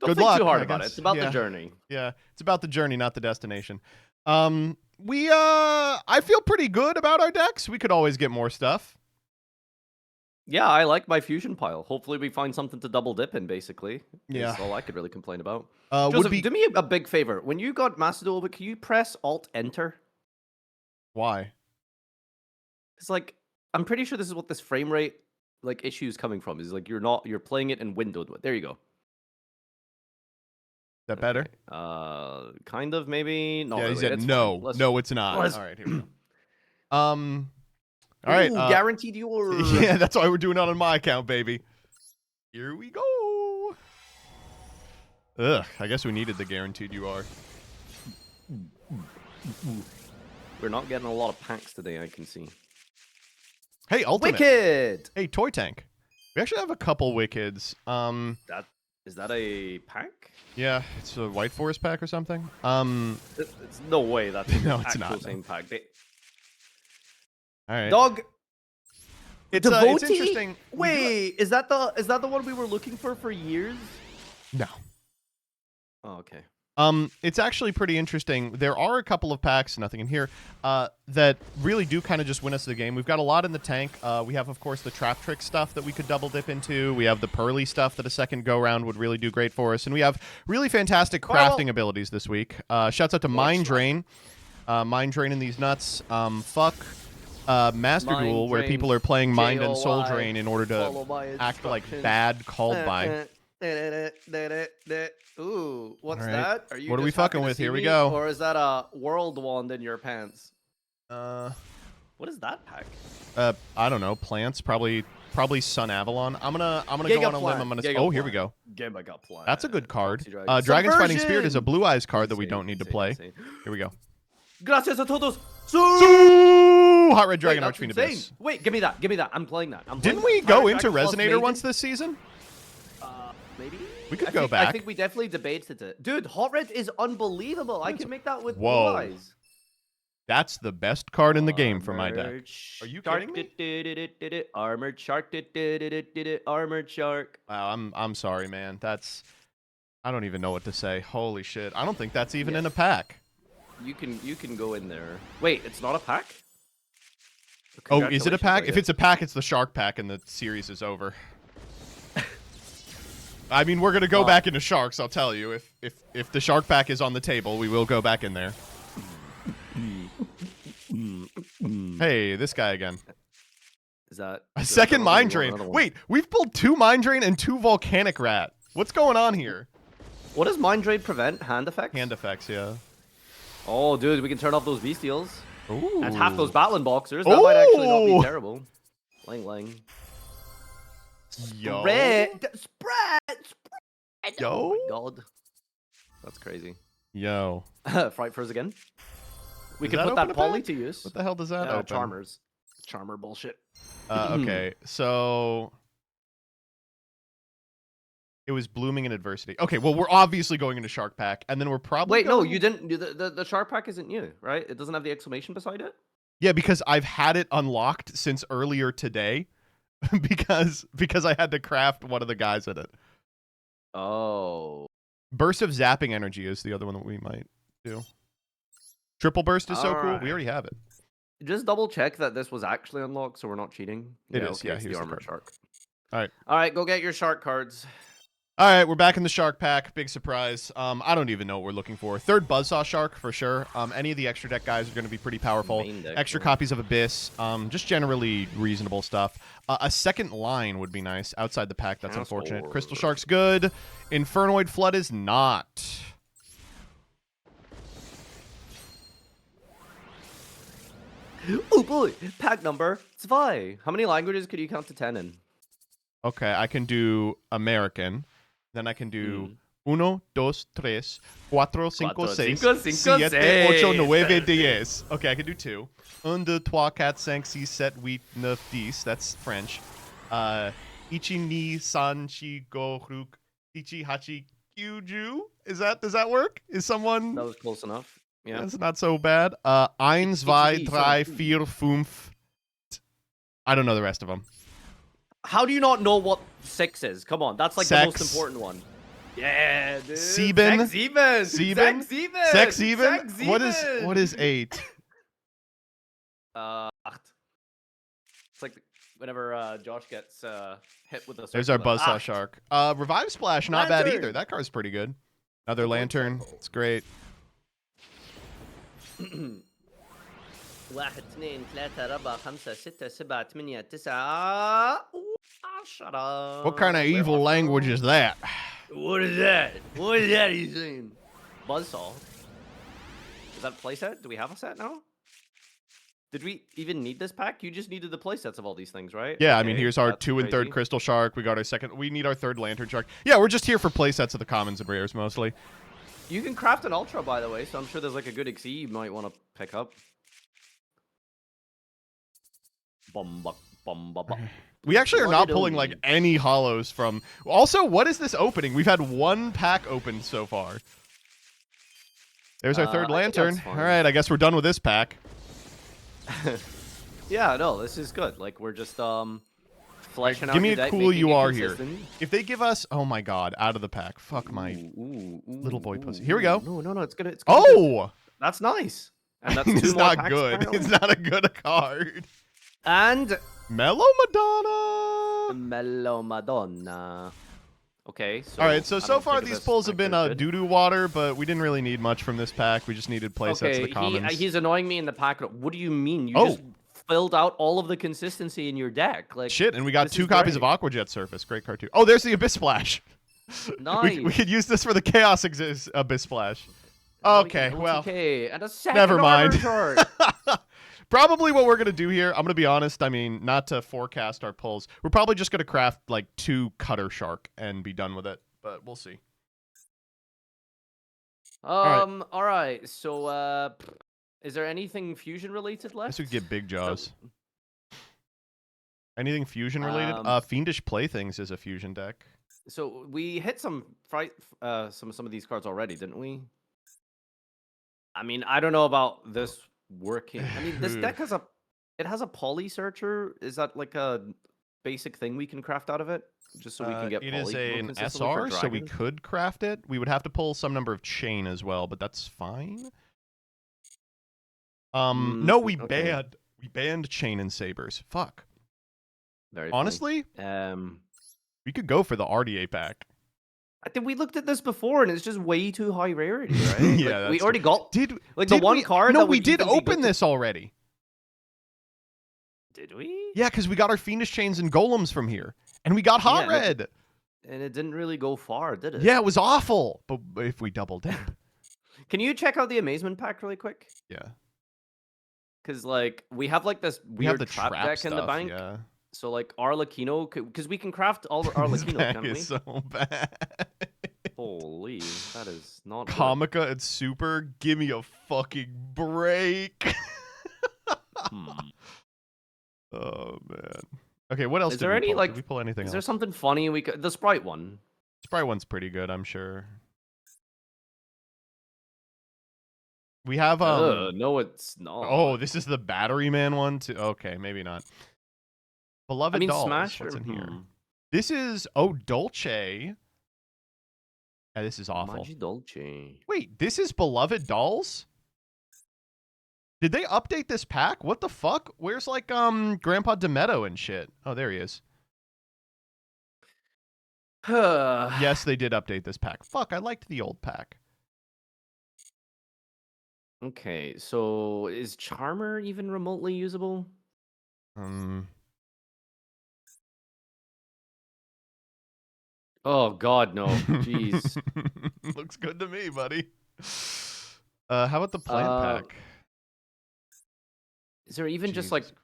good think luck, too hard I about it. guess. It's about Yeah. the journey. Yeah, it's about the journey, not the destination. I feel pretty good about our decks. We could always get more stuff. Yeah, I like my fusion pile. Hopefully, we find something to double dip in. Basically, Yeah. That's all I could really complain about. Would Joseph, be do me a big favor. When you got Master Duel, can you press Alt Enter? why? It's like I'm pretty sure this is what this frame rate issue is coming from. Is like you're playing it in windowed. There you go. Is that better? Okay. Kind of maybe. Not Yeah, really. he said It's no. fine. No, it's not. let's- All right, here we go. All right. Ooh, guaranteed your. Yeah, that's why we're doing it on my account, baby. Here we go. Ugh, I guess we needed the guaranteed UR. We're not getting a lot of packs today. I can see. Hey, Ultimate. Wicked. Hey, Toy Tank. We actually have a couple Wickeds. Is that a pack? Yeah, it's a White Forest pack or something. It's no way that's No, the it's actual not, no. same pack. All right. Dog. It's Devotee? interesting. Wait, is that the one we were looking for years? No. Oh, okay. It's actually pretty interesting. There are a couple of packs, nothing in here, that really do kind of just win us the game. We've got a lot in the tank. We have, of course, the Trap Trick stuff that we could double dip into. We have the Pearly stuff that a second go-round would really do great for us. And we have really fantastic crafting abilities this week. Shouts out to Mind Drain. Mind Drain in these nuts. Fuck Master Mind Duel, where Drain, people are playing Mind and Soul JOY, Drain in order follow to my act like instructions. bad called by. Ooh, what's All right. that? Are you What are we just happy fucking to with? see Here we me, go. Or is that a world wand in your pants? What is that pack? I don't know. Plants, probably Sun Avalon. I'm gonna go Giga on a limb. I'm Plant, gonna. Giga Oh, here we Plant. go. Game I got plant. That's a good card. Foxy Dragon. Dragon's Fighting Spirit is a Subversion! blue eyes card that we Insane, don't need to insane, play. insane. Here we go. Gracias a todos. Hot Red Dragon Wait, that's Archfiend insane. Abyss. Wait, give me that. Give me that. I'm playing that. Didn't we go Pirate into Dragon plus Resonator Maiden? once this season? Maybe. We could I go think, back. I think we definitely debated it. Dude, Hot Red is unbelievable. I can make that with Whoa. blue eyes. That's the best card in the game for my deck. Are you kidding me? Armored Shark. Armored Shark. Wow, I'm sorry, man. I don't even know what to say. Holy shit. I don't think that's even in a Yes. pack. You can go in there. Wait, it's not a pack? Oh, is it a pack? Congratulations, If it's a pack, it's the Shark pack, and the series is over. I mean, we're gonna go back into Sharks. I'll tell you. If the Shark pack is on the table, we will go back in there. Hey, this guy again. Is that A good? second I don't Mind know, Drain. another one. Wait, we've pulled 2 Mind Drain and 2 Volcanic Rat. What's going on here? What does Mind Drain prevent? Hand effects? Hand effects, yeah. Oh, dude, we can turn off those bestials. Ooh. And half those battling boxers. That might actually not Ooh. be terrible. Lang lang. Yo. Spread! Yo. Oh my god. That's crazy. Yo. Fright Furs again. We Is can that put open that a poly pack? to use. What the hell does that open? Charmers. Charmer bullshit. Okay, so it was blooming in adversity. Okay, well, we're obviously going into Shark Pack, and then we're probably Wait, no, going... you didn't. The Shark Pack isn't new, right? It doesn't have the exclamation beside it? Yeah, because I've had it unlocked since earlier today because I had to craft one of the guys in it. Oh. Burst of Zapping Energy is the other one that we might do. Triple Burst is so cool. We already have it. Just double check that this was actually unlocked so we're not cheating. It is, yeah, it's here's the the armored card. shark. All right, go get your shark cards. All right, we're back in the Shark Pack. Big surprise. I don't even know what we're looking for. Third Buzzsaw Shark for sure. Any of the extra deck guys are going to be pretty powerful. Main deck, Extra yeah. copies of Abyss. Just generally reasonable stuff. A second line would be nice outside the pack. That's unfortunate. Transport. Crystal Shark's good. Infernoid Flood is not. Oh boy, pack number 2. How many languages could you count to 10 in? Okay, I can do American. Then I can do 1, 2, 3, 4, 5, 6, 7, 8, 9, 10. Okay, I can do 2. 1, 2, 3, 4, 5, 6, 7, 8, 9, 10. That's French. Ichi, ni, san, chi, go, ruk, ichi, hachi, kyuju. Does that work? Is someone... That was close enough. Yeah. That's not so bad. 1, 2, 3, 4, 5. I don't know the rest of them. How do you not know what 6 is? Come on, that's like the most Sex. important one. Yeah, dude. Sieben. Sex even. Sieben? Sex even. Sex even? Sex What is 8? Acht. It's like whenever Josh gets hit with a There's our circle, Buzzsaw acht. Shark. Revive Splash, not bad Lantern. either. That card's pretty good. Another Lantern. It's great. 1 2 3 4 5 6 7 8 9 10. What kind of evil language is that? What is that? What is that he's saying? Buzzsaw. Is that a playset? Do we have a set now? Did we even need this pack? You just needed the playsets of all these things, right? Yeah, I mean, Okay, here's our that's 2 and 3rd crazy. Crystal Shark. We got our second. We need our 3rd Lantern Shark. Yeah, we're just here for playsets of the commons and rares mostly. You can craft an ultra, by the way, so I'm sure there's like a good XE you might want to pick up. We actually are What not do pulling we like need? any hollows from. Also, what is this opening? We've had 1 pack opened so far. There's our 3rd I think Lantern. that's All fine. right, I guess we're done with this pack. Yeah, no, this is good. Like we're just fleshing out Give me your a deck, cool making you it are here. consistent. If they give us, oh my god, out of the pack. Fuck my Ooh, little boy pussy. Here we go. No, it's gonna. It's gonna be good. Oh, That's nice. And that's 2 it's more not packs, good. apparently. It's not a good card. And Mellow Madonna. Mellow Madonna. Okay, so All right, so I so don't far think of these this pulls have pack been as good. doo-doo water, but we didn't really need much from this pack. We just needed playsets Okay, of the commons. he's annoying me in the pack. What do you mean? You Oh. just filled out all of the consistency in your deck. Like Shit, and we got this 2 is copies great. of Aquajet Surface. Great card too. Oh, there's the Abyss Splash. Nice. We could use this for the Chaos Abyss Splash. Oh, we Okay, can well, LTK and a second never mind. armor chart. Probably what we're going to do here, I'm going to be honest, I mean, not to forecast our pulls. We're probably just going to craft like 2 Cutter Shark and be done with it, but we'll see. All right. So, is there anything fusion related I left? guess we could get Big Jaws. Anything fusion related? Um, Fiendish Playthings is a fusion deck. So we hit some some of these cards already, didn't we? I mean, I don't know about this working. I mean, this deck has a poly searcher. Is that like a basic thing we can craft out of it? Just so we can get It poly is more an consistently for SR, so we dragons? could craft it. We would have to pull some number of chain as well, but that's fine. No, we okay. banned chain and sabers. Fuck. Very funny. Honestly, Um, we could go for the RDA pack. I think we looked at this before, and it's just way too high rarity, right? Yeah, Like, we that's already got. Did Like did the one we, card. No, that we would did even be open good to- this already. Did we? Yeah, because we got our Fiendish chains and golems from here, and we got hot Yeah, red. And it didn't really go far, did it? Yeah, it was awful. But if we double dip, Can you check out the amazement pack really quick? yeah, Because like we have like this we have weird the trap deck stuff, in the bank. Yeah, So like Arlecchino, because we can craft all this Arlecchino, pack can't we? is so bad. Holy, that is not good. Comica and Super, give me a fucking break. Oh man. Okay, what else Is did there we any pull? like? Did we pull anything Is there else? something funny we could? The Sprite one. Sprite one's pretty good, I'm sure. We have no, it's not. oh, this is the Battery Man one too. Okay, maybe not. Beloved I mean, Dolls. Smash. What's in here? Hmm. This is Dolce. Yeah, this is awful. Magi Dolce. Wait, this is Beloved Dolls? Did they update this pack? What the fuck? Where's like Grandpa Demetto and shit? Oh, there he is. Yes, they did update this pack. Fuck, I liked the old pack. Okay, so is Charmer even remotely usable? Oh God, no! Jeez. Looks good to me, buddy. How about the plant pack? Is there even just like, Jesus.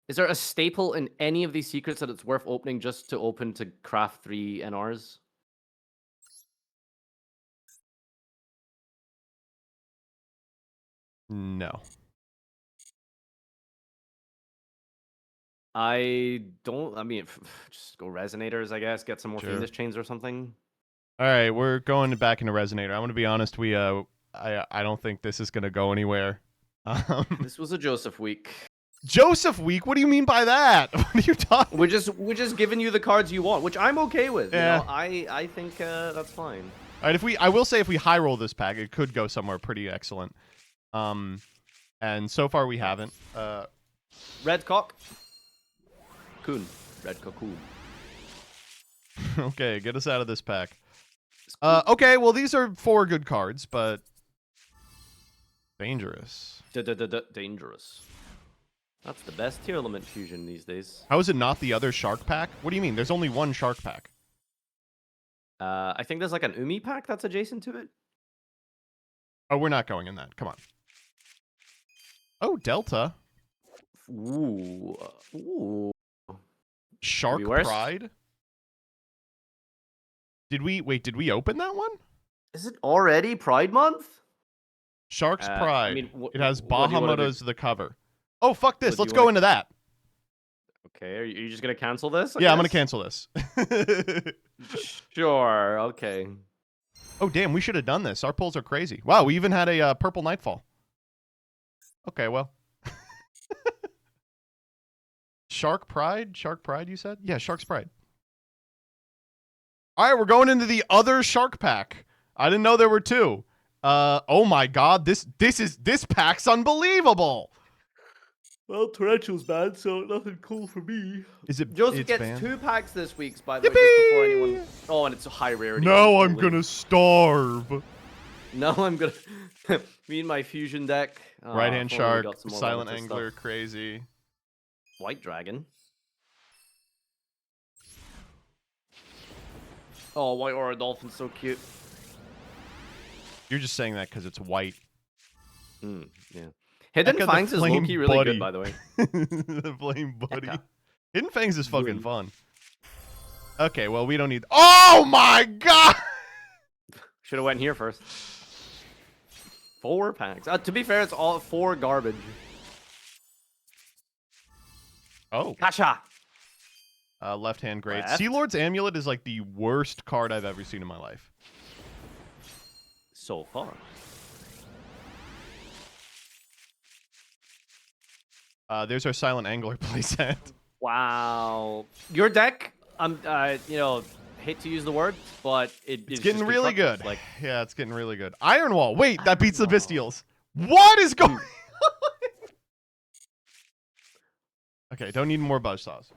is there a staple in any of these secrets that it's worth opening just to open to craft 3 NRs? No. I don't. I mean, just go resonators, I guess. Get some more Sure. Fiendish chains or something. All right, we're going back into Resonator. I'm gonna be honest. I don't think this is gonna go anywhere. This was a Joseph week. Joseph week? What do you mean by that? What are you talking? We're just giving you the cards you want, which I'm okay with. Yeah. You know, I think that's fine. All right, I will say if we high roll this pack, it could go somewhere pretty excellent. And so far we haven't. Red cock. Coon. Red cocoon. Okay, get us out of this pack. Okay, well these are 4 good cards, but dangerous. Dangerous. That's the best tier element fusion these days. How is it not the other shark pack? What do you mean? There's only one shark pack. I think there's like an Umi pack that's adjacent to it. Oh, we're not going in that. Come on. Oh, Delta. Ooh. Ooh. Shark worse? Pride. Did we open that one? Is it already Pride Month? Shark's I Pride. mean, It has what do you wanna do? Bahamut as the cover. Oh, fuck this. What do Let's you go wanna- into that. Okay, are you just gonna cancel this? I Yeah, I'm going to guess? cancel this. Sure. Okay. Oh, damn. We should have done this. Our pulls are crazy. Wow, we even had a purple Nightfall. Okay, well. Shark Pride? Shark Pride, you said? Yeah, Shark's Pride. All right, we're going into the other shark pack. I didn't know there were 2. Oh my god, this pack's unbelievable. Well, Tarantula's bad, so nothing cool for me. Is it Joseph it's gets banned? 2 packs this week, by the way, just before anyone. Oh, and it's a high rarity. No, ones, I'm holy- gonna starve. No, I'm gonna. Me and my fusion deck. Right hand if only we shark, got some more silent limited angler, stuff. crazy. White dragon. Oh, white aura dolphin's so cute. You're just saying that because it's white. Yeah. Hidden Eka the Fangs is Flame low-key really Buddy. good, by the way. The flame buddy. Eka. Hidden Fangs is fucking Buddy. fun. Okay, well we don't need. Oh my god! Should have went here first. 4 packs. To be fair, it's all 4 garbage. Oh, Kasha. left hand great. Left. Sea Lord's Amulet is like the worst card I've ever seen in my life. So far. There's our silent angler playset. Wow. Your deck, hate to use the word, but It's getting really good. Like, Yeah, it's getting really good. Iron Wall. Wait, that beats the Bestials. What is going on? Okay, don't need more buzzsaws.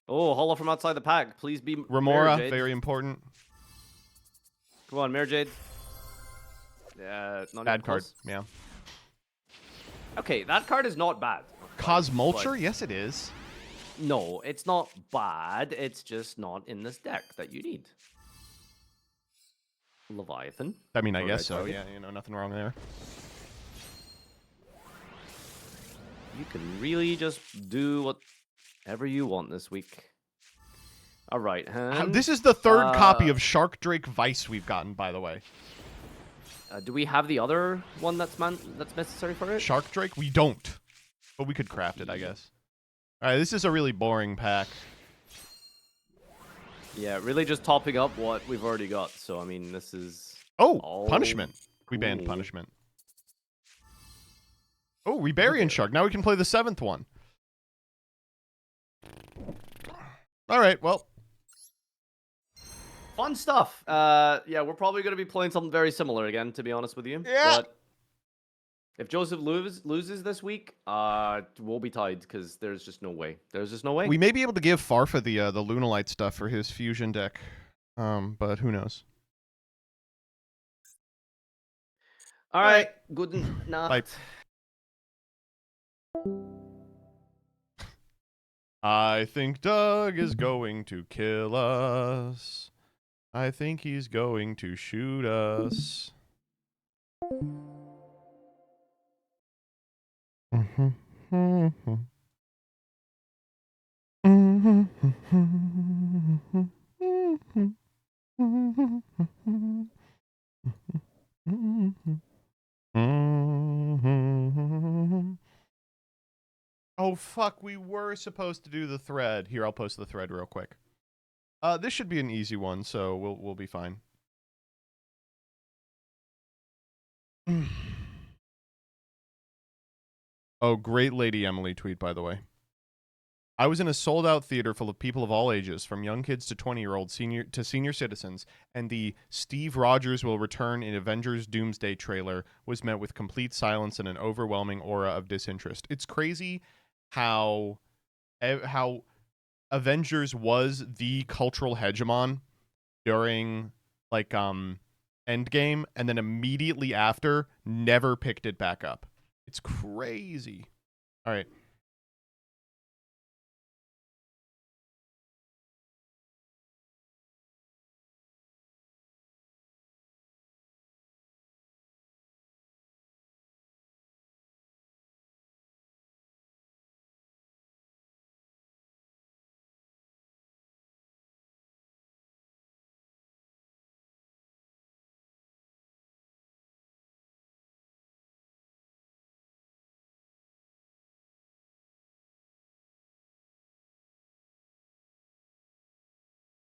oh, hollow from outside the pack. Please be Remora, Mary Jade. very important. Come on, Mary Jade. Yeah, not Bad even card. close. Yeah. Okay, that card is not bad. Cosmulture? Yes, it is. No, it's not bad. It's just not in this deck that you need. Leviathan. I mean, I Or guess Red so. Target. Yeah, nothing wrong there. You can really just do what Whatever you want this week. All right, hand. This is the third copy of Shark Drake Vice we've gotten, by the way. Do we have the other one that's necessary for it? Shark Drake? We don't. But we could craft it, I guess. Alright, this is a really boring pack. Yeah, really just topping up what we've already got. So, I mean, this is... Oh, punishment. We banned Ooh. punishment. Oh, Rebarian Shark. Now we can play the 7th one. Alright, well. Fun stuff. Yeah, we're probably going to be playing something very similar again, to be honest with you. Yeah. But if Joseph loses this week, we'll be tied because there's just no way. There's just no way. We may be able to give Farfa the Lunalite stuff for his fusion deck. But who knows? All right. Good night. Bye. I think Doug is going to kill us. I think he's going to shoot us. Oh fuck, we were supposed to do the thread. Here, I'll post the thread real quick. This should be an easy one, so we'll be fine. Oh, great Lady Emily tweet, by the way. I was in a sold-out theater full of people of all ages, from young kids to 20-year-olds, senior citizens, and the Steve Rogers will return in Avengers Doomsday trailer was met with complete silence and an overwhelming aura of disinterest. It's crazy how Avengers was the cultural hegemon during like Endgame, and then immediately after never picked it back up. It's crazy. All right.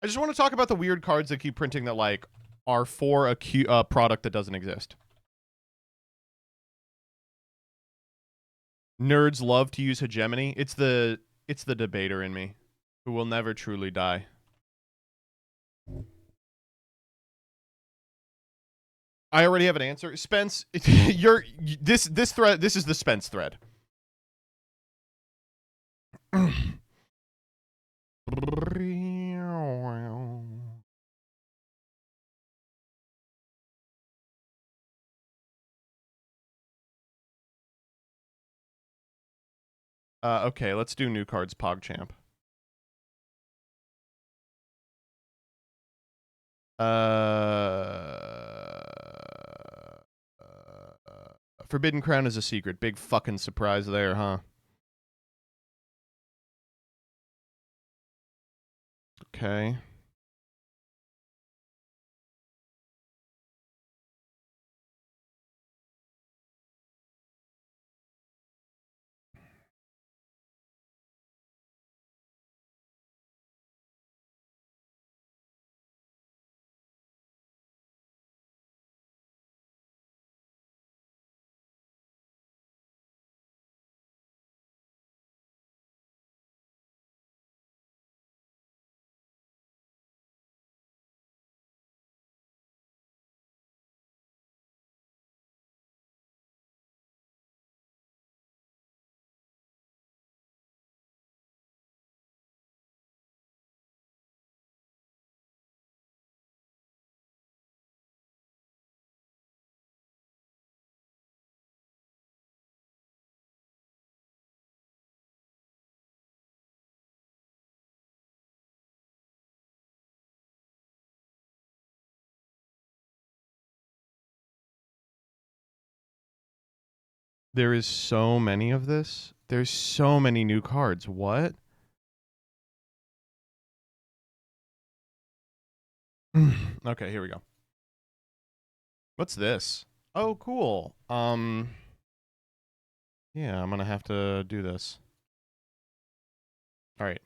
I just want to talk about the weird cards that keep printing that like are for a product that doesn't exist. Nerds love to use hegemony. It's the debater in me who will never truly die. I already have an answer. Spence, this thread, this is the Spence thread. Okay, let's do new cards, PogChamp. Forbidden Crown is a secret. Big fucking surprise there, huh? Okay. There is so many of this. There's so many new cards. What? Okay, here we go. What's this? Oh, cool. Yeah, I'm gonna have to do this. All right.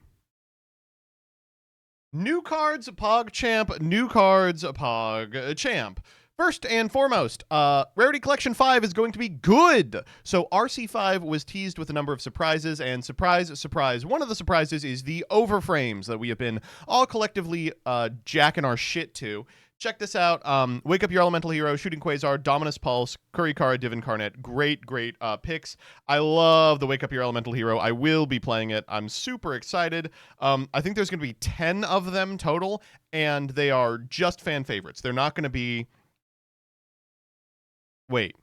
New cards, PogChamp. New cards, PogChamp. First and foremost, Rarity Collection 5 is going to be good. So RC5 was teased with a number of surprises, and surprise, surprise, one of the surprises is the overframes that we have been all collectively jacking our shit to. Check this out. Wake Up Your Elemental Hero, Shooting Quasar, Dominus Pulse, Kurikara, Div Incarnate. Great picks. I love the Wake Up Your Elemental Hero. I will be playing it. I'm super excited. I think there's going to be 10 of them total, and they are just fan favorites. They're not going to be... Wait.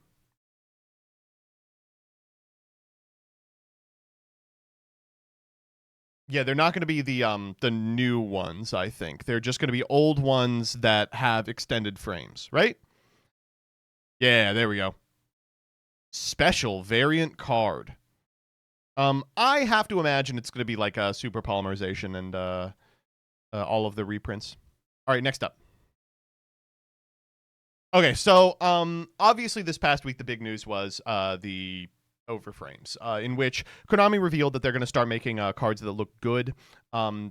Yeah, they're not going to be the new ones, I think. They're just going to be old ones that have extended frames, right? Yeah, there we go. Special variant card. I have to imagine it's going to be like a super polymerization and all of the reprints. All right, next up. Okay, so obviously this past week the big news was the overframes, in which Konami revealed that they're going to start making cards that look good.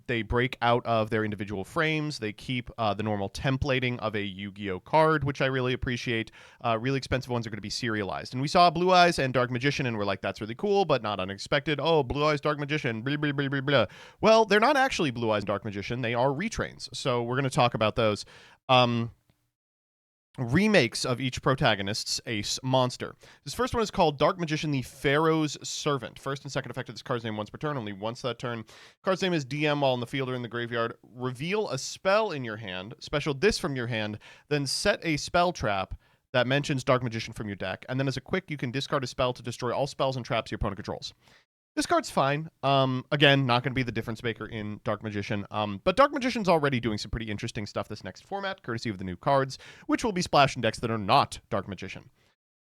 They break out of their individual frames. They keep the normal templating of a Yu-Gi-Oh card, which I really appreciate. Really expensive ones are going to be serialized. And we saw Blue Eyes and Dark Magician, and we're like, that's really cool, but not unexpected. Oh, Blue Eyes, Dark Magician, blah, blah, blah, blah, blah. Well, they're not actually Blue Eyes and Dark Magician. They are retrains. So we're going to talk about those. Remakes of each protagonist's ace monster. This first one is called Dark Magician, the Pharaoh's Servant. First and second effect of this card's name once per turn, only once that turn. Card's name is DM while in the field or in the graveyard. Reveal a spell in your hand, special this from your hand, then set a spell trap that mentions Dark Magician from your deck, and then as a quick, you can discard a spell to destroy all spells and traps your opponent controls. This card's fine. Again, not going to be the difference maker in Dark Magician. But Dark Magician's already doing some pretty interesting stuff this next format, courtesy of the new cards, which will be splashed in decks that are not Dark Magician.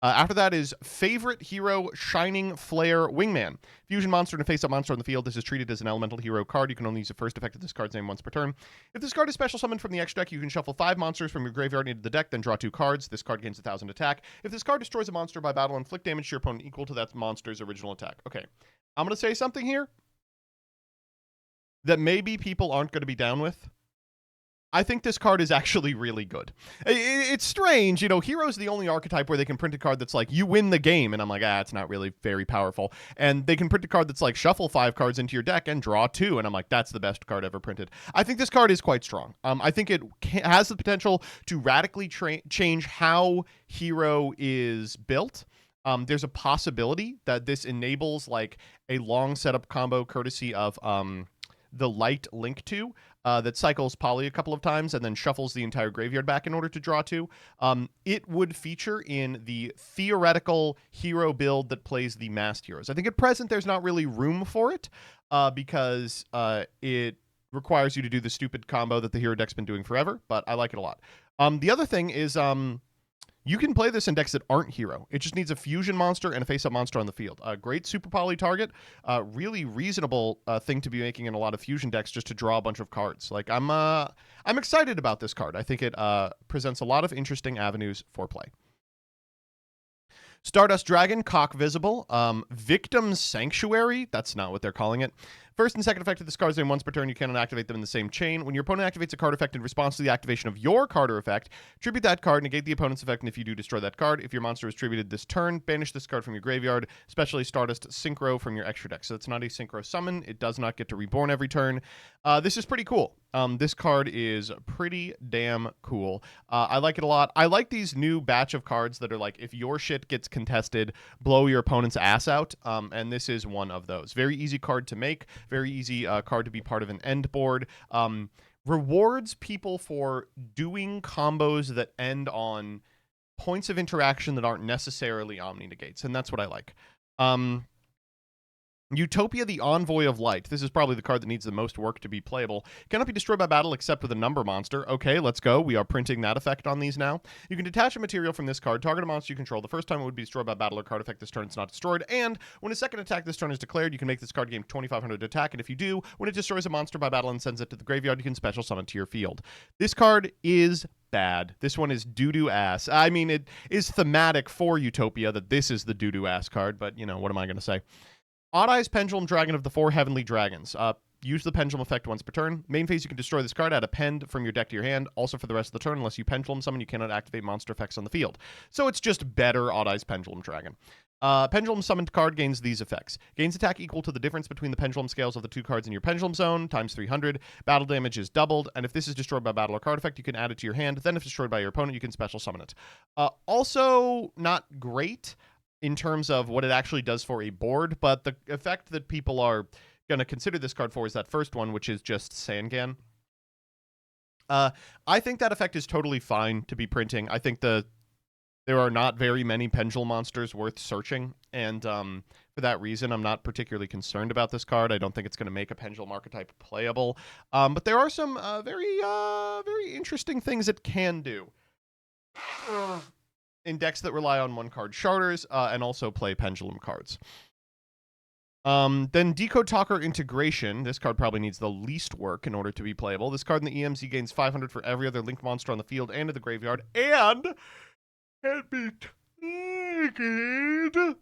After that is Favorite Hero, Shining Flare Wingman. Fusion monster and a face-up monster on the field. This is treated as an elemental hero card. You can only use the first effect of this card's name once per turn. If this card is special summoned from the extra deck, you can shuffle 5 monsters from your graveyard into the deck, then draw 2 cards. This card gains 1,000 attack. If this card destroys a monster by battle, inflict damage to your opponent equal to that monster's original attack. Okay, I'm going to say something here that maybe people aren't going to be down with. I think this card is actually really good. It's strange, you know, Hero's the only archetype where they can print a card that's like, you win the game, and I'm like, it's not really very powerful. And they can print a card that's like, shuffle 5 cards into your deck and draw 2, and I'm like, that's the best card ever printed. I think this card is quite strong. I think it has the potential to radically change how Hero is built. There's a possibility that this enables like a long setup combo courtesy of the light Link 2 that cycles Poly a couple of times and then shuffles the entire graveyard back in order to draw 2. It would feature in the theoretical hero build that plays the masked heroes. I think at present there's not really room for it because it requires you to do the stupid combo that the hero deck's been doing forever, but I like it a lot. The other thing is you can play this in decks that aren't hero. It just needs a fusion monster and a face-up monster on the field. A great super poly target. Really reasonable thing to be making in a lot of fusion decks just to draw a bunch of cards. Like I'm excited about this card. I think it presents a lot of interesting avenues for play. Stardust Dragon, Cock Visible. Victim Sanctuary. That's not what they're calling it. First and second effect of this card's name once per turn, you cannot activate them in the same chain. When your opponent activates a card effect in response to the activation of your card or effect, tribute that card, negate the opponent's effect, and if you do, destroy that card. If your monster is tributed this turn, banish this card from your graveyard, especially Stardust Synchro from your extra deck. So it's not a Synchro summon. It does not get to reborn every turn. This is pretty cool. This card is pretty damn cool. I like it a lot. I like these new batch of cards that are like, if your shit gets contested, blow your opponent's ass out. And this is one of those. Very easy card to make. Very easy card to be part of an end board. Rewards people for doing combos that end on points of interaction that aren't necessarily Omni negates, and that's what I like. Utopia, the Envoy of Light. This is probably the card that needs the most work to be playable. Cannot be destroyed by battle except with a number monster. Okay, let's go. We are printing that effect on these now. You can detach a material from this card. Target a monster you control. The first time it would be destroyed by battle or card effect this turn, it's not destroyed. And when a second attack this turn is declared, you can make this card gain 2,500 attack. And if you do, when it destroys a monster by battle and sends it to the graveyard, you can special summon to your field. This card is bad. This one is doo-doo ass. I mean, it is thematic for Utopia that this is the doo-doo ass card, but, you know, what am I going to say? Odd Eyes Pendulum Dragon of the 4 Heavenly Dragons. Use the pendulum effect once per turn. Main phase, you can destroy this card, add a pend from your deck to your hand. Also for the rest of the turn, unless you pendulum summon, you cannot activate monster effects on the field. So it's just better Odd Eyes Pendulum Dragon. Pendulum summoned card gains these effects. Gains attack equal to the difference between the pendulum scales of the 2 cards in your pendulum zone, times 300. Battle damage is doubled, and if this is destroyed by battle or card effect, you can add it to your hand. Then if destroyed by your opponent, you can special summon it. Also, not great in terms of what it actually does for a board, but the effect that people are going to consider this card for is that first one, which is just Sangan. I think that effect is totally fine to be printing. I think there are not very many pendulum monsters worth searching, and for that reason, I'm not particularly concerned about this card. I don't think it's going to make a pendulum archetype playable, but there are some very interesting things it can do in decks that rely on one-card charters and also play pendulum cards. Then Decode Talker Integration. This card probably needs the least work in order to be playable. This card in the EMZ gains 500 for every other linked monster on the field and in the graveyard, and can be taken.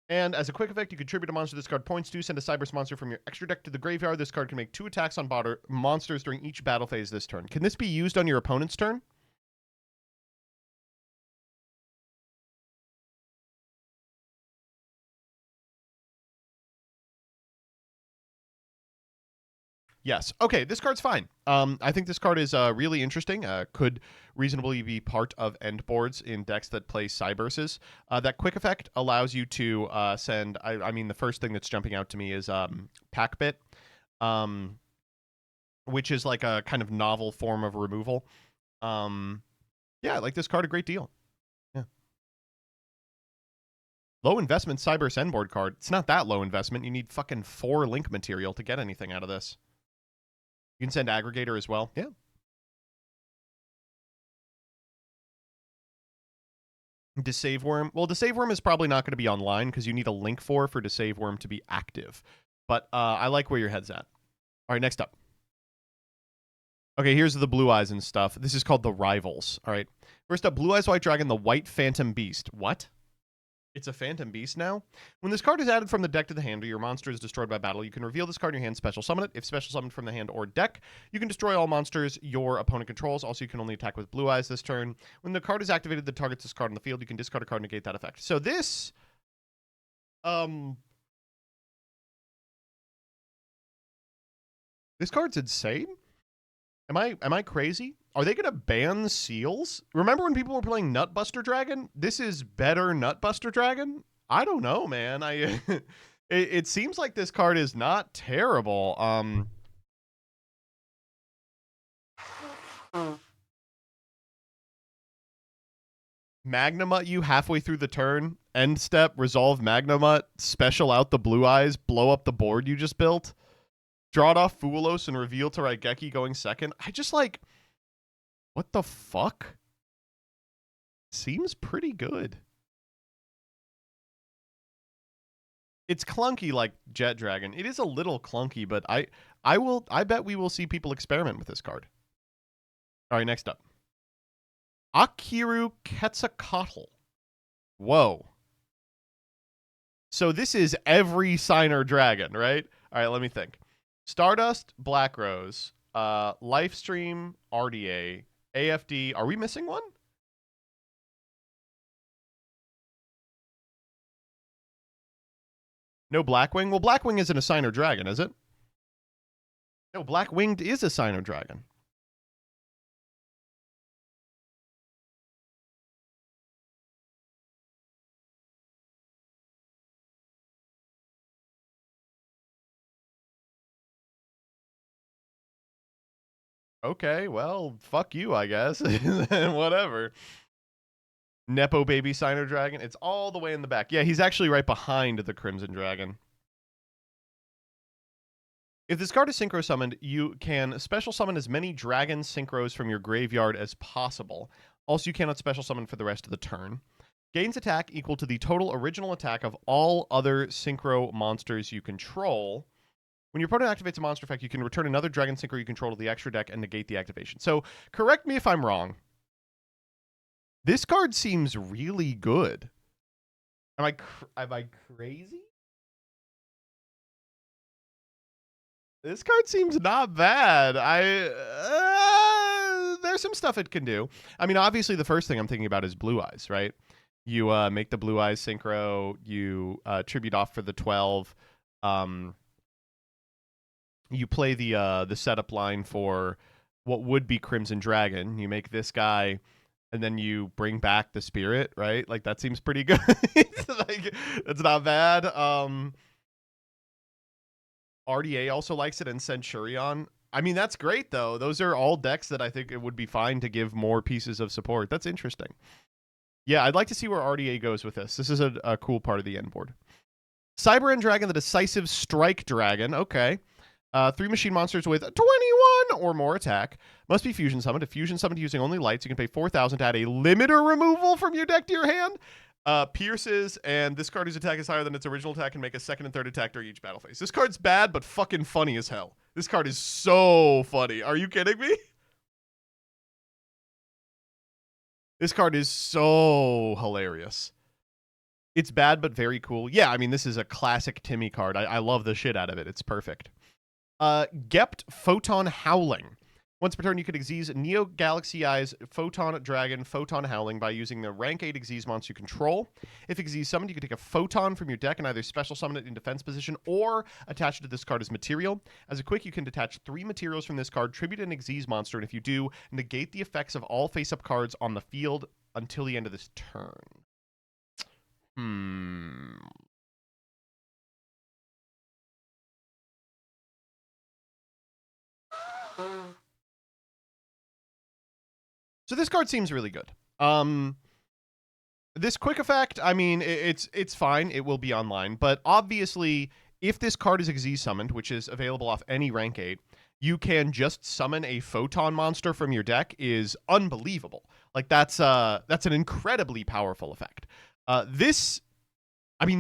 And as a quick effect, you contribute a monster this card points to. Send a Cyberse monster from your extra deck to the graveyard. This card can make 2 attacks on monsters during each battle phase this turn. Can this be used on your opponent's turn? Yes. Okay, this card's fine. I think this card is really interesting. Could reasonably be part of end boards in decks that play Cyberses. That quick effect allows you to send... I mean, the first thing that's jumping out to me is Packbit, which is like a kind of novel form of removal. Yeah, I like this card a great deal. Yeah. Low investment Cyberse end board card. It's not that low investment. You need fucking 4 link material to get anything out of this. You can send Aggregator as well. Yeah. Deceive Worm. Well, Deceive Worm is probably not going to be online because you need a link for Deceive Worm to be active. But I like where your head's at. All right, next up. Okay, here's the Blue Eyes and stuff. This is called the Rivals. All right. First up, Blue Eyes White Dragon, the White Phantom Beast. What? It's a Phantom Beast now? When this card is added from the deck to the hand or your monster is destroyed by battle, you can reveal this card in your hand, special summon it. If special summoned from the hand or deck, you can destroy all monsters your opponent controls. Also, you can only attack with Blue Eyes this turn. When the card is activated that targets this card on the field, you can discard a card and negate that effect. So this... This card's insane? Am I crazy? Are they going to ban seals? Remember when people were playing Nutbuster Dragon? This is better Nutbuster Dragon? I don't know, man. It seems like this card is not terrible. Magnamut you halfway through the turn. End step, resolve Magnamut, special out the Blue Eyes, blow up the board you just built. Draw it off Foolos and reveal to Raigeki going second. I just like... What the fuck? Seems pretty good. It's clunky like Jet Dragon. It is a little clunky, but I bet we will see people experiment with this card. All right, next up. Akiru Quetzalcoatl. Whoa. So this is every Signer Dragon, right? All right, let me think. Stardust, Black Rose, Lifestream, RDA, AFD. Are we missing one? No Blackwing? Well, Blackwing isn't a Signer Dragon, is it? No, Blackwinged is a Signer Dragon. Okay, well, fuck you, I guess. Whatever. Nepo Baby Signer Dragon. It's all the way in the back. Yeah, he's actually right behind the Crimson Dragon. If this card is synchro summoned, you can special summon as many dragon synchros from your graveyard as possible. Also, you cannot special summon for the rest of the turn. Gains attack equal to the total original attack of all other synchro monsters you control. When your opponent activates a monster effect, you can return another dragon synchro you control to the extra deck and negate the activation. So, correct me if I'm wrong. This card seems really good. Am I crazy? This card seems not bad. There's some stuff it can do. I mean, obviously, the first thing I'm thinking about is Blue Eyes, right? You make the Blue Eyes synchro. You tribute off for the 12. You play the setup line for what would be Crimson Dragon. You make this guy, and then you bring back the Spirit, right? Like, that seems pretty good. Like, it's not bad. RDA also likes it, and Centurion. I mean, that's great, though. Those are all decks that I think it would be fine to give more pieces of support. That's interesting. Yeah, I'd like to see where RDA goes with this. This is a cool part of the end board. Cyber End Dragon, the Decisive Strike Dragon. Okay. 3 machine monsters with 21 or more attack must be fusion summoned. If fusion summoned using only lights, you can pay 4,000 to add a limiter removal from your deck to your hand. Pierces, and this card's attack is higher than its original attack and make a second and third attack during each battle phase. This card's bad, but fucking funny as hell. This card is so funny. Are you kidding me? This card is so hilarious. It's bad, but very cool. Yeah, I mean, this is a classic Timmy card. I love the shit out of it. It's perfect. Gept Photon Howling. Once per turn, you can Xyz Neo Galaxy Eyes Photon Dragon Photon Howling by using the rank 8 Xyz monster you control. If Xyz summoned, you can take a Photon from your deck and either special summon it in defense position or attach it to this card as material. As a quick, you can detach 3 materials from this card, tribute an Xyz monster, and if you do, negate the effects of all face-up cards on the field until the end of this turn. So this card seems really good. This quick effect, I mean, it's fine. It will be online. But obviously, if this card is Xyz summoned, which is available off any rank 8, you can just summon a Photon monster from your deck is unbelievable. Like, that's an incredibly powerful effect. This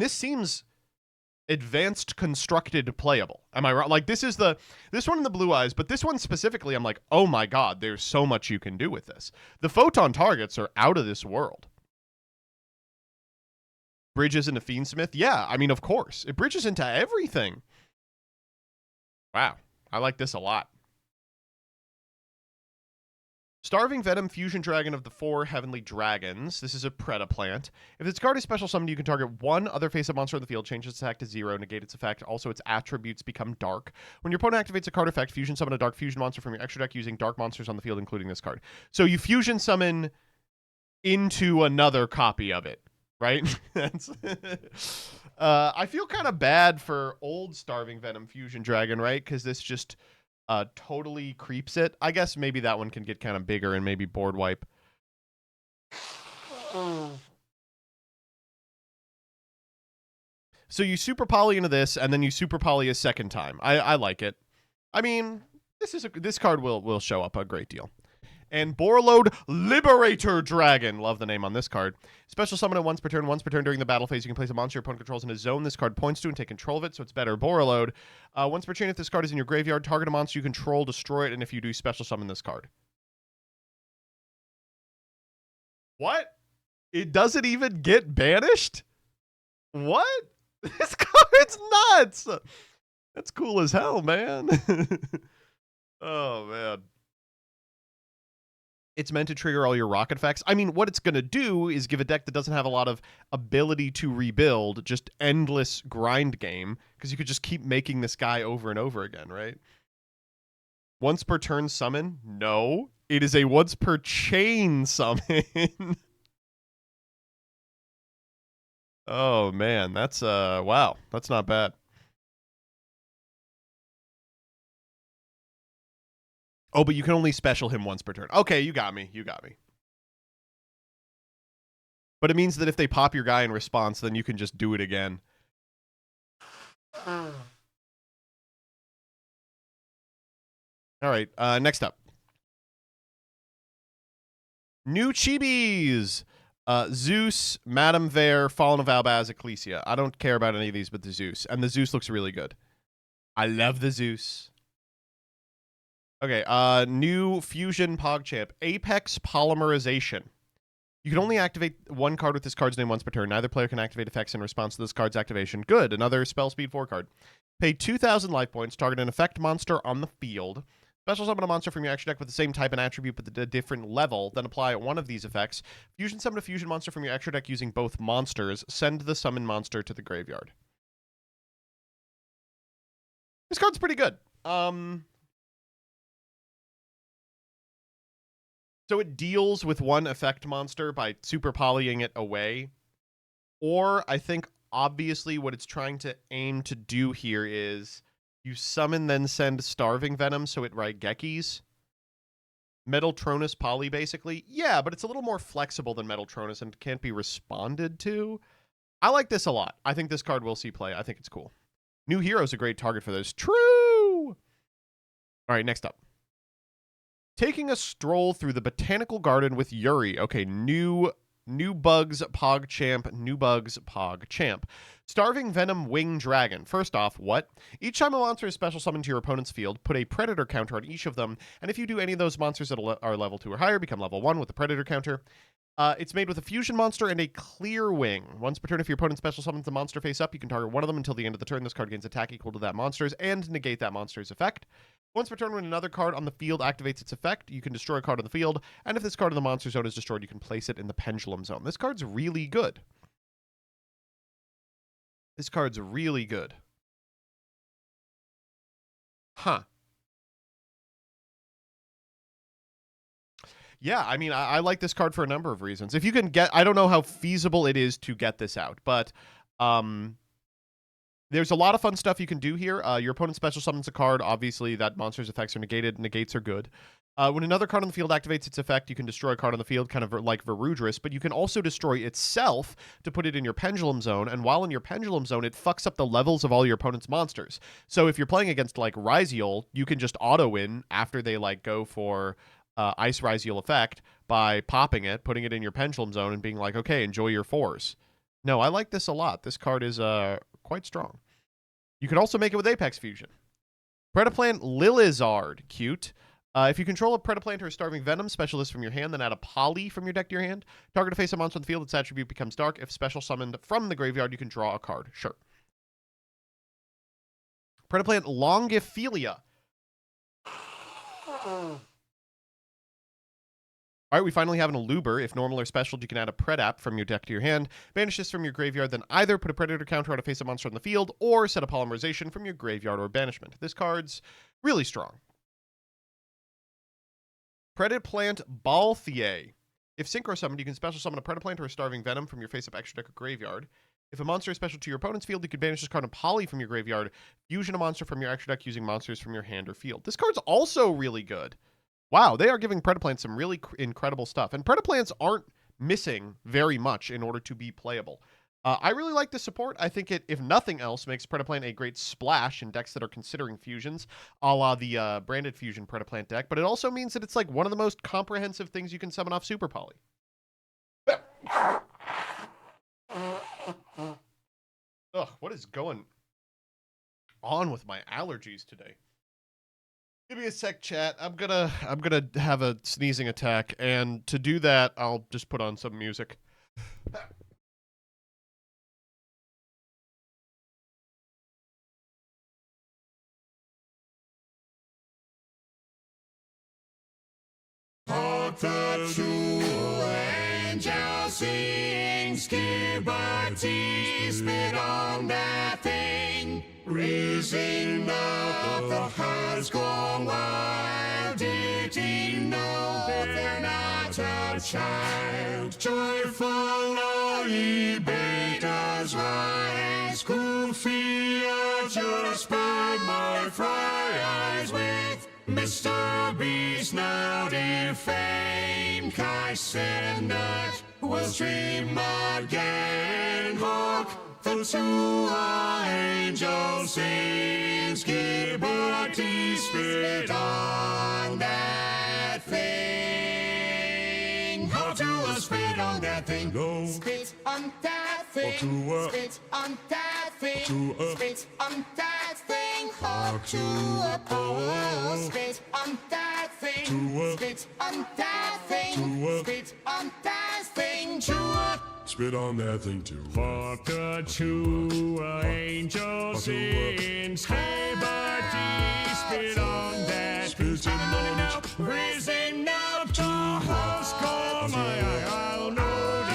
seems advanced constructed playable. Am I right? Like, this one in the Blue Eyes, but this one specifically, I'm like, oh my god, there's so much you can do with this. The Photon targets are out of this world. Bridges into Fiendsmith? Yeah, I mean, of course. It bridges into everything. Wow, I like this a lot. Starving Venom Fusion Dragon of the 4 Heavenly Dragons. This is a Predaplant. If this card is special summoned, you can target one other face-up monster on the field, change its attack to 0, negate its effect. Also, its attributes become dark. When your opponent activates a card effect, fusion summon a dark fusion monster from your extra deck using dark monsters on the field, including this card. So you fusion summon into another copy of it, right? I feel kind of bad for old Starving Venom Fusion Dragon, right? Because this just totally creeps it. I guess maybe that one can get kind of bigger and maybe board wipe. So you super poly into this, and then you super poly a second time. I like it. I mean, this card will show up a great deal. And Borreload Liberator Dragon. Love the name on this card. Special summon it once per turn. Once per turn during the battle phase, you can place a monster your opponent controls in a zone this card points to and take control of it, so it's better. Borreload. Once per turn, if this card is in your graveyard, target a monster you control, destroy it, and if you do, special summon this card. What? It doesn't even get banished? What? This card's nuts! That's cool as hell, man. Oh, man. It's meant to trigger all your rocket effects. I mean, what it's going to do is give a deck that doesn't have a lot of ability to rebuild just endless grind game, because you could just keep making this guy over and over again, right? Once per turn summon? No. It is a once per chain summon. Oh, man. That's, wow. That's not bad. Oh, but you can only special him once per turn. Okay, you got me. You got me. But it means that if they pop your guy in response, then you can just do it again. All right, next up. New Chibis. Zeus, Madame Vare, Fallen of Albaz, Ecclesia. I don't care about any of these but the Zeus. And the Zeus looks really good. I love the Zeus. Okay, new Fusion PogChamp. Apex Polymerization. You can only activate one card with this card's name once per turn. Neither player can activate effects in response to this card's activation. Good, another spell speed 4 card. Pay 2,000 life points, target an effect monster on the field. Special summon a monster from your action deck with the same type and attribute but a different level, then apply one of these effects. Fusion summon a fusion monster from your extra deck using both monsters. Send the summon monster to the graveyard. This card's pretty good. So it deals with one effect monster by super polying it away. Or I think obviously what it's trying to aim to do here is you summon then send Starving Venom so it Raigekis. Metaltronus poly basically. Yeah, but it's a little more flexible than Metaltronus and can't be responded to. I like this a lot. I think this card will see play. I think it's cool. New Hero's a great target for this. True! All right, next up. Taking a stroll through the botanical garden with Yuri. Okay, new bugs PogChamp, new bugs PogChamp. Starving Venom Wing Dragon. First off, what? Each time a monster is special summoned to your opponent's field, put a predator counter on each of them, and if you do any of those monsters that are level 2 or higher, become level 1 with the predator counter. It's made with a fusion monster and a clear wing. Once per turn, if your opponent special summons the monster face up, you can target one of them until the end of the turn. This card gains attack equal to that monster's and negate that monster's effect. Once per turn, when another card on the field activates its effect, you can destroy a card on the field, and if this card in the monster zone is destroyed, you can place it in the pendulum zone. This card's really good. This card's really good. Huh. Yeah, I mean, I like this card for a number of reasons. If you can get, I don't know how feasible it is to get this out, but there's a lot of fun stuff you can do here. Your opponent special summons a card. Obviously, that monster's effects are negated. Negates are good. When another card on the field activates its effect, you can destroy a card on the field, kind of like Verudris, but you can also destroy itself to put it in your pendulum zone, and while in your pendulum zone, it fucks up the levels of all your opponent's monsters. So if you're playing against, like, Ryziel, you can just auto-win after they, like, go for Ice Ryziel effect by popping it, putting it in your pendulum zone, and being like, okay, enjoy your 4s. No, I like this a lot. This card is quite strong. You can also make it with Apex Fusion. Predaplant Lilizard. Cute. If you control a Predaplant or a Starving Venom specialist from your hand, then add a Poly from your deck to your hand. Target a face-up monster on the field, its attribute becomes dark. If special summoned from the graveyard, you can draw a card. Sure. Predaplant Longiphilia. All right, we finally have an Aluber. If normal or special, you can add a Predap from your deck to your hand. Banish this from your graveyard, then either put a Predator counter on a face-up monster on the field, or set a Polymerization from your graveyard or banishment. This card's really strong. Predaplant Balthier. If Synchro summoned, you can special summon a Predaplant or a Starving Venom from your face-up extra deck or graveyard. If a monster is special to your opponent's field, you can banish this card and Poly from your graveyard, fusion a monster from your extra deck using monsters from your hand or field. This card's also really good. Wow, they are giving Predaplants some really incredible stuff. And Predaplants aren't missing very much in order to be playable. I really like the support. I think it, if nothing else, makes Predaplant a great splash in decks that are considering fusions, a la the Branded Fusion Predaplant deck. But it also means that it's like one of the most comprehensive things you can summon off Super Poly. Ugh, what is going on with my allergies today? Give me a sec, chat. I'm gonna have a sneezing attack, and to do that, I'll just put on some music. Hark the true angels sing, Skibberty spit on that thing. Raising now the hearts gone wild. Did he know they're not a child? Joyful all ye betas rise. Goofy, I just burn my fry eyes with Mr. Beast now defamed. Kai said nut will stream again. Hark, the two angels sing, Skibberty spit on. thing. go. Spit on that thing. to a- Spit on that thing. to a- Spit on that thing. Hard to oppose. Spit on that thing. to a- Spit on that thing. to a- Spit on that thing. To a Spit on that thing too. Fuck the two angels in Liberty. Spit on that. Spitting on it. Raising up the house call my I'll know it.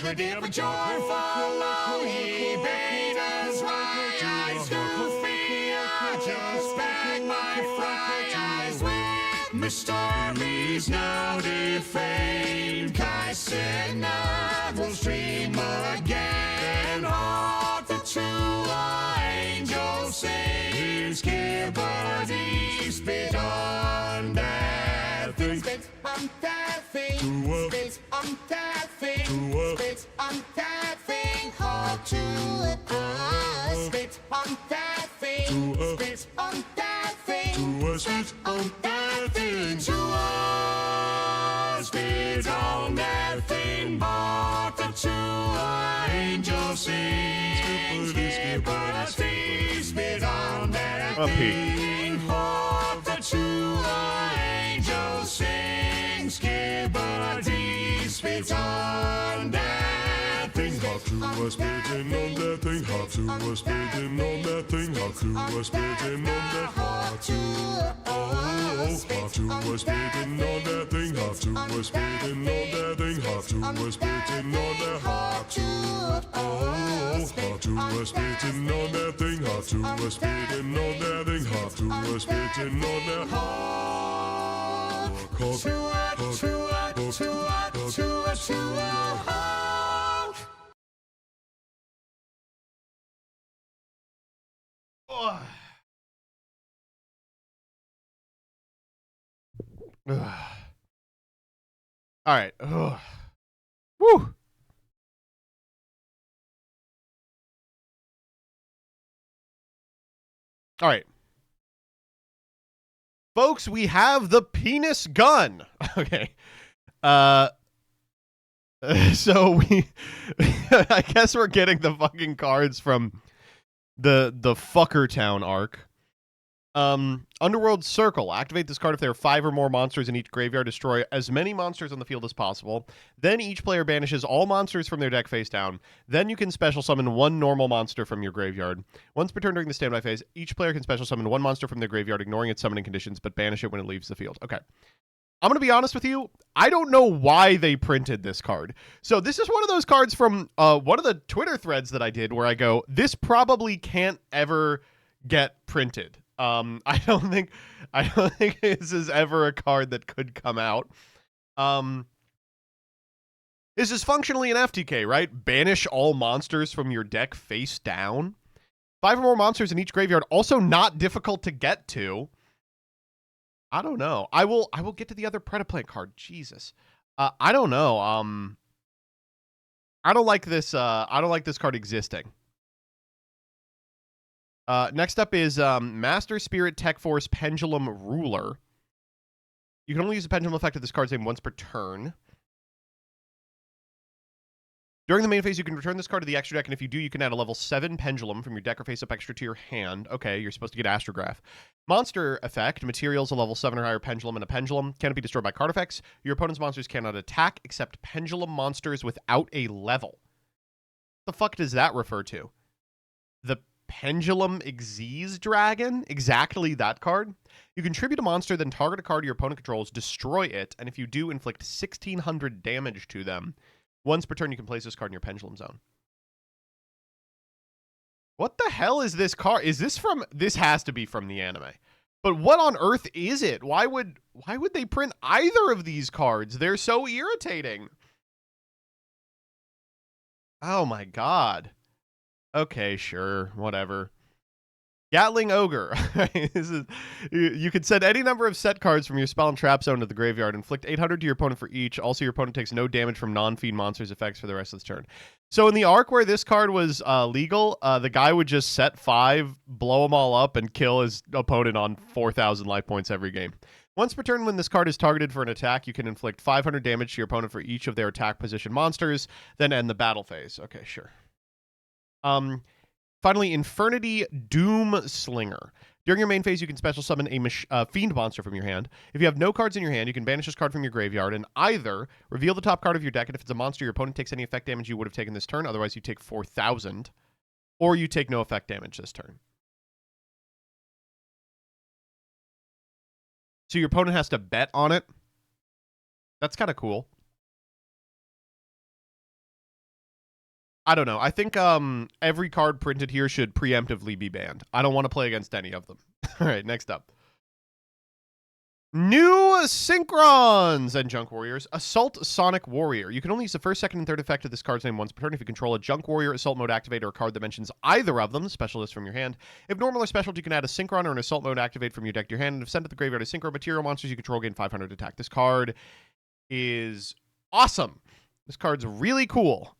Ready of a joyful lonely baiters right eyes goofy. I just bag my fry eyes with Mr. Lee's now defamed. Kai said not will stream again. Hark the two angels sing. Skibberty spit on that thing. spit on that thing. To a- Spit on that thing. to a- Spit on that thing. Hard to oppose. Spit on that thing. to a- Spit on that thing. to a spit on that thing. To us. Spit on that thing. Hark the two angels sing. Skibberty spit on that Up, Pete. thing. Hark the two angels sing. Skibberty spit on that thing. Hop to a spitting on that thing. Hop to a spitting on that thing. Hop to a spitting on that. Hard to Oh, oppose. hop to a spitting on that thing. Hop to a spitting on that thing. Hop to a spitting on that. Hard to Oh, oppose. hop to a spitting on that thing. Hop to a spitting on that thing. Hop to a spitting on that. Ugh. All right. Ugh. Woo. All right. Folks, we have the penis gun. Okay. So we I guess we're getting the fucking cards from the Fucker Town arc. Underworld Circle. Activate this card if there are 5 or more monsters in each graveyard. Destroy as many monsters on the field as possible. Then each player banishes all monsters from their deck face down. Then you can special summon 1 normal monster from your graveyard. Once per turn during the standby phase, each player can special summon 1 monster from their graveyard, ignoring its summoning conditions, but banish it when it leaves the field. Okay. I'm going to be honest with you. I don't know why they printed this card. So this is one of those cards from one of the Twitter threads that I did where I go, this probably can't ever get printed. I don't think this is ever a card that could come out. This is functionally an FTK, right? Banish all monsters from your deck face down. 5 or more monsters in each graveyard. Also not difficult to get to. I don't know. I will get to the other Predaplant card. Jesus. I don't know. I don't like this card existing. Next up is Master Spirit Tech Force Pendulum Ruler. You can only use the pendulum effect of this card's name once per turn. During the main phase, you can return this card to the extra deck, and if you do, you can add a level 7 Pendulum from your deck or face-up extra to your hand. Okay, you're supposed to get Astrograph. Monster effect, materials a level 7 or higher Pendulum and a Pendulum. Cannot be destroyed by card effects. Your opponent's monsters cannot attack except Pendulum monsters without a level. What the fuck does that refer to? The Pendulum Xyz Dragon? Exactly that card. You contribute a monster, then target a card your opponent controls, destroy it, and if you do, inflict 1,600 damage to them. Once per turn, you can place this card in your Pendulum Zone. What the hell is this card? Is this from... This has to be from the anime. But what on earth is it? Why would they print either of these cards? They're so irritating. Oh my god. Okay, sure. Whatever. Gatling Ogre. This is, you can send any number of set cards from your spell and trap zone to the graveyard. Inflict 800 to your opponent for each. Also, your opponent takes no damage from non-feed monsters' effects for the rest of the turn. So in the arc where this card was legal, the guy would just set 5, blow them all up, and kill his opponent on 4,000 life points every game. Once per turn, when this card is targeted for an attack, you can inflict 500 damage to your opponent for each of their attack position monsters, then end the battle phase. Okay, sure. Finally, Infernity Doom Slinger. During your main phase, you can special summon a fiend monster from your hand. If you have no cards in your hand, you can banish this card from your graveyard and either reveal the top card of your deck, and if it's a monster, your opponent takes any effect damage you would have taken this turn. Otherwise, you take 4,000, or you take no effect damage this turn. So your opponent has to bet on it. That's kind of cool. I don't know. I think every card printed here should preemptively be banned. I don't want to play against any of them. All right, next up. New Synchrons and Junk Warriors. Assault Sonic Warrior. You can only use the first, second, and third effect of this card's name once per turn. If you control a Junk Warrior, Assault Mode Activate, or a card that mentions either of them, special list from your hand. If normal or special, you can add a Synchron or an Assault Mode Activate from your deck to your hand. And if sent to the graveyard as Synchro material monsters, you control gain 500 attack. This card is awesome. This card's really cool.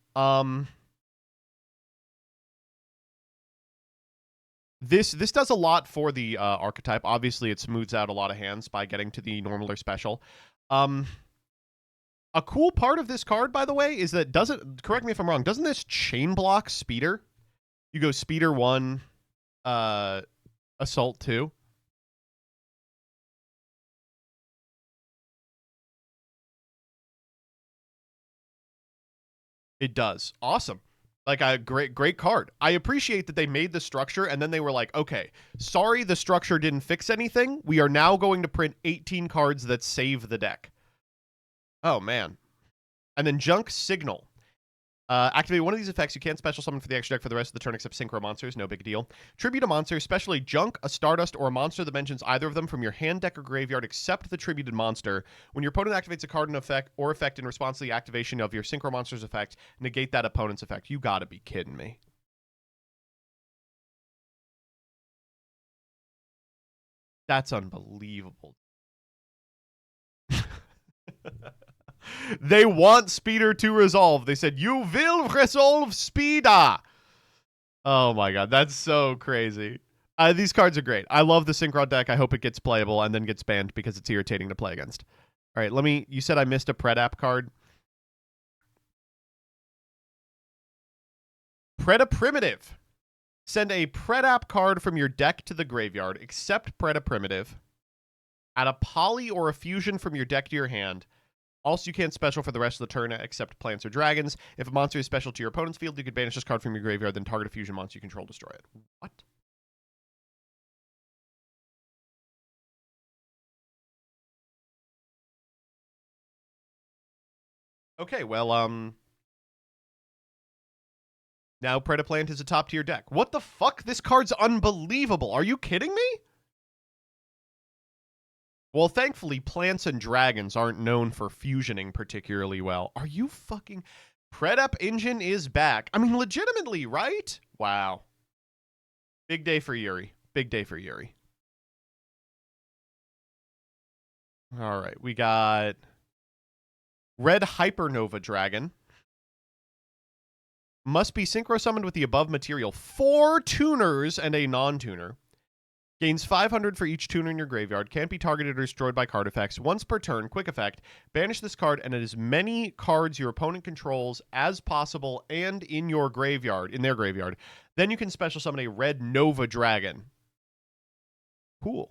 This does a lot for the archetype. Obviously, it smooths out a lot of hands by getting to the normal or special. A cool part of this card, by the way, is that correct me if I'm wrong, doesn't this chain block Speeder? You go Speeder 1, Assault 2. It does. Awesome. Like a great card. I appreciate that they made the structure and then they were like, okay, sorry the structure didn't fix anything. We are now going to print 18 cards that save the deck. Oh, man. And then Junk Signal. Activate one of these effects. You can't special summon for the extra deck for the rest of the turn except Synchro monsters. No big deal. Tribute a monster, especially Junk, a Stardust, or a monster that mentions either of them from your hand, deck, or graveyard except the tributed monster. When your opponent activates a card in effect in response to the activation of your Synchro monster's effect, negate that opponent's effect. You gotta be kidding me. That's unbelievable. They want Speeder to resolve. They said, you will resolve Speeder. Oh my god, that's so crazy. These cards are great. I love the Synchro deck. I hope it gets playable and then gets banned because it's irritating to play against. All right, you said I missed a Predap card. Preda Primitive. Send a Predap card from your deck to the graveyard, except Preda Primitive. Add a Poly or a Fusion from your deck to your hand. Also, you can't special for the rest of the turn except plants or dragons. If a monster is special to your opponent's field, you can banish this card from your graveyard, then target a fusion monster you control, destroy it. What? Okay, well, now Predaplant is a top tier deck. What the fuck? This card's unbelievable. Are you kidding me? Well, thankfully, plants and dragons aren't known for fusioning particularly well. Are you fucking... Predap Engine is back. I mean, legitimately, right? Wow. Big day for Yuri. Big day for Yuri. All right, we got... Red Hypernova Dragon. Must be synchro summoned with the above material. 4 tuners and a non-tuner. Gains 500 for each tuner in your graveyard. Can't be targeted or destroyed by card effects. Once per turn, quick effect. Banish this card and as many cards your opponent controls as possible and in their graveyard. Then you can special summon a Red Nova Dragon. Cool.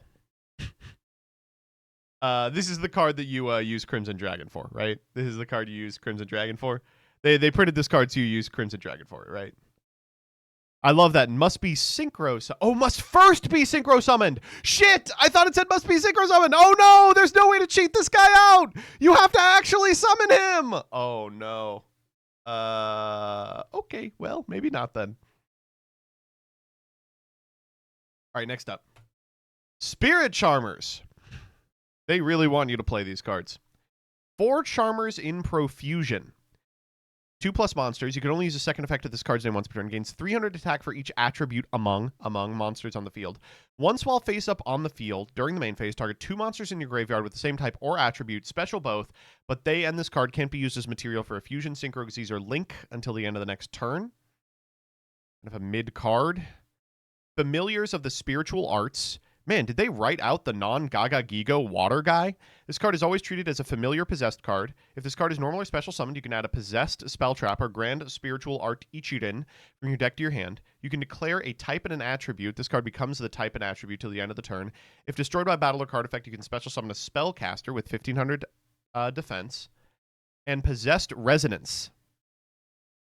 This is the card that you use Crimson Dragon for, right? This is the card you use Crimson Dragon for. They printed this card so you use Crimson Dragon for it, right? I love that. Must be synchro. Must first be synchro summoned. Shit! I thought it said must be synchro summoned. Oh no! There's no way to cheat this guy out. You have to actually summon him. Oh no. Okay. Well, maybe not then. All right. Next up, Spirit Charmers. They really want you to play these cards. 4 Charmers in Profusion. 2+ monsters. You can only use a second effect of this card's name once per turn. Gains 300 attack for each attribute among monsters on the field. Once while face up on the field, during the main phase, target 2 monsters in your graveyard with the same type or attribute, special both, but they and this card can't be used as material for a fusion, synchro, disease, or link until the end of the next turn. Kind of a mid card. Familiars of the Spiritual Arts. Man, did they write out the non-Gaga Gigo water guy? This card is always treated as a familiar possessed card. If this card is normal or special summoned, you can add a possessed spell trap or grand spiritual art Ichirin from your deck to your hand. You can declare a type and an attribute. This card becomes the type and attribute till the end of the turn. If destroyed by battle or card effect, you can special summon a spellcaster with 1500 defense and possessed resonance.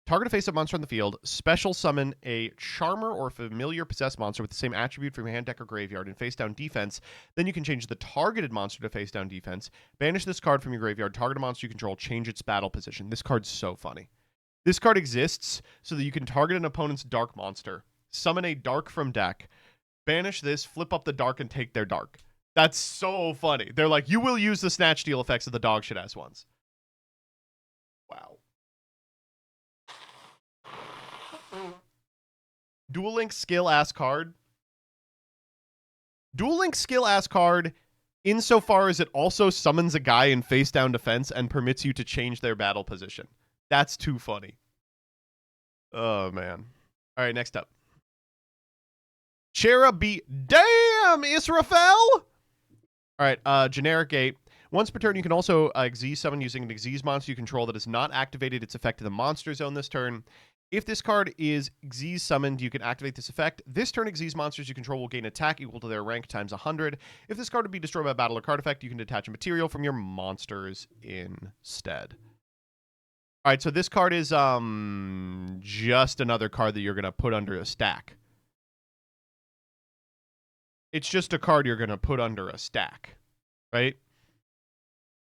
Target a face-up monster on the field. Special summon a charmer or familiar possessed monster with the same attribute from your hand, deck, or graveyard and face-down defense. Then you can change the targeted monster to face-down defense. Banish this card from your graveyard. Target a monster you control. Change its battle position. This card's so funny. This card exists so that you can target an opponent's dark monster, summon a dark from deck, banish this, flip up the dark, and take their dark. That's so funny. They're like, you will use the snatch steal effects of the dog shit ass ones. Wow. Dual Link skill ass card. Dual Link skill ass card insofar as it also summons a guy in face down defense and permits you to change their battle position. That's too funny. Oh man. All right, next up. Cherubi. Damn, Israfel! All right, generic 8. Once per turn, you can also Xyz summon using an Xyz monster you control that has not activated its effect in the monster zone this turn. If this card is Xyz summoned, you can activate this effect. This turn, Xyz monsters you control will gain attack equal to their rank times 100. If this card would be destroyed by battle or card effect, you can detach a material from your monsters instead. All right, so this card is just another card that you're going to put under a stack. It's just a card you're going to put under a stack, right?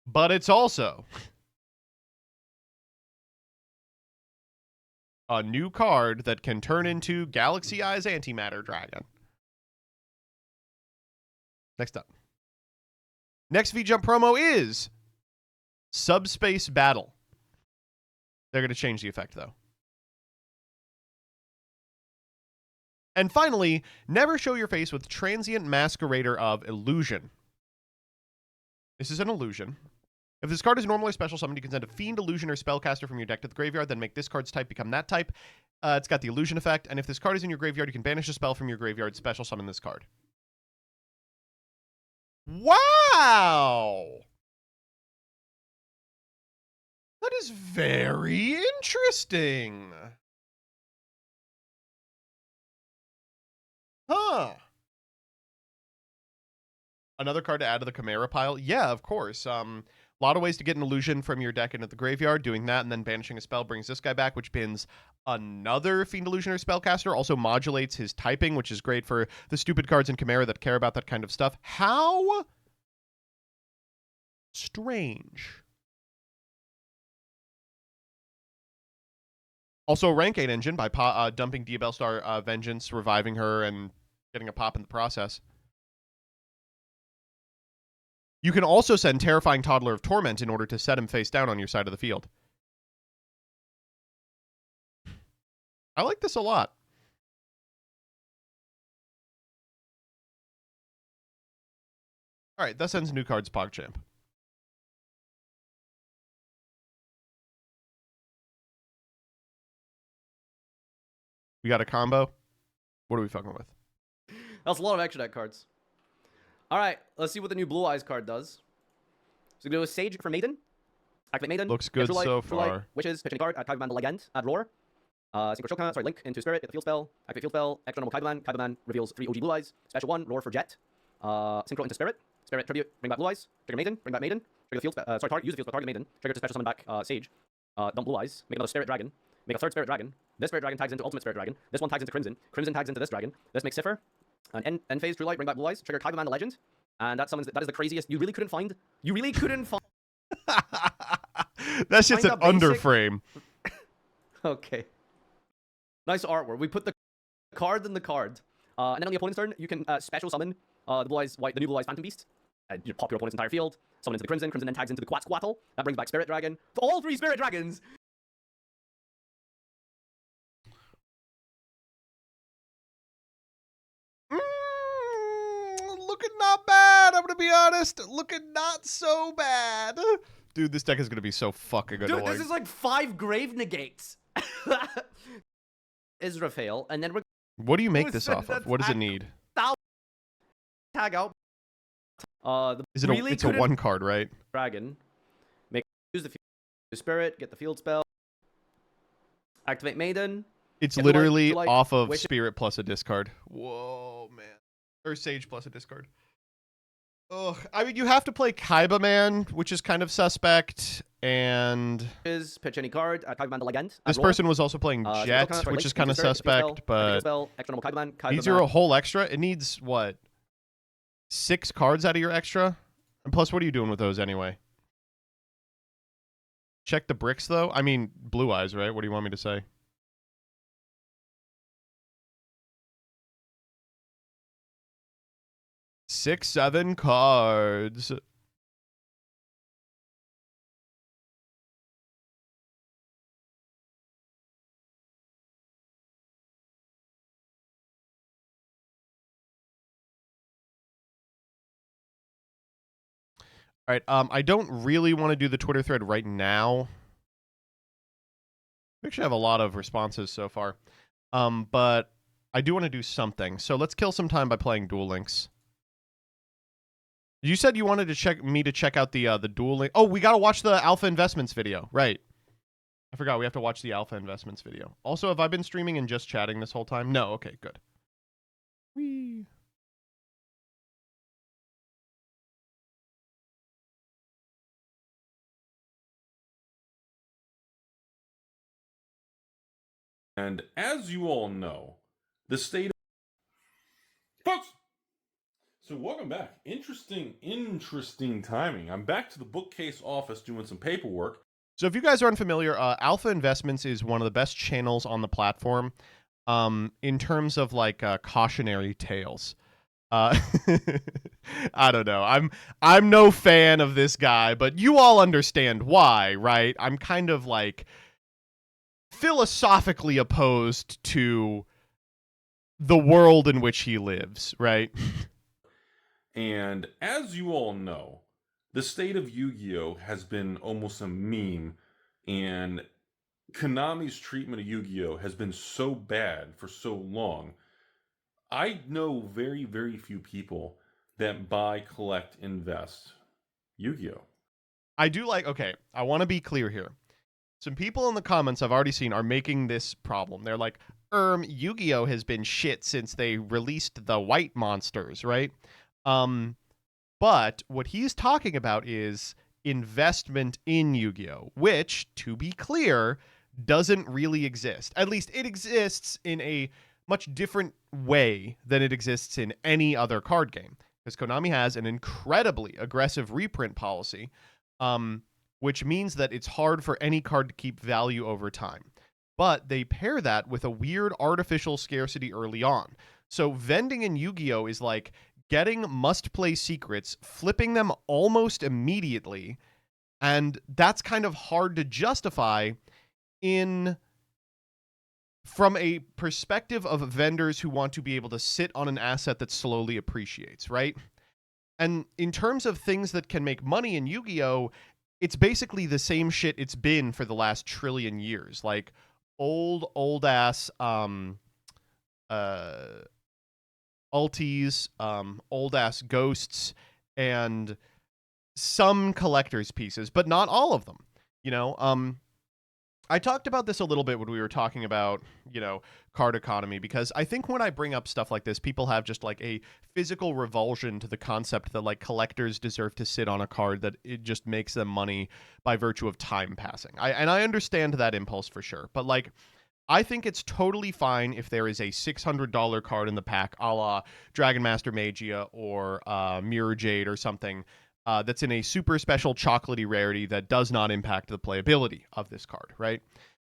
But it's also a new card that can turn into Galaxy Eyes Antimatter Dragon. Next up. Next V-Jump promo is Subspace Battle. They're going to change the effect, though. And finally, never show your face with Transient Masquerader of Illusion. This is an illusion. If this card is normally special summoned, you can send a Fiend, Illusion, or Spellcaster from your deck to the graveyard, then make this card's type become that type. It's got the illusion effect, and if this card is in your graveyard, you can banish a spell from your graveyard, special summon this card. Wow! That is very interesting. Huh. Another card to add to the Chimera pile? Yeah, of course. A lot of ways to get an illusion from your deck into the graveyard. Doing that and then banishing a spell brings this guy back, which bins another Fiend, Illusion, or Spellcaster. Also modulates his typing, which is great for the stupid cards in Chimera that care about that kind of stuff. How strange. Also, rank 8 engine by dumping Diabellstar Vengeance, reviving her, and getting a pop in the process. You can also send Terrifying Toddler of Torment in order to set him face down on your side of the field. I like this a lot. All right, thus ends New Cards PogChamp. We got a combo. What are we fucking with? That's a lot of extra deck cards. All right, let's see what the new Blue Eyes card does. So we do a Sage for Maiden. Activate Maiden. Looks good so far. Witches, pitch any card. Add Kaiba the Legend. Add Roar. Link into Spirit. Get the field spell. Activate field spell. Extra normal Kaiba. Kaiba reveals 3 OG Blue Eyes. Special 1. Roar for Jet. Synchro into Spirit. Spirit tribute. Bring back Blue Eyes. Trigger Maiden. Bring back Maiden. Trigger the field spell. Use the field spell. Target Maiden. Trigger to special summon back Sage. Dump Blue Eyes. Make another Spirit Dragon. Make a third Spirit Dragon. This Spirit Dragon tags into Ultimate Spirit Dragon. This one tags into Crimson. Crimson tags into this dragon. This makes Cipher. An end phase True Light. Bring back Blue Eyes. Trigger Kaiba the Legend. And that summons. That is the craziest. You really couldn't find. That's just an underframe. Okay. Nice artwork. We put the card in the card. And then on the opponent's turn, you can special summon the new Blue Eyes Phantom Beast. You pop your opponent's entire field. Summon into the Crimson. Crimson then tags into the Quetzalcoatl. That brings back Spirit Dragon. All 3 Spirit Dragons. Looking not bad. I'm gonna be honest. Looking not so bad. Dude, this deck is gonna be so fucking annoying. Dude, this is like 5 Grave Negates. Israfel, and then we're. What do you make this off of? What does it need? tag out. Is it really it's a 1 card, right? dragon. Use the spirit, get the field spell, activate maiden. It's Get the literally light, off of wish- Spirit plus a discard. Whoa, man. Or Sage plus a discard. Ugh. I mean, you have to play Kaiba Man, which is kind of suspect, and Is pitch any card. Kaiba Man the Legend. this person was also playing Jet, which is kind of suspect, but needs your whole extra. It needs, what, 6 cards out of your extra? And plus, what are you doing with those anyway? Check the bricks, though. I mean, blue eyes, right? What do you want me to say? Six, 7 cards. All right, I don't really want to do the Twitter thread right now. We actually have a lot of responses so far. But I do want to do something. So let's kill some time by playing Duel Links. You said you wanted to check out the Duel Link. Oh, we got to watch the Alpha Investments video. Right. I forgot we have to watch the Alpha Investments video. Also, have I been streaming and just chatting this whole time? No. Okay, good. Whee. And as you all know, the state of... Folks! So welcome back. Interesting timing. I'm back to the bookcase office doing some paperwork. So if you guys are unfamiliar, Alpha Investments is one of the best channels on the platform in terms of like cautionary tales. I don't know. I'm no fan of this guy, but you all understand why, right? I'm kind of like philosophically opposed to the world in which he lives, right? And as you all know, the state of Yu-Gi-Oh! Has been almost a meme, and Konami's treatment of Yu-Gi-Oh! Has been so bad for so long. I know very, very few people that buy, collect, invest Yu-Gi-Oh! I do like, okay, I want to be clear here. Some people in the comments I've already seen are making this problem. They're like, Yu-Gi-Oh! Has been shit since they released the white monsters, right? But what he's talking about is investment in Yu-Gi-Oh!, which, to be clear, doesn't really exist. At least it exists in a much different way than it exists in any other card game. Because Konami has an incredibly aggressive reprint policy, which means that it's hard for any card to keep value over time. But they pair that with a weird artificial scarcity early on. So vending in Yu-Gi-Oh! Is like getting must-play secrets, flipping them almost immediately, and that's kind of hard to justify from a perspective of vendors who want to be able to sit on an asset that slowly appreciates, right? And in terms of things that can make money in Yu-Gi-Oh!, it's basically the same shit it's been for the last trillion years. Like old-ass ulties, old-ass ghosts, and some collector's pieces, but not all of them. You know, I talked about this a little bit when we were talking about, you know, card economy, because I think when I bring up stuff like this, people have just like a physical revulsion to the concept that like collectors deserve to sit on a card that it just makes them money by virtue of time passing. And I understand that impulse for sure, but like, I think it's totally fine if there is a $600 card in the pack, a la Dragon Master Magia or Mirror Jade or something, that's in a super special chocolatey rarity that does not impact the playability of this card, right?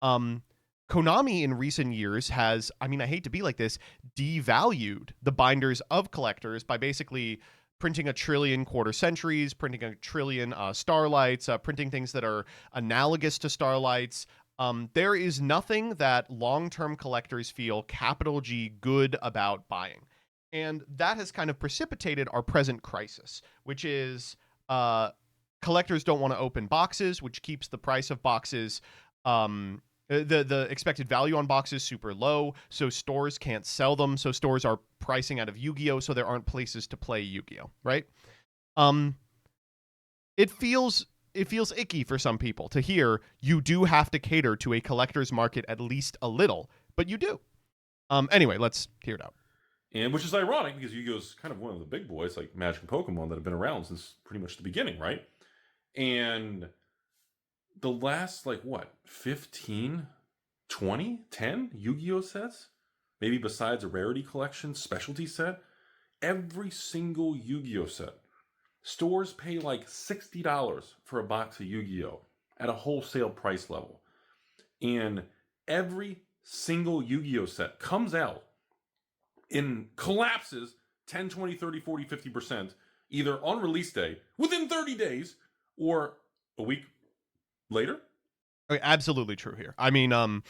Konami in recent years has, I mean, I hate to be like this, devalued the binders of collectors by basically printing 1 trillion quarter centuries, printing 1 trillion starlights, printing things that are analogous to starlights. There is nothing that long-term collectors feel capital G good about buying. And that has kind of precipitated our present crisis, which is collectors don't want to open boxes, which keeps the price of boxes The expected value on boxes super low, so stores can't sell them. So stores are pricing out of Yu-Gi-Oh, so there aren't places to play Yu-Gi-Oh, right? It feels icky for some people to hear you do have to cater to a collector's market at least a little, but you do. Anyway, let's hear it out. And which is ironic because Yu-Gi-Oh's kind of one of the big boys like Magic and Pokemon that have been around since pretty much the beginning, right? And the last, like, what, 15, 20, 10 Yu-Gi-Oh sets? Maybe besides a rarity collection specialty set? Every single Yu-Gi-Oh set. Stores pay like $60 for a box of Yu-Gi-Oh at a wholesale price level. And every single Yu-Gi-Oh set comes out and collapses 10, 20, 30, 40, 50% either on release day, within 30 days, or a week later. Okay, absolutely true here. I mean,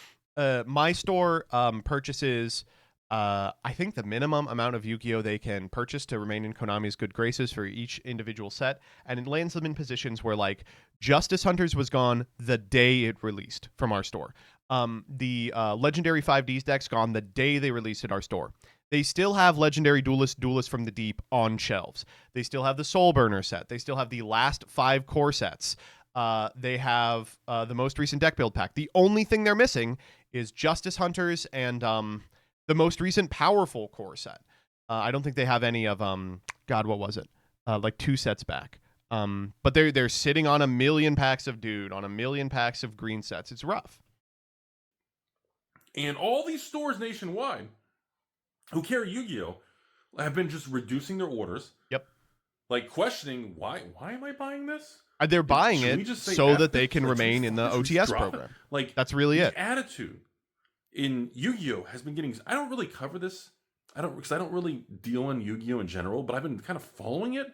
my store purchases, I think the minimum amount of Yu-Gi-Oh they can purchase to remain in Konami's good graces for each individual set, and it lands them in positions where, like, Justice Hunters was gone the day it released from our store. The Legendary 5Ds deck's gone the day they released at our store. They still have Legendary Duelist from the Deep on shelves. They still have the Soul Burner set. They still have the last 5 core sets. They have the most recent deck build pack. The only thing they're missing is Justice Hunters and the most recent powerful core set. I don't think they have any of God, what was it? Like 2 sets back. But they're sitting on 1 million packs of Dude, on 1 million packs of green sets. It's rough. And all these stores nationwide who carry Yu-Gi-Oh have been just reducing their orders. Yep. Like questioning, why am I buying this? They're buying Should we it just say so F that this? they can Like, remain in the should we just OTS drop it? program. Like, That's really the it. attitude in Yu-Gi-Oh has been getting. I don't really cover this. Because I don't really deal in Yu-Gi-Oh in general, but I've been kind of following it,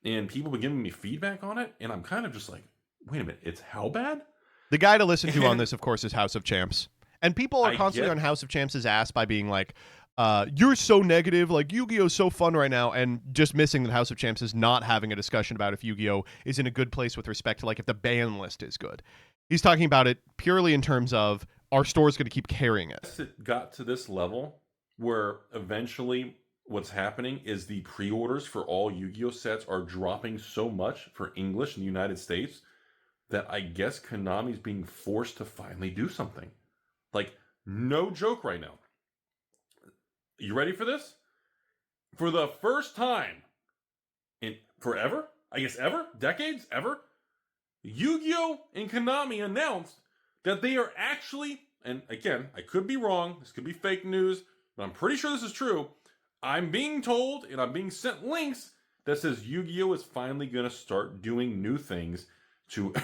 and people have been giving me feedback on it, and I'm kind of just like, wait a minute, it's how bad? The guy to listen to on this, of course, is House of Champs. And people are I constantly get- on House of Champs' ass by being like, you're so negative, like Yu-Gi-Oh's so fun right now, and just missing that House of Champs is not having a discussion about if Yu-Gi-Oh is in a good place with respect to, like, if the ban list is good. He's talking about it purely in terms of our store's going to keep carrying it. It got to this level where eventually what's happening is the pre-orders for all Yu-Gi-Oh sets are dropping so much for English in the United States that I guess Konami's being forced to finally do something. Like, no joke right now. You ready for this? For the first time in forever, I guess ever, decades, ever, Yu-Gi-Oh and Konami announced that they are actually, and again, I could be wrong, this could be fake news, but I'm pretty sure this is true. I'm being told, and I'm being sent links that says Yu-Gi-Oh is finally going to start doing new things to,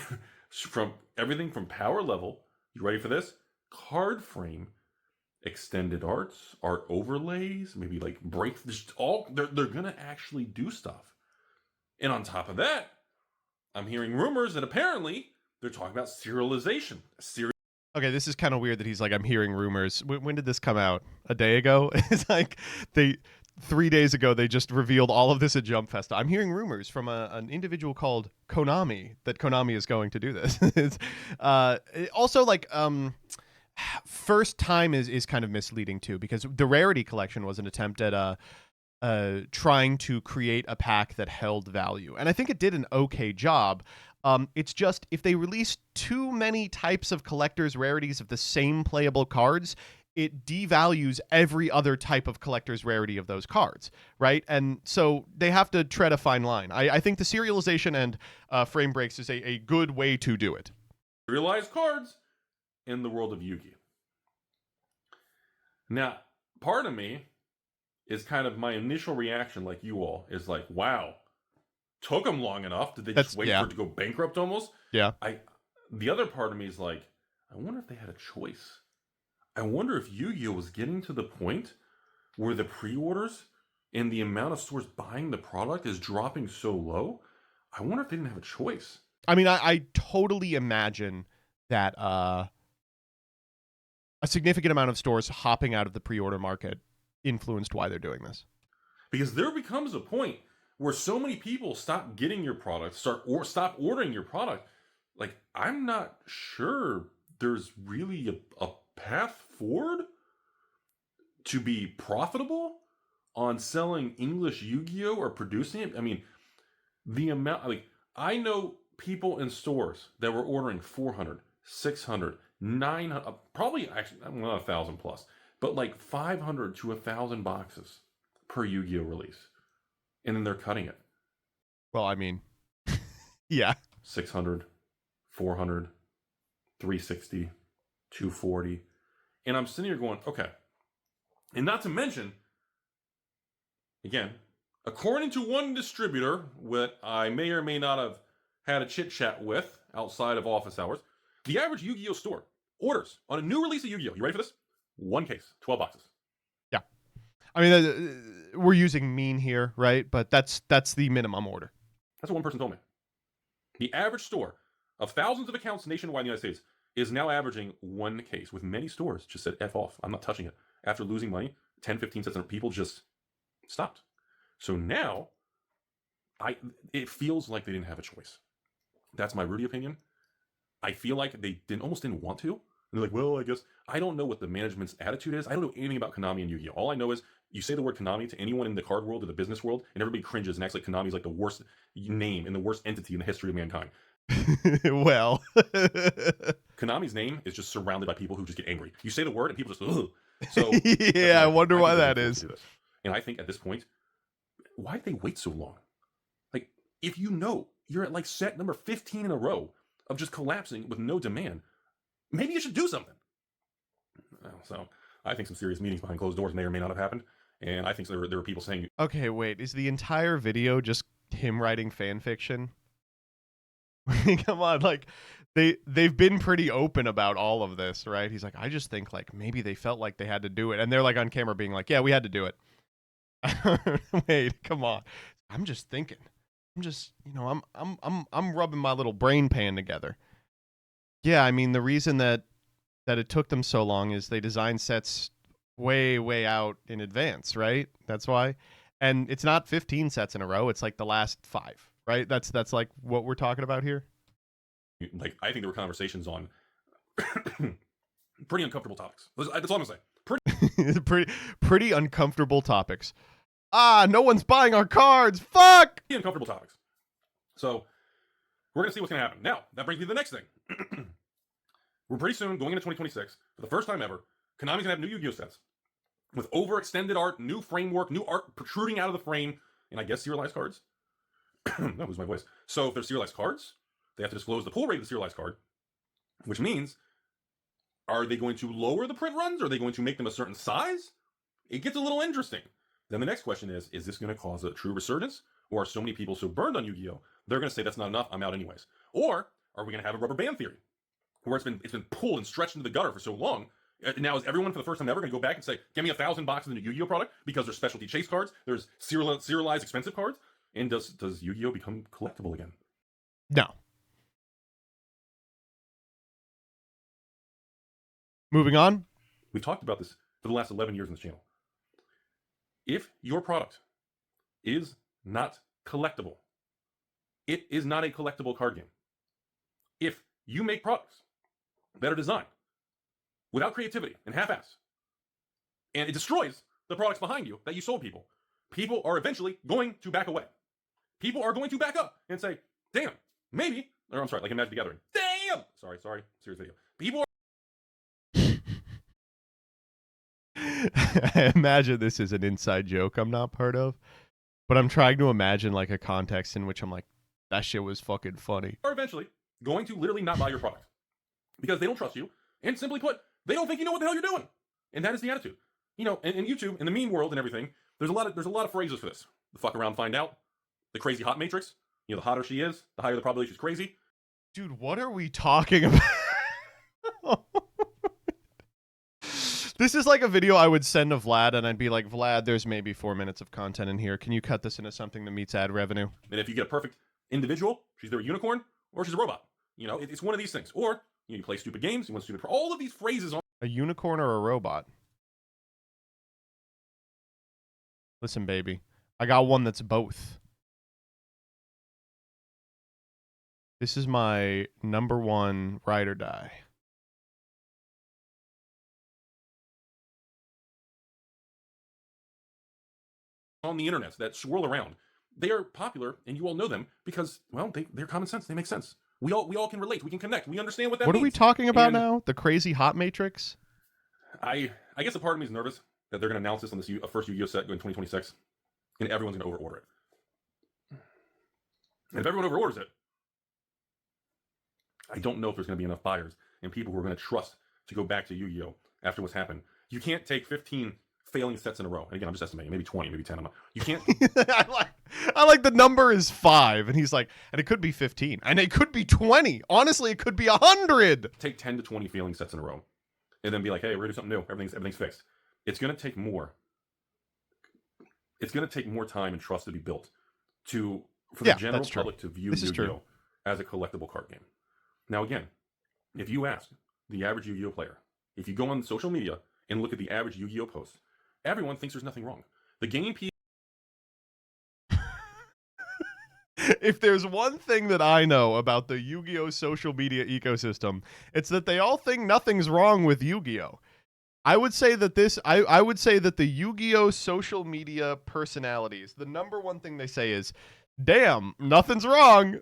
from everything from power level, you ready for this? Card frame, extended arts, art overlays, maybe like break, just all, they're going to actually do stuff. And on top of that, I'm hearing rumors that apparently they're talking about serialization. Okay, this is kind of weird that he's like, I'm hearing rumors. When did this come out? A day ago? It's like 3 days ago, they just revealed all of this at Jump Festa. I'm hearing rumors from an individual called Konami that Konami is going to do this. It's, also, like, first time is kind of misleading too, because the Rarity Collection was an attempt at trying to create a pack that held value. And I think it did an okay job. It's just, if they release too many types of collector's rarities of the same playable cards, it devalues every other type of collector's rarity of those cards, right? And so they have to tread a fine line. I think the serialization and frame breaks is a good way to do it. Serialized cards in the world of Yu-Gi-Oh. Now, part of me is kind of my initial reaction, like you all, is like, wow, took them long enough. Did they just wait for it to go bankrupt almost? Yeah. The other part of me is like, I wonder if they had a choice. I wonder if Yu-Gi-Oh was getting to the point where the pre-orders and the amount of stores buying the product is dropping so low. I wonder if they didn't have a choice. I mean, I totally imagine that a significant amount of stores hopping out of the pre-order market influenced why they're doing this. Because there becomes a point where so many people stop getting your product, stop ordering your product. Like, I'm not sure there's really a path forward to be profitable on selling English Yu-Gi-Oh or producing it. I mean, the amount, like, I know people in stores that were ordering 400, 600, 900, probably actually not 1,000 plus, but like 500 to 1,000 boxes per Yu-Gi-Oh release, and then they're cutting it. Well, I mean, yeah. 600, 400, 360, 240. And I'm sitting here going, okay. And not to mention, again, according to one distributor, what I may or may not have had a chit chat with outside of office hours, the average Yu-Gi-Oh store orders on a new release of Yu-Gi-Oh. You ready for this? 1 case, 12 boxes. Yeah. I mean, we're using mean here, right? But that's the minimum order. That's what one person told me. The average store of thousands of accounts nationwide in the United States is now averaging 1 case, with many stores just said, F off, I'm not touching it. After losing money, 10, 15 cents, and people just stopped. So now, it feels like they didn't have a choice. That's my Rudy opinion. I feel like they almost didn't want to. And they're like, well, I guess, I don't know what the management's attitude is. I don't know anything about Konami and Yu-Gi-Oh! All I know is you say the word Konami to anyone in the card world or the business world, and everybody cringes and acts like Konami's like the worst name and the worst entity in the history of mankind. Well, Konami's name is just surrounded by people who just get angry. You say the word and people just, ugh. So yeah, I wonder why that is. And I think at this point, why did they wait so long? Like, if you know you're at like set number 15 in a row of just collapsing with no demand, maybe you should do something. So I think some serious meetings behind closed doors may or may not have happened. And I think there were people saying, okay, wait, is the entire video just him writing fan fiction? Come on, like they've been pretty open about all of this, right? He's like, I just think like maybe they felt like they had to do it, and they're like on camera being like, yeah, we had to do it. Wait, come on. I'm just thinking. I'm just, I'm rubbing my little brain pan together. Yeah, I mean, the reason that it took them so long is they designed sets way out in advance, right? That's why. And it's not 15 sets in a row, it's like the last 5, right? That's like what we're talking about here. like, I think there were conversations on pretty uncomfortable topics. That's all I'm gonna say. Pretty uncomfortable topics. No one's buying our cards. Fuck. Pretty uncomfortable topics. So we're gonna see what's gonna happen. Now that brings me to the next thing. We're pretty soon going into 2026 for the first time ever. Konami's gonna have new Yu-Gi-Oh sets with overextended art, new framework, new art protruding out of the frame, and I guess serialized cards. That was my voice. So if they're serialized cards, they have to disclose the pull rate of the serialized card, which means, are they going to lower the print runs? Are they going to make them a certain size? It gets a little interesting. Then the next question is this going to cause a true resurgence? Or are so many people so burned on Yu-Gi-Oh, they're going to say that's not enough, I'm out anyways? Or are we going to have a rubber band theory, where it's been pulled and stretched into the gutter for so long? Now is everyone for the first time ever going to go back and say, give me 1,000 boxes of the Yu-Gi-Oh product because there's specialty chase cards, there's serialized expensive cards, and does Yu-Gi-Oh become collectible again? No. Moving on. We've talked about this for the last 11 years on this channel. If your product is not collectible, it is not a collectible card game. If you make products that are designed without creativity and half-ass, and it destroys the products behind you that you sold people, people are eventually going to back away. People are going to back up and say, damn, maybe, or I'm sorry, like in Magic the Gathering, damn, sorry, serious video. People are I imagine this is an inside joke I'm not part of, but I'm trying to imagine like a context in which I'm like, that shit was fucking funny. are eventually going to literally not buy your product because they don't trust you, and simply put, they don't think you know what the hell you're doing. And that is the attitude. You know, in YouTube, in the meme world and everything, there's a lot of phrases for this. The fuck around, find out. The crazy hot matrix. You know, the hotter she is, the higher the probability she's crazy. Dude, what are we talking about? This is like a video I would send to Vlad, and I'd be like, Vlad, there's maybe 4 minutes of content in here. Can you cut this into something that meets ad revenue? And if you get a perfect individual, she's either a unicorn or she's a robot. You know, it's one of these things. Or you play stupid games, you want stupid. All of these phrases are. A unicorn or a robot? Listen, baby, I got one that's both. This is my #1 ride or die. on the internet that swirl around. They are popular, and you all know them because, well, they're common sense. They make sense. We all can relate. We can connect. We understand what that What means. are we talking about And now? The crazy hot matrix? I guess a part of me is nervous that they're going to announce this on this first Yu-Gi-Oh set in 2026, and everyone's going to overorder it. And if everyone overorders it, I don't know if there's going to be enough buyers and people who are going to trust to go back to Yu-Gi-Oh after what's happened. You can't take 15 failing sets in a row. And again, I'm just estimating, maybe 20, maybe 10. You can't. I like the number is 5, and he's like, and it could be 15, and it could be 20. Honestly, it could be 100. Take 10 to 20 failing sets in a row, and then be like, hey, we're gonna do something new. Everything's fixed. It's gonna take more. It's gonna take more time and trust to be built for the general public to view Yu-Gi-Oh as a collectible card game. Now, again, if you ask the average Yu-Gi-Oh player, if you go on social media and look at the average Yu-Gi-Oh post, everyone thinks there's nothing wrong. The game piece. If there's one thing that I know about the Yu-Gi-Oh social media ecosystem, it's that they all think nothing's wrong with Yu-Gi-Oh. I would say that I would say that the Yu-Gi-Oh social media personalities, the number one thing they say is, damn, nothing's wrong.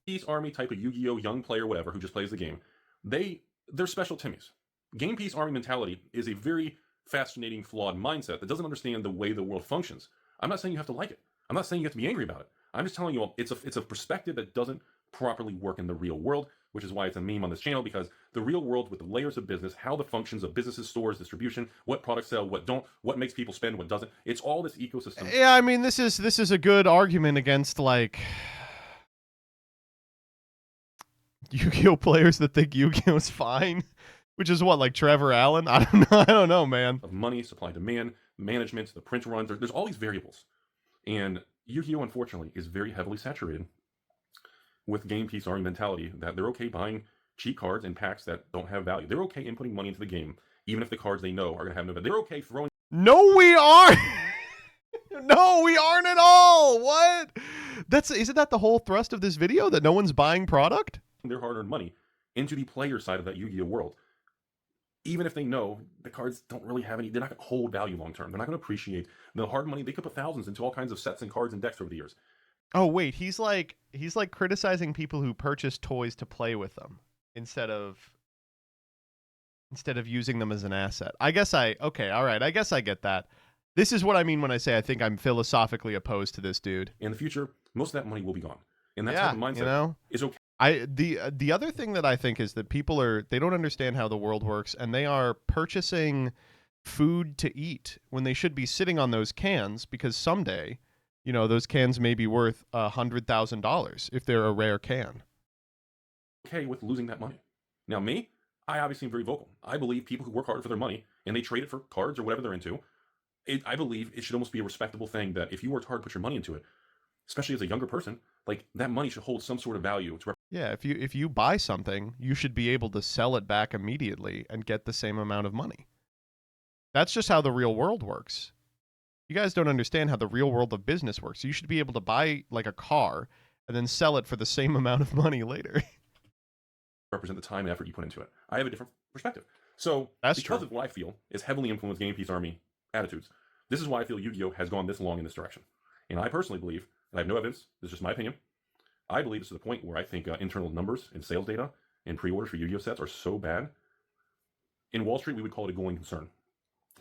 Piece Army type of Yu-Gi-Oh young player, whatever, who just plays the game, they're special Timmies. Game Piece Army mentality is a very fascinating, flawed mindset that doesn't understand the way the world functions. I'm not saying you have to like it. I'm not saying you have to be angry about it. I'm just telling you all it's a perspective that doesn't properly work in the real world, which is why it's a meme on this channel, because the real world with the layers of business, how the functions of businesses, stores, distribution, what products sell, what don't, what makes people spend, what doesn't, it's all this ecosystem. Yeah, I mean, this is a good argument against, like, Yu-Gi-Oh players that think Yu-Gi-Oh's fine, which is what, like Trevor Allen? I don't know, man. Of money, supply, demand, management, the print runs, there's all these variables. And Yu-Gi-Oh, unfortunately, is very heavily saturated with game piece army mentality that they're okay buying cheap cards and packs that don't have value. They're okay inputting money into the game, even if the cards they know are going to have no value. They're okay throwing. No, we aren't. No, we aren't at all. What? Isn't that the whole thrust of this video, that no one's buying product? Their hard-earned money into the player side of that Yu-Gi-Oh world. Even if they know the cards don't really have any, they're not going to hold value long term. They're not going to appreciate the hard money. They could put thousands into all kinds of sets and cards and decks over the years. Oh wait, he's like criticizing people who purchase toys to play with them instead of using them as an asset. I guess I guess I get that. This is what I mean when I say I think I'm philosophically opposed to this dude. In the future, most of that money will be gone, and that's how the mindset is okay. The other thing that I think is that they don't understand how the world works, and they are purchasing food to eat when they should be sitting on those cans, because someday, those cans may be worth $100,000 if they're a rare can. Okay with losing that money. Now me, I obviously am very vocal. I believe people who work hard for their money and they trade it for cards or whatever they're into, I believe it should almost be a respectable thing that if you worked hard, put your money into it, especially as a younger person, like that money should hold some sort of value. Yeah, if you buy something, you should be able to sell it back immediately and get the same amount of money. That's just how the real world works. You guys don't understand how the real world of business works. You should be able to buy like a car and then sell it for the same amount of money later. Represent the time and effort you put into it. I have a different perspective. So That's because true. of what I feel is heavily influenced Game Piece Army attitudes, this is why I feel Yu-Gi-Oh has gone this long in this direction. And I personally believe, and I have no evidence, this is just my opinion, I believe it's to the point where I think internal numbers and sales data and pre-orders for Yu-Gi-Oh sets are so bad. In Wall Street, we would call it a going concern.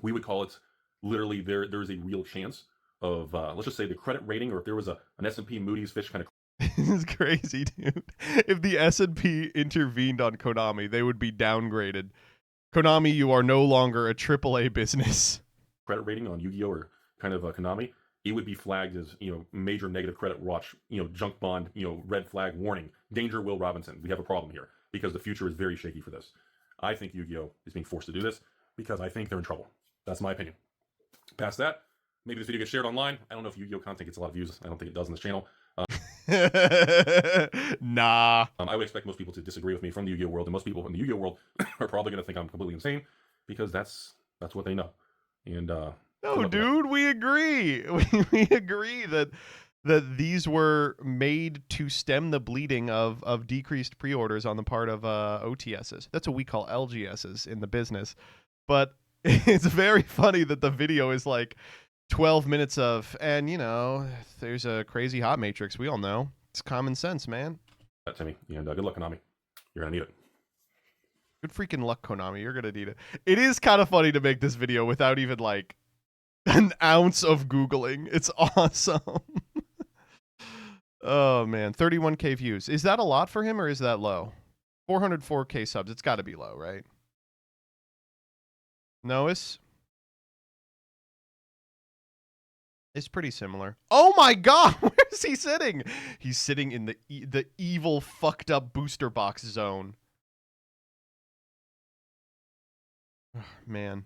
We would call it literally there is a real chance of, let's just say the credit rating, or if there was an S&P Moody's Fish kind of. This is crazy, dude. If the S&P intervened on Konami, they would be downgraded. Konami, you are no longer a AAA business. Credit rating on Yu-Gi-Oh or kind of Konami, it would be flagged as, major negative credit watch, junk bond, red flag warning, danger Will Robinson. We have a problem here because the future is very shaky for this. I think Yu-Gi-Oh is being forced to do this because I think they're in trouble. That's my opinion. Past that, maybe this video gets shared online. I don't know if Yu-Gi-Oh content gets a lot of views. I don't think it does on this channel. Nah. I would expect most people to disagree with me from the Yu-Gi-Oh world, and most people in the Yu-Gi-Oh world are probably going to think I'm completely insane because that's what they know. And no, dude, we agree. We agree that these were made to stem the bleeding of decreased pre-orders on the part of OTSs. That's what we call LGSs in the business. But it's very funny that the video is like, 12 minutes of, and you know, there's a crazy hot matrix. We all know. It's common sense, man. That to me. And good luck, Konami. You're going to need it. Good freaking luck, Konami. You're gonna need it. It is kind of funny to make this video without even like an ounce of Googling. It's awesome. Oh man, 31K views. Is that a lot for him or is that low? 404K subs. It's got to be low, right? Nois? It's pretty similar. Oh my god, where is he sitting? He's sitting in the evil fucked up booster box zone. Man.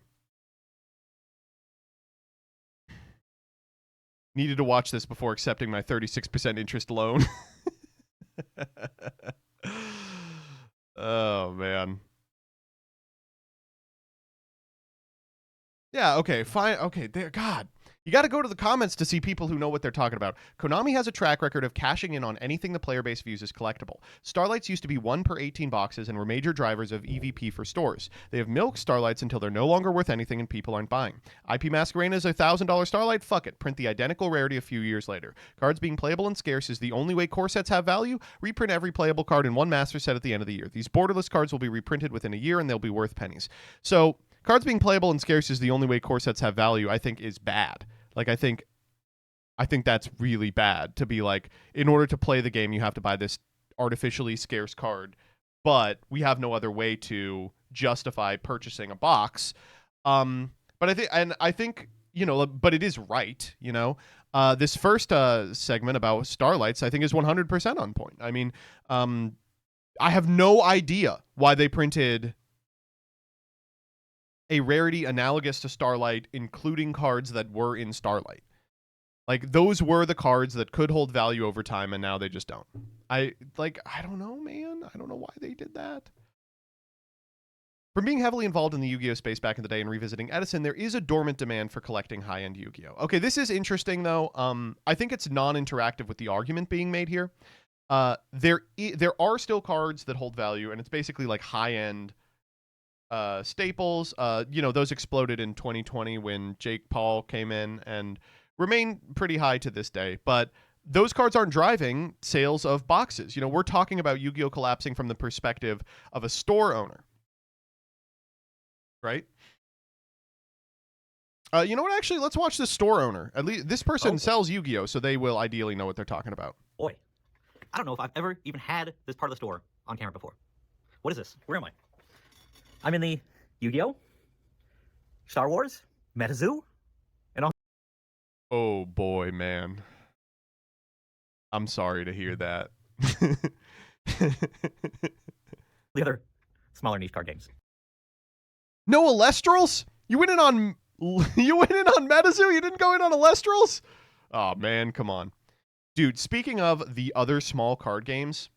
Needed to watch this before accepting my 36% interest loan. Oh, man. Yeah, okay, fine. Okay, there. God. You got to go to the comments to see people who know what they're talking about. Konami has a track record of cashing in on anything the player base views as collectible. Starlights used to be 1 per 18 boxes and were major drivers of EVP for stores. They have milked Starlights until they're no longer worth anything and people aren't buying. IP Masquerade is a $1,000 Starlight? Fuck it. Print the identical rarity a few years later. Cards being playable and scarce is the only way core sets have value. Reprint every playable card in one master set at the end of the year. These borderless cards will be reprinted within a year and they'll be worth pennies. So, cards being playable and scarce is the only way core sets have value, I think, is bad. Like, I think that's really bad to be like, in order to play the game, you have to buy this artificially scarce card, but we have no other way to justify purchasing a box. But I think, you know, but it is right, you know. This first segment about Starlights, I think, is 100% on point. I mean, I have no idea why they printed a rarity analogous to Starlight, including cards that were in Starlight. Like, those were the cards that could hold value over time, and now they just don't. I don't know, man. I don't know why they did that. From being heavily involved in the Yu-Gi-Oh space back in the day and revisiting Edison, there is a dormant demand for collecting high-end Yu-Gi-Oh. Okay, this is interesting, though. I think it's non-interactive with the argument being made here. There are still cards that hold value, and it's basically like high-end staples. You know, those exploded in 2020 when Jake Paul came in and remain pretty high to this day. But those cards aren't driving sales of boxes. You know, we're talking about Yu-Gi-Oh collapsing from the perspective of a store owner. Right? You know what? Actually, let's watch this store owner. At least this person sells Yu-Gi-Oh, so they will ideally know what they're talking about. Boy, I don't know if I've ever even had this part of the store on camera before. What is this? Where am I? I'm in the Yu-Gi-Oh, Star Wars, MetaZoo, and all. Oh boy, man. I'm sorry to hear that. The other smaller niche card games. No Alestrals? You went in on MetaZoo? You didn't go in on Alestrals? Oh man, come on. Dude, speaking of the other small card games,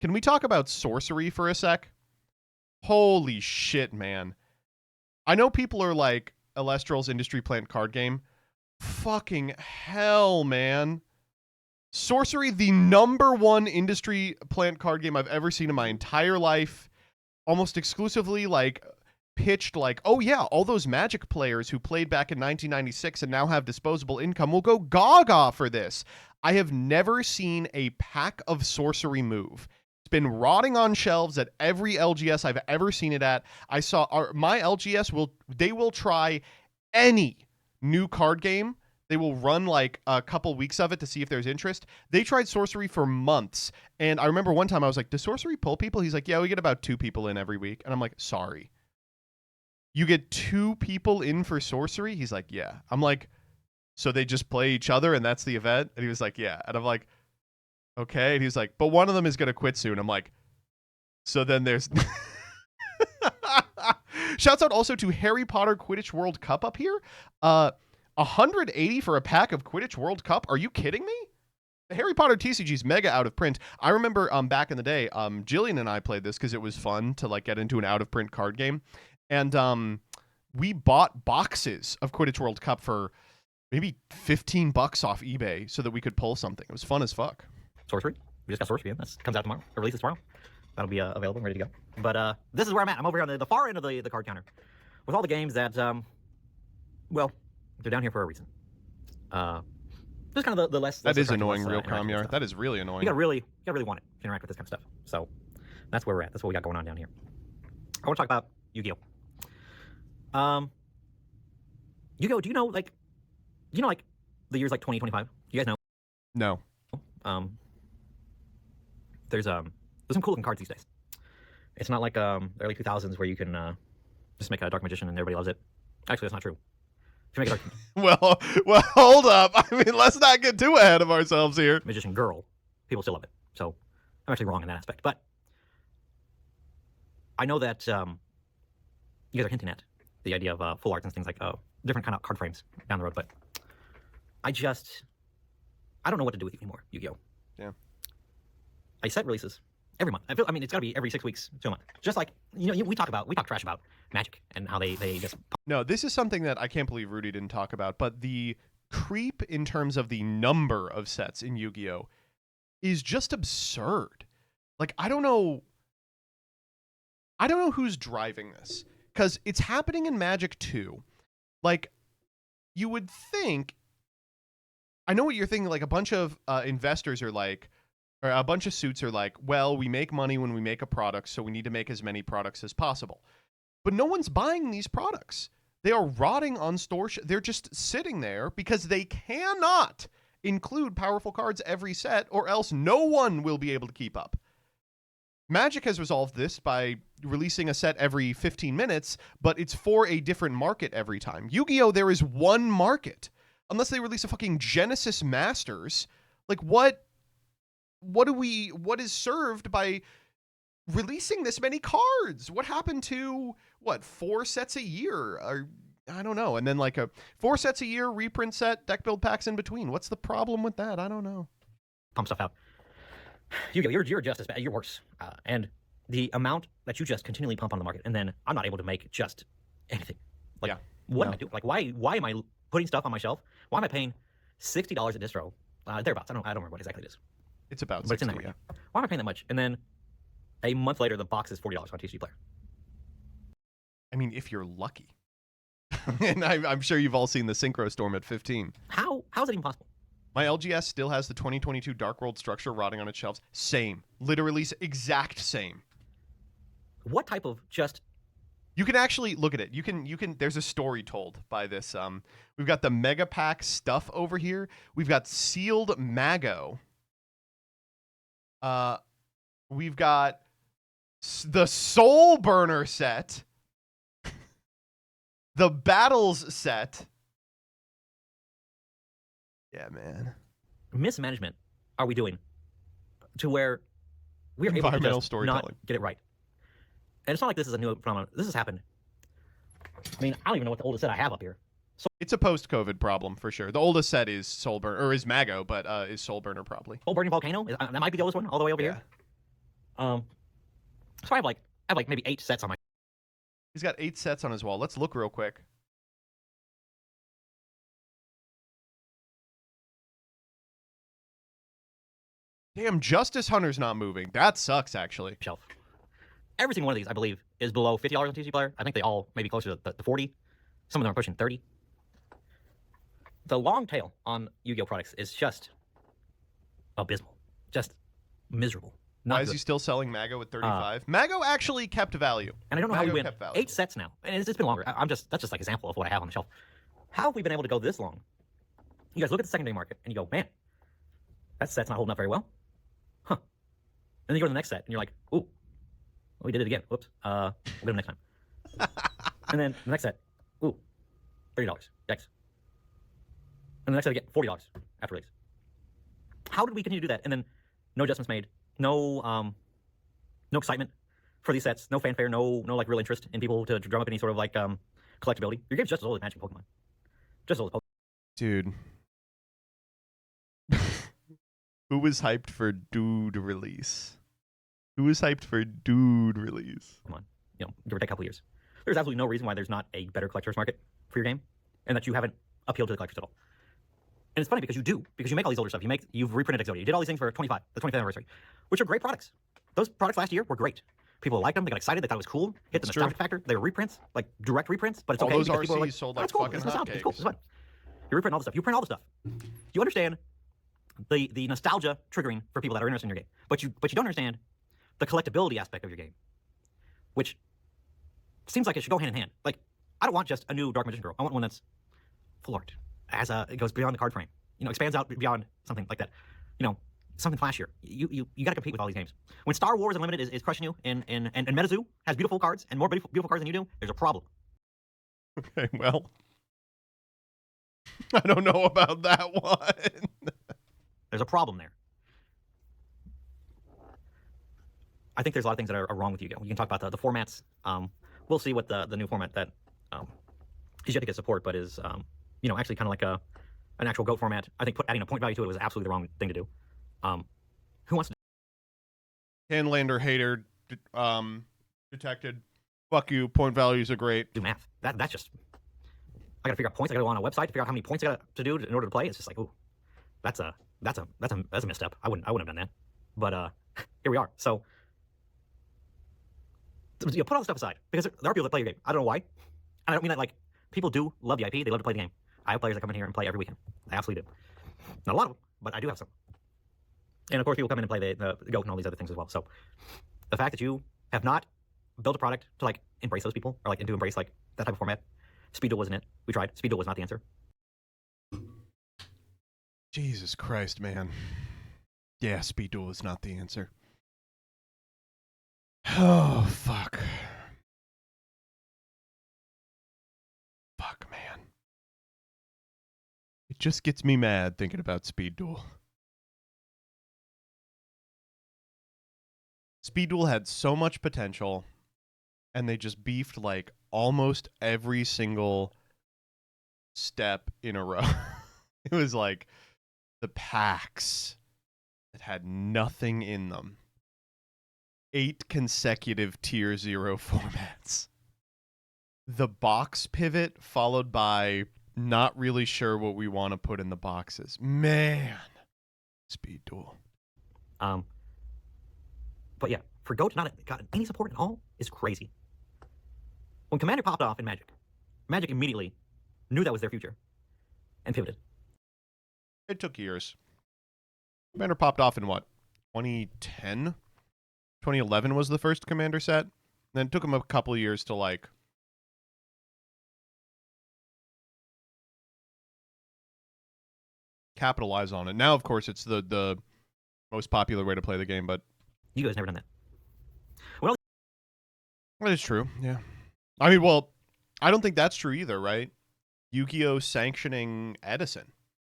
can we talk about Sorcery for a sec? Holy shit, man. I know people are like, Alestral's industry plant card game. Fucking hell, man. Sorcery, the #1 industry plant card game I've ever seen in my entire life. Almost exclusively, like, pitched like, oh yeah, all those Magic players who played back in 1996 and now have disposable income will go gaga for this. I have never seen a pack of Sorcery move. Been rotting on shelves at every LGS I've ever seen it at. I saw my LGS will try any new card game. They will run like a couple weeks of it to see if there's interest. They tried Sorcery for months. And I remember one time I was like, does Sorcery pull people? He's like, yeah, we get about 2 people in every week. And I'm like, sorry. You get 2 people in for Sorcery? He's like, yeah. I'm like, so they just play each other and that's the event? And he was like, yeah. And I'm like, okay. And he's like, but one of them is going to quit soon. I'm like, so then there's... Shouts out also to Harry Potter Quidditch World Cup up here. 180 for a pack of Quidditch World Cup? Are you kidding me? The Harry Potter TCG is mega out of print. I remember back in the day, Jillian and I played this because it was fun to like get into an out of print card game. And we bought boxes of Quidditch World Cup for maybe $15 off eBay so that we could pull something. It was fun as fuck. Sorcery. We just got Sorcery in. This comes out tomorrow. Or releases tomorrow. That'll be available and ready to go. But this is where I'm at. I'm over here on the far end of the card counter with all the games that, well, they're down here for a reason. Just kind of the less. That less is attractive, annoying, less, real interactive Comyar. stuff. That is really annoying. You gotta really want it to interact with this kind of stuff. So that's where we're at. That's what we got going on down here. I want to talk about Yu-Gi-Oh. Yu-Gi-Oh, do you know like the years like 2025? You guys know? No. There's some cool looking cards these days. It's not like the early 2000s where you can just make a Dark Magician and everybody loves it. Actually, that's not true. If you make a Dark Well, hold up. I mean, let's not get too ahead of ourselves here. Magician girl, people still love it. So I'm actually wrong in that aspect. But I know that you guys are hinting at the idea of full arts and things like different kind of card frames down the road. But I don't know what to do with you anymore, Yu-Gi-Oh. Yeah. A set releases every month. I mean, it's got to be every 6 weeks to a month. Just like we talk trash about Magic and how they just. No, this is something that I can't believe Rudy didn't talk about, but the creep in terms of the number of sets in Yu-Gi-Oh is just absurd. Like, I don't know who's driving this, because it's happening in Magic too. Like, you would think, I know what you're thinking, like a bunch of investors are like, or a bunch of suits are like, well, we make money when we make a product, so we need to make as many products as possible. But no one's buying these products. They are rotting on store. They're just sitting there because they cannot include powerful cards every set, or else no one will be able to keep up. Magic has resolved this by releasing a set every 15 minutes, but it's for a different market every time. Yu-Gi-Oh, there is one market. Unless they release a fucking Genesis Masters, like what is served by releasing this many cards? What happened to 4 sets a year? Or I don't know. And then like a 4 sets a year reprint set, deck build packs in between. What's the problem with that? I don't know. Pump stuff out. You're just as bad. You're worse. And the amount that you just continually pump on the market, and then I'm not able to make just anything. Like, yeah. What am I doing? Like, why am I putting stuff on my shelf? Why am I paying $60 a distro? Thereabouts. I don't remember what exactly it is. It's about 60, but it's in that range. Why am I paying that much? And then a month later, the box is $40 on TCG Player. I mean, if you're lucky. And I'm sure you've all seen the Synchro Storm at 15. How is it even possible? My LGS still has the 2022 Dark World structure rotting on its shelves. Same. Literally exact same. What type of just... You can actually look at it. You can there's a story told by this. We've got the Mega Pack stuff over here. We've got sealed Mago. We've got the Soul Burner set. The Battles set. Yeah, man. Mismanagement are we doing to where we're able to just not get it right? And it's not like this is a new phenomenon. This has happened. I mean, I don't even know what the oldest set I have up here. So it's a post-COVID problem for sure. The oldest set is Soul Burner, or is Mago, but is Soul Burner probably. Soul Burning Volcano? That might be the oldest one, all the way over here. So I have like maybe 8 sets on my. He's got 8 sets on his wall. Let's look real quick. Damn, Justice Hunter's not moving. That sucks, actually. Shelf. Every single one of these, I believe, is below $50 on TCG Player. I think they all may be closer to the 40. Some of them are pushing 30. The long tail on Yu-Gi-Oh products is just abysmal. Just miserable. Why is he still selling Mago at 35? Mago actually kept value. And I don't know Mago how we win 8 sets now. And it's been longer. That's just like an example of what I have on the shelf. How have we been able to go this long? You guys look at the secondary market and you go, man, that set's not holding up very well. Huh. And then you go to the next set and you're like, ooh, we did it again. Whoops. We'll get them next time. And then the next set, ooh, $30. Yikes. And the next set again, $40 after release. How did we continue to do that? And then no adjustments made, no excitement for these sets, no fanfare, no like real interest in people to drum up any sort of like collectability. Your game's just as old as Magic and Pokemon. Just as old as Pokemon. Dude. Who was hyped for Dude release? Who was hyped for Dude release? Come on, give or take a couple years. There's absolutely no reason why there's not a better collector's market for your game, and that you haven't appealed to the collectors at all. And it's funny because you make all these older stuff. You've reprinted Exodia. You did all these things for the 25th anniversary, which are great products. Those products last year were great. People liked them. They got excited. They thought it was cool. Hit the nostalgic factor. They were reprints, like direct reprints, but it's okay. All those because people RCs are like, sold oh, like it's cool. fucking It's nostalgic. It's cool. It's hotcakes. fun. You're reprinting all the stuff. You print all the stuff. You understand the nostalgia triggering for people that are interested in your game, but you don't understand the collectability aspect of your game, which seems like it should go hand in hand. Like, I don't want just a new Dark Magician Girl. I want one that's full art, it goes beyond the card frame, expands out beyond something like that, something flashier. You got to compete with all these games. When Star Wars Unlimited is crushing you, and MetaZoo has beautiful cards and more beautiful cards than you do, there's a problem. Okay, well, I don't know about that one. There's a problem there. I think there's a lot of things that are wrong with Yu-Gi-Oh! You can talk about the formats. We'll see what the new format that is yet to get support, but is actually kind of like an actual GOAT format. I think adding a point value to it was absolutely the wrong thing to do. Who wants to? Handlander hater detected. Fuck you. Point values are great. Do math? That's just. I gotta figure out points. I gotta go on a website to figure out how many points I got to do in order to play. It's just like, ooh, that's a misstep. I wouldn't have done that. But here we are. So put all the stuff aside, because there are people that play your game. I don't know why. And I don't mean that like people do love the IP. They love to play the game. I have players that come in here and play every weekend. I absolutely do. Not a lot of them, but I do have some. And of course, people come in and play the GOAT and all these other things as well. So the fact that you have not built a product to like embrace those people, or like to embrace like that type of format. Speed Duel wasn't it. We tried. Speed Duel was not the answer. Jesus Christ, man. Yeah, Speed Duel is not the answer. Oh, fuck. Fuck, man. It just gets me mad thinking about Speed Duel. Speed Duel had so much potential, and they just beefed like almost every single step in a row. It was like the packs that had nothing in them. 8 consecutive tier 0 formats. The box pivot followed by not really sure what we want to put in the boxes. Man. Speed Duel. But yeah, for GOAT to not have gotten any support at all is crazy. When Commander popped off in Magic immediately knew that was their future and pivoted. It took years. Commander popped off in what? 2010? 2011 was the first Commander set. Then it took them a couple of years to like capitalize on it. Now, of course, it's the most popular way to play the game, but You guys never done that. that is true, yeah. I mean, well, I don't think that's true either, right? Yu-Gi-Oh! Sanctioning Edison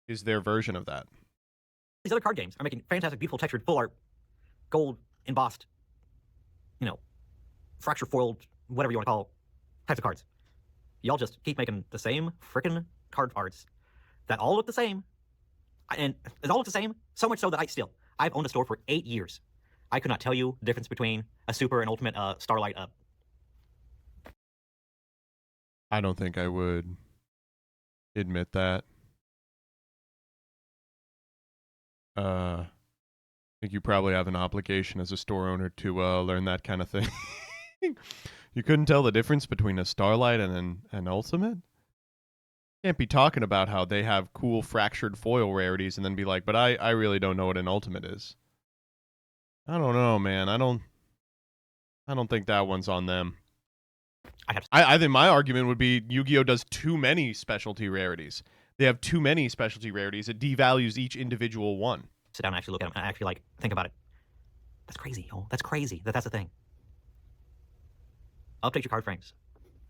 is their version of that. These other card games are making fantastic, beautiful, textured, full art, gold, embossed, fracture foiled, whatever you want to call types of cards. Y'all just keep making the same frickin' card arts that all look the same. And it all looks the same, so much so that I've owned a store for 8 years. I could not tell you the difference between a Super and Ultimate Starlight. I don't think I would admit that. I think you probably have an obligation as a store owner to learn that kind of thing. You couldn't tell the difference between a Starlight and an Ultimate? Can't be talking about how they have cool fractured foil rarities and then be like, but I really don't know what an Ultimate is. I don't know, man. I don't think that one's on them. I think my argument would be Yu-Gi-Oh! Does too many specialty rarities. They have too many specialty rarities. It devalues each individual one. Sit down and actually look at them and actually think about it. That's crazy, yo. That's crazy. That's the thing. Update your card frames.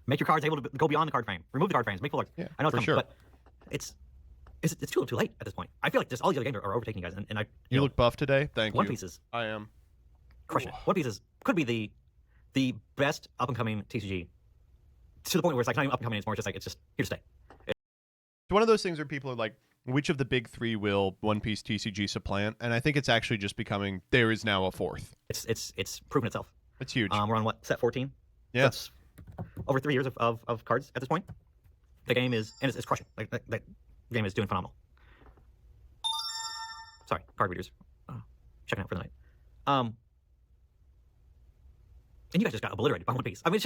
Make your cards able to go beyond the card frame. Remove the card frames. Make full arts. Yeah, I know it's for coming, sure. but it's too late at this point. I feel like just all these other games are overtaking you guys. And You look buff today. Thank One you. Piece is I am crushing it. One Piece could be the best up and coming TCG, to the point where it's like not even up and coming anymore. It's just here to stay. It's one of those things where people are like, which of the big three will One Piece TCG supplant? And I think it's actually just becoming, there is now a fourth. It's proven itself. It's huge. We're on what, set 14? Yeah. That's over 3 years of cards at this point. The game is, and it's crushing. Like that game is doing phenomenal. Sorry, card readers. Checking out for the night. And you guys just got obliterated by One Piece. I mean,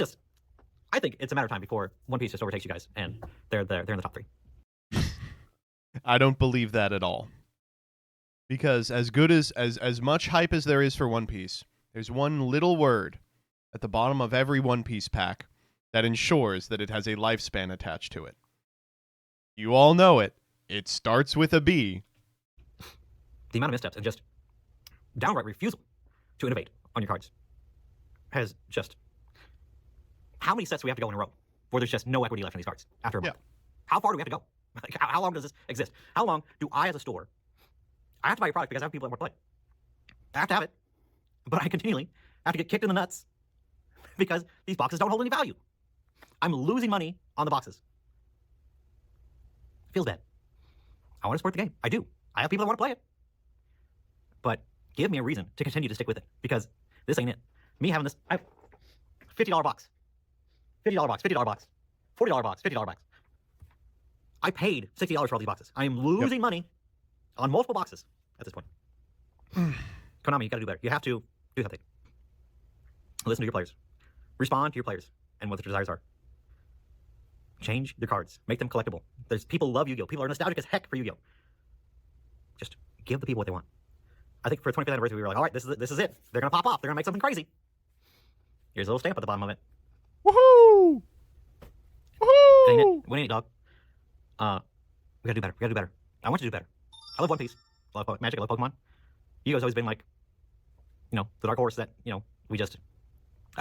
I think it's a matter of time before One Piece just overtakes you guys, and they're in the top 3. I don't believe that at all. Because as good as much hype as there is for One Piece, there's one little word at the bottom of every One Piece pack that ensures that it has a lifespan attached to it. You all know it. It starts with a B. The amount of missteps and just downright refusal to innovate on your cards has just... How many sets do we have to go in a row where there's just no equity left in these cards after a month? How far do we have to go? Like, how long does this exist? How long do I, as a store, I have to buy a product because I have people that want to play it. I have to have it, but I continually have to get kicked in the nuts because these boxes don't hold any value. I'm losing money on the boxes. Feels bad. I want to support the game. I do. I have people that want to play it. But give me a reason to continue to stick with it, because this ain't it. Me having this, I have $50 box, $50 box, $50 box, $40 box, $50 box. I paid $60 for all these boxes. I am losing money on multiple boxes at this point. Konami, you gotta do better. You have to do something. Listen to your players. Respond to your players and what their desires are. Change their cards. Make them collectible. There's people love Yu-Gi-Oh! People are nostalgic as heck for Yu-Gi-Oh! Just give the people what they want. I think for 25th anniversary, we were like, all right, this is it. They're gonna pop off. They're gonna make something crazy. Here's a little stamp at the bottom of it. Woohoo! Woohoo! Ain't it? What ain't it, dog? We gotta do better. We gotta do better. I want you to do better. I love One Piece. I love Magic. I love Pokemon. Yu-Gi-Oh's always been like, the dark horse that, I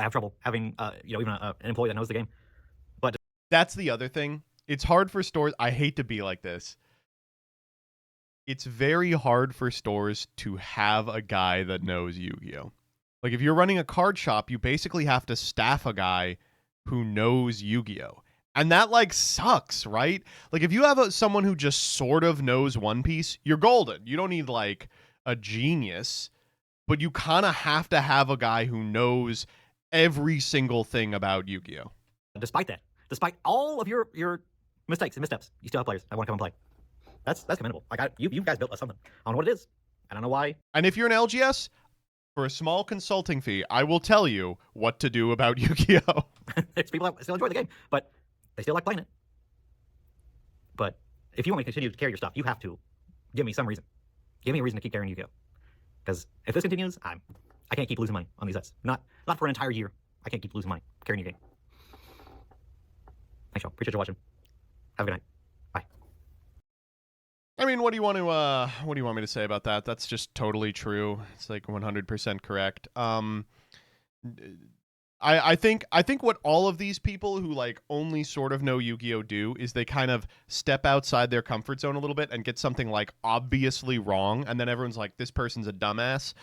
have trouble having, even an employee that knows the game. But that's the other thing. It's hard for stores. I hate to be like this. It's very hard for stores to have a guy that knows Yu-Gi-Oh! Like, if you're running a card shop, you basically have to staff a guy who knows Yu-Gi-Oh! And that, like, sucks, right? Like, if you have someone who just sort of knows One Piece, you're golden. You don't need, like, a genius. But you kind of have to have a guy who knows every single thing about Yu-Gi-Oh! despite that, despite all of your mistakes and missteps, you still have players that want to come and play. That's commendable. Like, you guys built us something. I don't know what it is. I don't know why. And if you're an LGS, for a small consulting fee, I will tell you what to do about Yu-Gi-Oh! There's people that still enjoy the game, but they still like playing it. But if you want me to continue to carry your stuff, you have to give me some reason. Give me a reason to keep carrying Yu-Gi-Oh! Because if this continues, I can't keep losing money on these sets. Not for an entire year. I can't keep losing money carrying your game. Thanks, y'all. Appreciate you watching. Have a good night. Bye. I mean, what do you want me to say about that? That's just totally true. It's like 100% correct. I think what all of these people who like only sort of know Yu-Gi-Oh! Do is they kind of step outside their comfort zone a little bit and get something like obviously wrong, and then everyone's like, this person's a dumbass.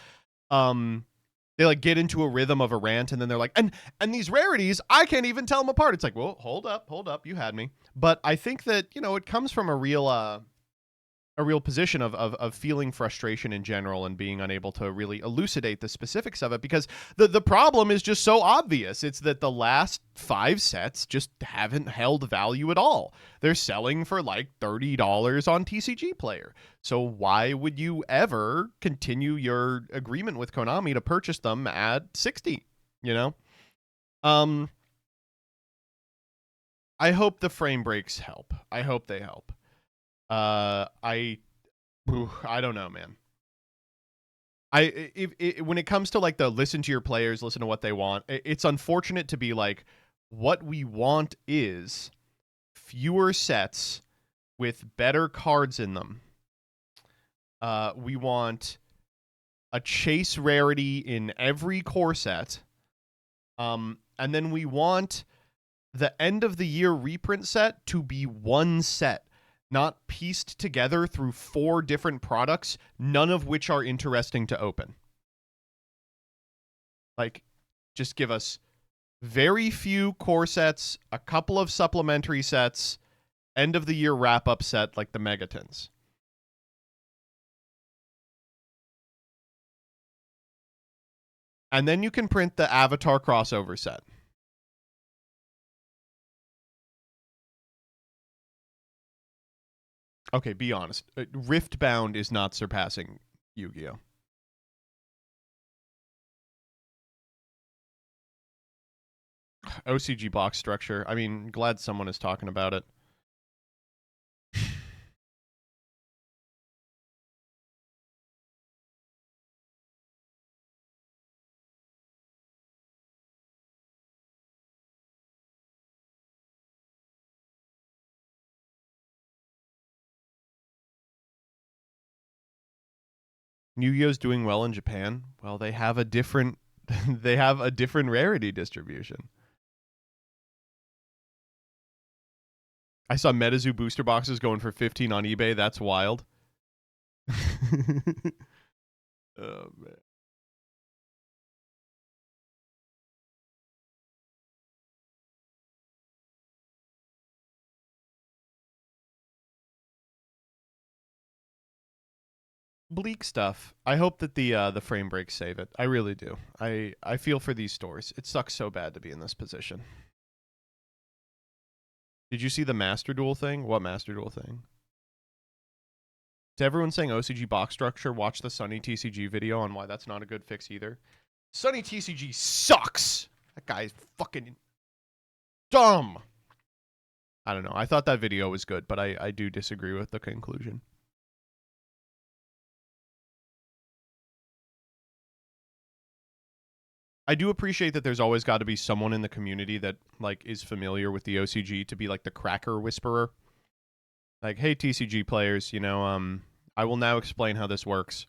They like get into a rhythm of a rant, and then they're like, and these rarities, I can't even tell them apart. It's like, well, hold up, you had me. But I think that, it comes from a real position of feeling frustration in general and being unable to really elucidate the specifics of it, because the problem is just so obvious. It's that the last 5 sets just haven't held value at all. They're selling for like $30 on TCG Player. So why would you ever continue your agreement with Konami to purchase them at 60, I hope the frame breaks help. I hope they help. I don't know, man. When it comes to like the listen to your players, listen to what they want, it's unfortunate to be like, what we want is fewer sets with better cards in them. We want a chase rarity in every core set. And then we want the end of the year reprint set to be one set, not pieced together through 4 different products, none of which are interesting to open. Like, just give us very few core sets, a couple of supplementary sets, end of the year wrap-up set like the Megatons. And then you can print the Avatar crossover set. Okay, be honest. Riftbound is not surpassing Yu-Gi-Oh! OCG box structure. I mean, glad someone is talking about it. Yugioh's doing well in Japan. Well, they have a different they have a different rarity distribution. I saw MetaZoo booster boxes going for 15 on eBay. That's wild. Oh man. Bleak stuff. I hope that the frame breaks save it. I really do. I feel for these stores. It sucks so bad to be in this position. Did you see the Master Duel thing? What Master Duel thing? To everyone saying OCG box structure, watch the Sunny TCG video on why that's not a good fix either. Sunny TCG sucks. That guy is fucking dumb. I don't know. I thought that video was good, but I do disagree with the conclusion. I do appreciate that there's always got to be someone in the community that like is familiar with the OCG to be like the cracker whisperer. Like, hey, TCG players, you know, I will now explain how this works.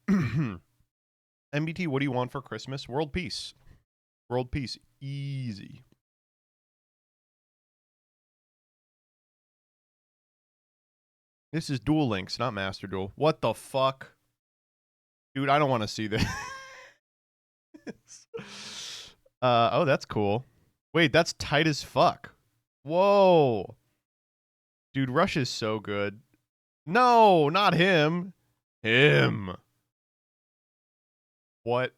MBT, what do you want for Christmas? World peace. World peace. Easy. This is Duel Links, not Master Duel. What the fuck? Dude, I don't want to see this. Oh, that's cool. Wait, that's tight as fuck. Whoa. Dude, Rush is so good. No, not him. Him. What?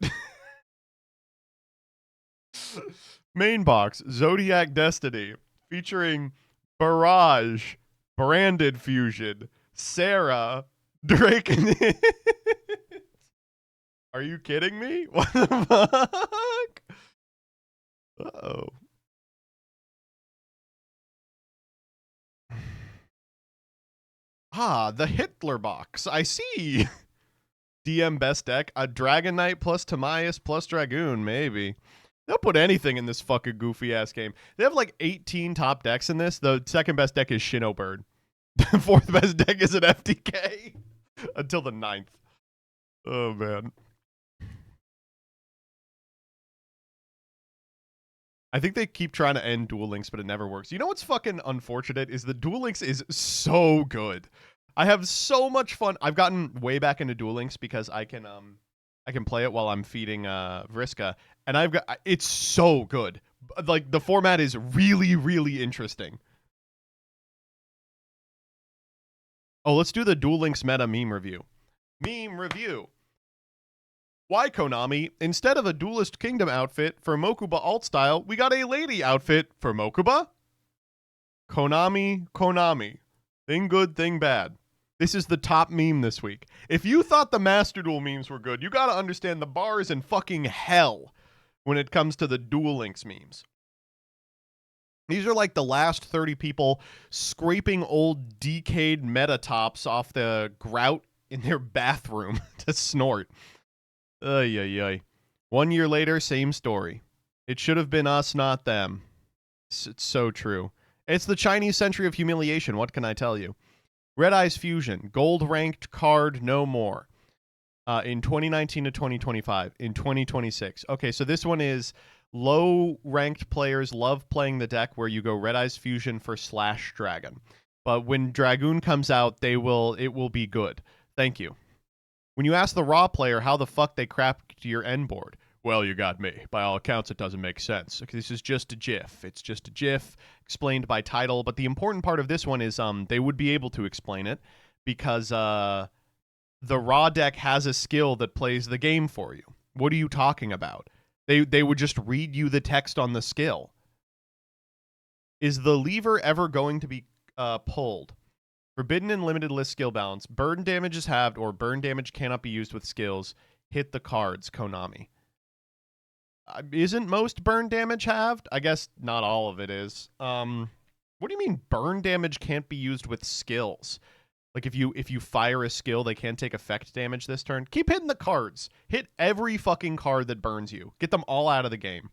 Main box, Zodiac Destiny, featuring Barrage, Branded Fusion, Sarah, Drake, and Are you kidding me? What the fuck? Uh-oh. Ah, the Hitler box. I see. DM best deck. A Dragon Knight plus Timaeus plus Dragoon, maybe. They'll put anything in this fucking goofy-ass game. They have like 18 top decks in this. The second best deck is Shino Bird. The fourth best deck is an FTK. Until the 9th. Oh, man. I think they keep trying to end Duel Links, but it never works. You know what's fucking unfortunate is the Duel Links is so good. I have so much fun. I've gotten way back into Duel Links because I can play it while I'm feeding Vriska, and it's so good. Like the format is really, really interesting. Oh, let's do the Duel Links meta meme review. Meme review. Why, Konami? Instead of a Duelist Kingdom outfit for Mokuba alt style, we got a lady outfit for Mokuba? Konami. Thing good, thing bad. This is the top meme this week. If you thought the Master Duel memes were good, you gotta understand the bar is in fucking hell when it comes to the Duel Links memes. These are like the last 30 people scraping old decayed meta tops off the grout in their bathroom to snort. Ay. 1 year later, same story. It should have been us, not them. It's so true. It's the Chinese century of humiliation. What can I tell you? Red Eyes Fusion, gold ranked card, no more. In 2019 to 2025. In 2026. Okay, so this one is low ranked players love playing the deck where you go Red Eyes Fusion for Slash Dragon. But when Dragoon comes out, it will be good. Thank you. When you ask the raw player how the fuck they crapped your end board, well, you got me. By all accounts, it doesn't make sense. This is just a GIF. It's just a GIF explained by title. But the important part of this one is they would be able to explain it because the raw deck has a skill that plays the game for you. What are you talking about? They would just read you the text on the skill. Is the lever ever going to be pulled? Forbidden and limited list skill balance. Burn damage is halved or burn damage cannot be used with skills. Hit the cards, Konami. Isn't most burn damage halved? I guess not all of it is. What do you mean burn damage can't be used with skills? Like if you fire a skill, they can't take effect damage this turn? Keep hitting the cards. Hit every fucking card that burns you. Get them all out of the game.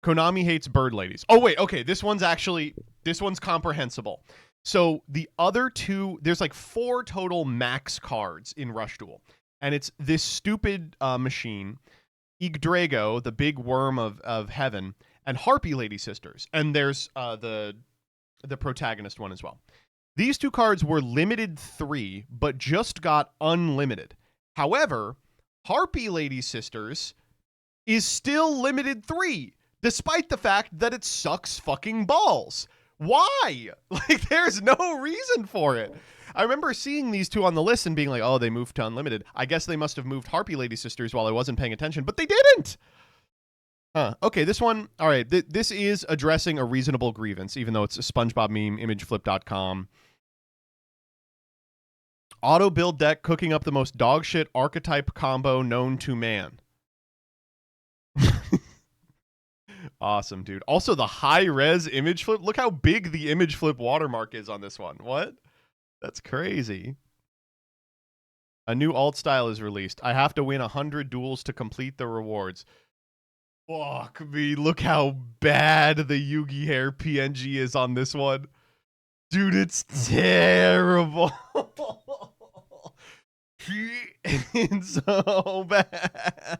Konami hates bird ladies. Oh, wait. Okay, this one's actually This one's comprehensible. So the other two, there's like 4 total max cards in Rush Duel. And it's this stupid machine, Yugioh, the big worm of heaven, and Harpy Lady Sisters. And there's the protagonist one as well. These 2 cards were limited 3, but just got unlimited. However, Harpy Lady Sisters is still limited 3, despite the fact that it sucks fucking balls. Why? Like, there's no reason for it. I remember seeing these 2 on the list and being like, oh, they moved to unlimited. I guess they must have moved Harpy Lady Sisters while I wasn't paying attention, but they didn't. Huh. Okay, this one, all right, this is addressing a reasonable grievance, even though it's a SpongeBob meme, imageflip.com. Auto build deck cooking up the most dogshit archetype combo known to man. Awesome, dude. Also, the high-res image flip. Look how big the image flip watermark is on this one. What? That's crazy. A new alt style is released. I have to win 100 duels to complete the rewards. Fuck me. Look how bad the Yugi hair PNG is on this one. Dude, it's terrible. It's so bad.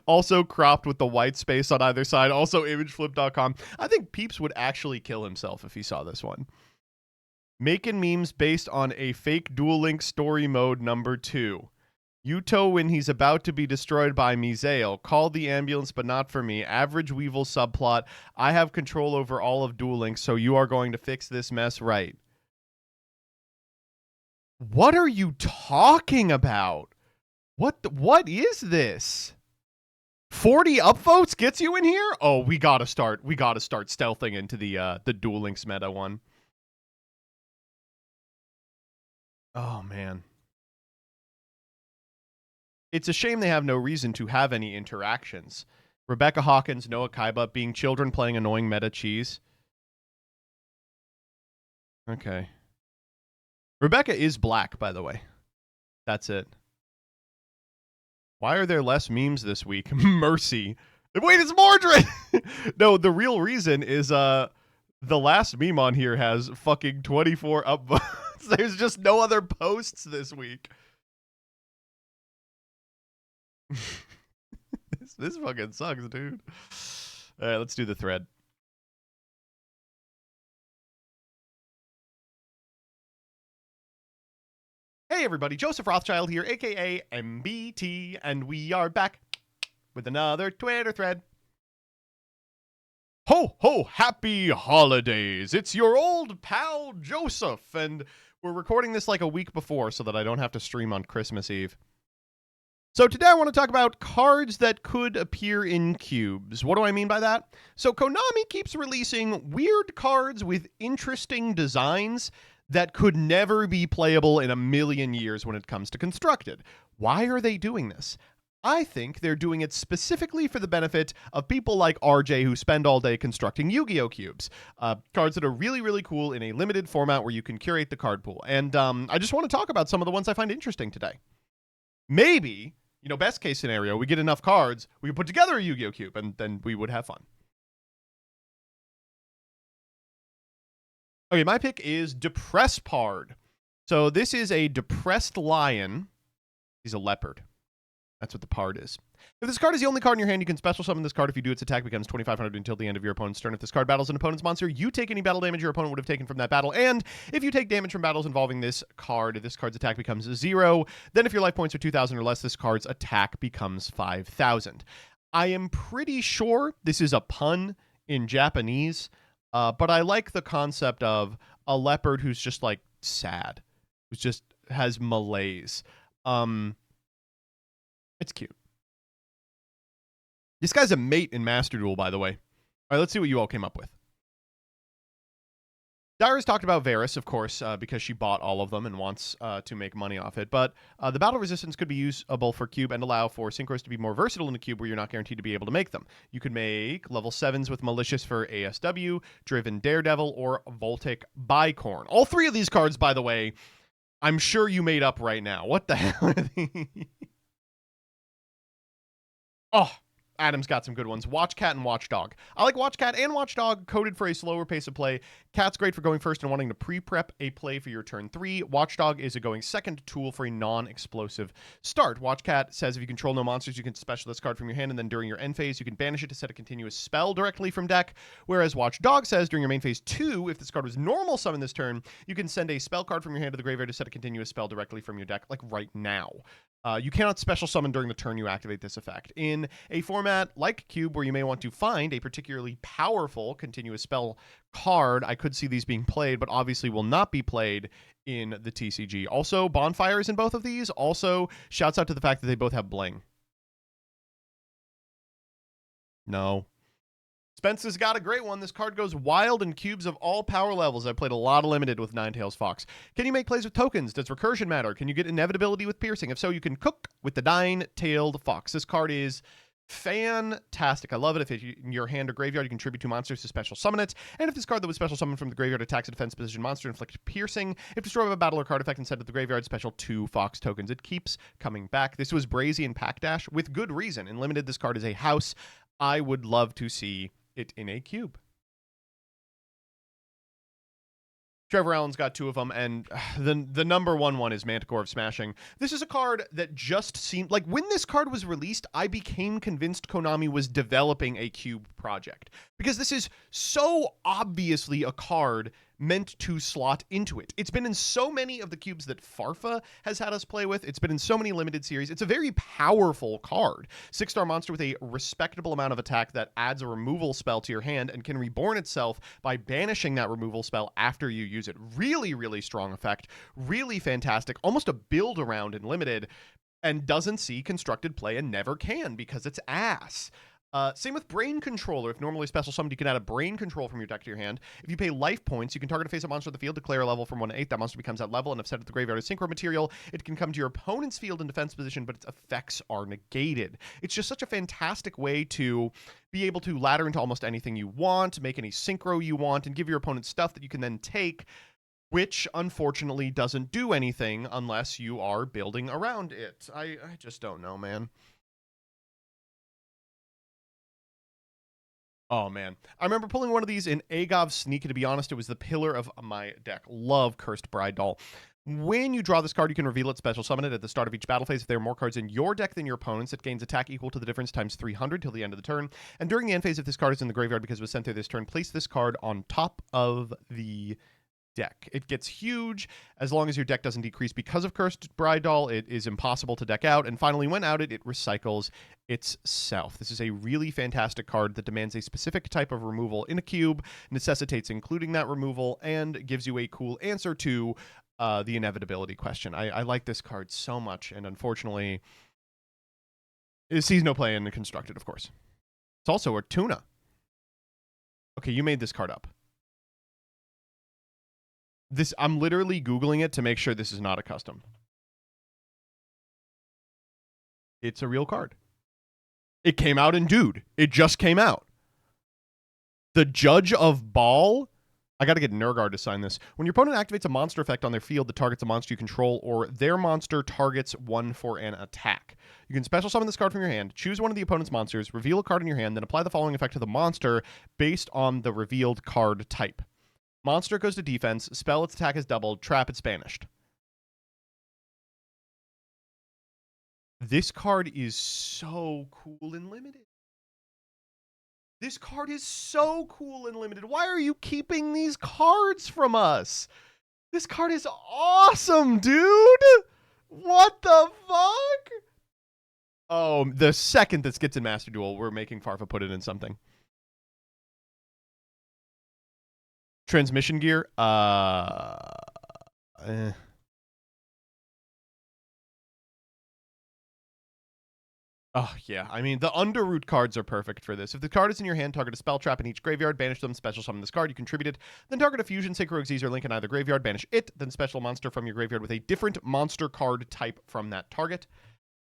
Also cropped with the white space on either side. Also imageflip.com. I think Peeps would actually kill himself if he saw this one. Making memes based on a fake Duel Link story mode number 2. Yugioh when he's about to be destroyed by Misael. Call the ambulance, but not for me. Average Weevil subplot. I have control over all of Duel Links, so you are going to fix this mess right. What are you talking about? What is this? 40 upvotes gets you in here? Oh, we gotta start stealthing into the Duel Links meta one. Oh man. It's a shame they have no reason to have any interactions. Rebecca Hawkins, Noah Kaiba being children playing annoying meta cheese. Okay. Rebecca is black, by the way. That's it. Why are there less memes this week? Mercy. Wait, it's Mordred! No, the real reason is the last meme on here has fucking 24 upvotes. There's just no other posts this week. This fucking sucks, dude. All right, let's do the thread. Hey everybody, Joseph Rothschild here, aka MBT, and we are back with another Twitter thread. Ho ho, happy holidays! It's your old pal Joseph, and we're recording this like a week before so that I don't have to stream on Christmas Eve. So today I want to talk about cards that could appear in cubes. What do I mean by that? So Konami keeps releasing weird cards with interesting designs that could never be playable in a million years when it comes to Constructed. Why are they doing this? I think they're doing it specifically for the benefit of people like RJ who spend all day constructing Yu-Gi-Oh! Cubes. Cards that are really, really cool in a limited format where you can curate the card pool. And I just want to talk about some of the ones I find interesting today. Maybe, you know, best case scenario, we get enough cards, we can put together a Yu-Gi-Oh! Cube, and then we would have fun. Okay, my pick is Depressed Pard. So this is a depressed lion. He's a leopard. That's what the pard is. If this card is the only card in your hand, you can special summon this card. If you do, its attack becomes 2,500 until the end of your opponent's turn. If this card battles an opponent's monster, you take any battle damage your opponent would have taken from that battle. And if you take damage from battles involving this card's attack becomes 0. Then if your life points are 2,000 or less, this card's attack becomes 5,000. I am pretty sure this is a pun in Japanese, but I like the concept of a leopard who's just like sad, who's just has malaise. It's cute. This guy's a mate in Master Duel, by the way. All right, let's see what you all came up with. Dara's talked about Varus, of course, because she bought all of them and wants to make money off it. But the battle resistance could be usable for cube and allow for synchros to be more versatile in a cube where you're not guaranteed to be able to make them. You could make level 7s with Malicious for ASW, Driven Daredevil, or Voltic Bicorn. All 3 of these cards, by the way, I'm sure you made up right now. What the hell are these? Oh, Adam's got some good ones. Watch Cat and Watchdog. I like Watch Cat and Watchdog, coded for a slower pace of play. Cat's great for going first and wanting to pre-prep a play for your turn 3. Watchdog is a going second tool for a non-explosive start. Watch Cat says if you control no monsters, you can special this card from your hand, and then during your end phase, you can banish it to set a continuous spell directly from deck. Whereas Watchdog says during your main phase 2, if this card was normal summon this turn, you can send a spell card from your hand to the graveyard to set a continuous spell directly from your deck, like right now. You cannot special summon during the turn you activate this effect. In a format like Cube, where you may want to find a particularly powerful continuous spell card, I could see these being played, but obviously will not be played in the TCG. Also, Bonfire is in both of these. Also, shouts out to the fact that they both have Bling. No. Spence's got a great one. This card goes wild in cubes of all power levels. I've played a lot of Limited with Ninetails Fox. Can you make plays with tokens? Does recursion matter? Can you get inevitability with piercing? If so, you can cook with the Nine-Tailed Fox. This card is fantastic. I love it. If in your hand or graveyard, you contribute 2 monsters to special summon it. And if this card that was special summoned from the graveyard attacks a defense position monster, inflict piercing. If destroyed by a battle or card effect and sent to the graveyard, special 2 Fox tokens. It keeps coming back. This was Brazy and Pack Dash with good reason. In Limited, this card is a house. I would love to see it in a cube. Trevor Allen's got 2 of them, and the number one is Manticore of Smashing. This is a card that just seemed like when this card was released, I became convinced Konami was developing a cube project, because this is so obviously a card meant to slot into it. It's been in so many of the cubes that Farfa has had us play with. It's been in so many Limited series. It's a very powerful card. 6-star monster with a respectable amount of attack that adds a removal spell to your hand and can reborn itself by banishing that removal spell after you use it. Really, really strong effect. Really fantastic. Almost a build around in Limited, and doesn't see constructed play and never can because it's ass. Same with Brain Controller. If normally special summoned, you can add a Brain Control from your deck to your hand. If you pay life points, you can target a face-up monster on the field, declare a level from 1 to 8. That monster becomes that level, and if set at the graveyard as synchro material, it can come to your opponent's field in defense position, but its effects are negated. It's just such a fantastic way to be able to ladder into almost anything you want, make any synchro you want, and give your opponent stuff that you can then take, which unfortunately doesn't do anything unless you are building around it. I just don't know, man. Oh, man. I remember pulling one of these in Agov Sneak, and to be honest, it was the pillar of my deck. Love Cursed Bride Doll. When you draw this card, you can reveal it, special summon it at the start of each battle phase. If there are more cards in your deck than your opponent's, it gains attack equal to the difference times 300 till the end of the turn. And during the end phase, if this card is in the graveyard because it was sent through this turn, place this card on top of the deck. It gets huge as long as your deck doesn't decrease because of Cursed Bride Doll. It is impossible to deck out, and finally, when outed, it recycles itself. This is a really fantastic card that demands a specific type of removal in a cube, necessitates including that removal, and gives you a cool answer to the inevitability question. I like this card so much, and unfortunately, it sees no play in the constructed, of course. It's also a tuna. Okay, you made this card up. I'm literally Googling it to make sure this is not a custom. It's a real card. It came out in Dude. It just came out. The Judge of Baal. I got to get Nergard to sign this. When your opponent activates a monster effect on their field that targets a monster you control, or their monster targets one for an attack, you can special summon this card from your hand, choose one of the opponent's monsters, reveal a card in your hand, then apply the following effect to the monster based on the revealed card type. Monster goes to defense, spell its attack is doubled, trap it's banished. This card is so cool and limited. This card is so cool and limited. Why are you keeping these cards from us? This card is awesome, dude. What the fuck? Oh, the second this gets in Master Duel, we're making Farfa put it in something. Transmission gear? Oh, yeah. I mean, the Underroot cards are perfect for this. If the card is in your hand, target a spell trap in each graveyard, banish them, special summon this card, you contribute it, then target a fusion, Synchro Xyz, or Link in either graveyard, banish it, then special monster from your graveyard with a different monster card type from that target.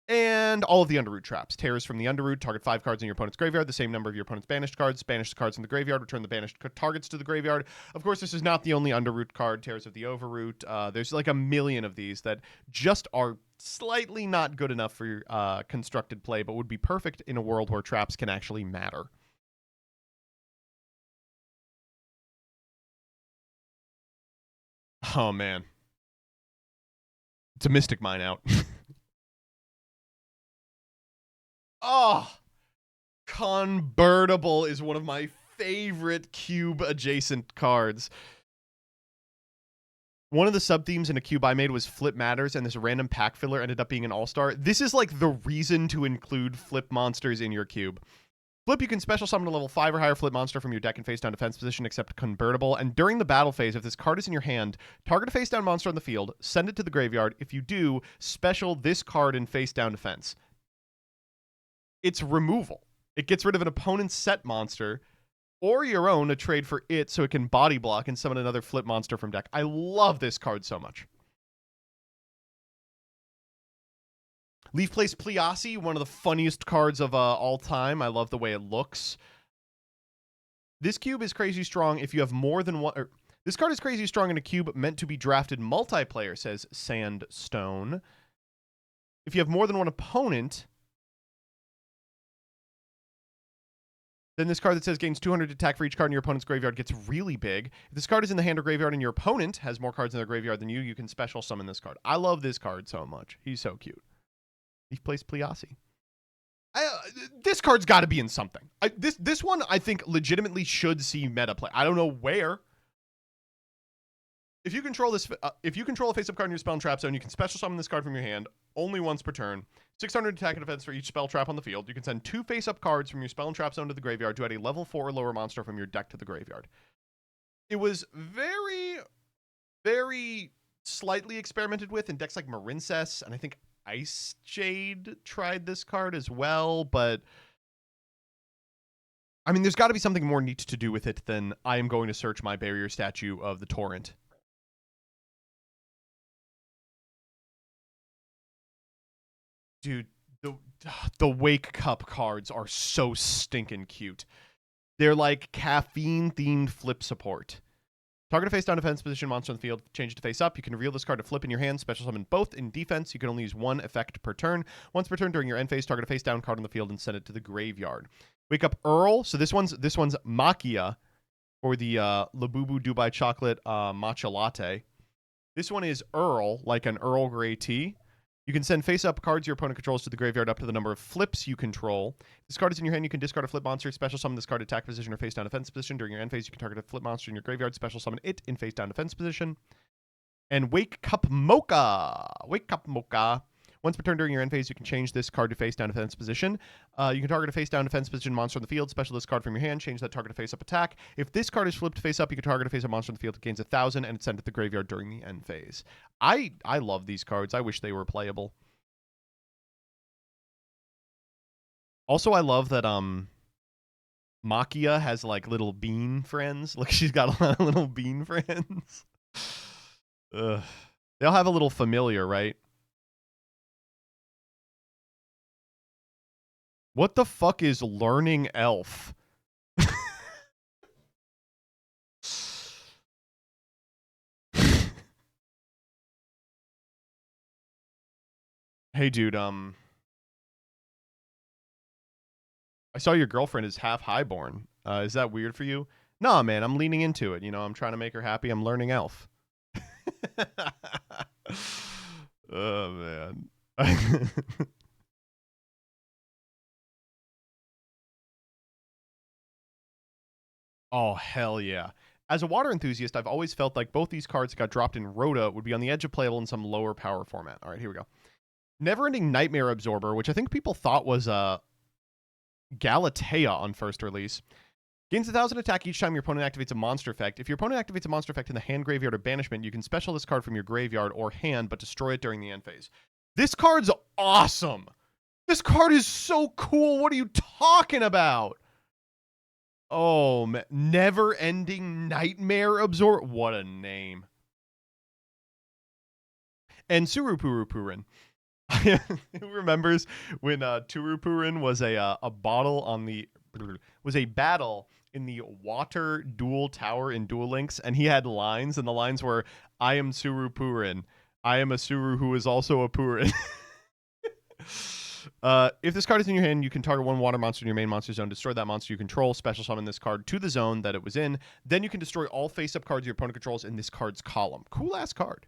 And all of the Underroot traps. Tears from the Underroot, target 5 cards in your opponent's graveyard, the same number of your opponent's banished cards. Banish the cards in the graveyard, return the banished targets to the graveyard. Of course, this is not the only Underroot card, Tears of the Overroot. There's like a million of these that just are slightly not good enough for constructed play, but would be perfect in a world where traps can actually matter. Oh, man. It's a Mystic Mine out. Oh, Convertible is one of my favorite cube adjacent cards. One of the sub-themes in a cube I made was Flip Matters, and this random pack filler ended up being an all-star. This is like the reason to include flip monsters in your cube. Flip, you can special summon a level 5 or higher flip monster from your deck in face-down defense position, except Convertible. And during the battle phase, if this card is in your hand, target a face-down monster on the field, send it to the graveyard. If you do, special this card in face-down defense. It's removal. It gets rid of an opponent's set monster or your own to trade for it so it can body block and summon another flip monster from deck. I love this card so much. Leaf Place Pliasi, one of the funniest cards of all time. I love the way it looks. This cube is crazy strong if you have more than one... this card is crazy strong in a cube meant to be drafted multiplayer, says Sandstone. If you have more than one opponent... then this card that says gains 200 attack for each card in your opponent's graveyard gets really big. If this card is in the hand or graveyard and your opponent has more cards in their graveyard than you, you can special summon this card. I love this card so much. He's so cute. Leaf Place Pliasi. This card's got to be in something. This one, I think, legitimately should see meta play. I don't know where. If you control this, if you control a face-up card in your spell and trap zone, you can special summon this card from your hand only once per turn. 600 attack and defense for each spell trap on the field. You can send 2 face-up cards from your spell and trap zone to the graveyard to add a level 4 or lower monster from your deck to the graveyard. It was very, very slightly experimented with in decks like Marincess, and I think Ice Jade tried this card as well, but I mean, there's got to be something more neat to do with it than I am going to search my barrier statue of the Torrent. Dude, the Wake Cup cards are so stinking cute. They're like caffeine-themed flip support. Target a face-down defense position monster on the field, change it to face-up. You can reveal this card to flip in your hand, special summon both in defense. You can only use 1 effect per turn. Once per turn during your end phase, target a face-down card on the field and send it to the graveyard. Wake Up Earl. So this one's Makia for the Labubu Dubai Chocolate Matcha Latte. This one is Earl, like an Earl Grey tea. You can send face-up cards your opponent controls to the graveyard up to the number of flips you control. If this card is in your hand, you can discard a flip monster, special summon this card attack position or face-down defense position. During your end phase, you can target a flip monster in your graveyard, special summon it in face-down defense position. And Wake Cup Mocha. Wake Cup Mocha. Once per turn during your end phase, you can change this card to face-down defense position. You can target a face-down defense position monster on the field, special this card from your hand, change that target to face-up attack. If this card is flipped face-up, you can target a face-up monster on the field that gains 1,000 and it's sent to the graveyard during the end phase. I love these cards. I wish they were playable. Also, I love that Makia has like little bean friends. Like she's got a lot of little bean friends. Ugh. They'll have a little familiar, right? What the fuck is Learning Elf? Hey, dude, I saw your girlfriend is half highborn. Is that weird for you? Nah, man, I'm leaning into it. You know, I'm trying to make her happy. I'm learning elf. Oh, man. Oh, hell yeah. As a water enthusiast, I've always felt like both these cards that got dropped in Rhoda would be on the edge of playable in some lower power format. All right, here we go. Never-Ending Nightmare Absorber, which I think people thought was Galatea on first release. Gains 1,000 attack each time your opponent activates a monster effect. If your opponent activates a monster effect in the hand, graveyard, or banishment, you can special this card from your graveyard or hand, but destroy it during the end phase. This card's awesome. This card is so cool. What are you talking about? Oh, man. Never-Ending Nightmare Absorber. What a name. And Surupurupurin. Who remembers when Turupurin was a bottle on the was a battle in the water duel tower in Duel Links, and he had lines, and the lines were, "I am Surupurin. I am a Suru who is also a Purin." If this card is in your hand, you can target one water monster in your main monster zone, destroy that monster you control, special summon this card to the zone that it was in. Then you can destroy all face-up cards your opponent controls in this card's column. Cool-ass card.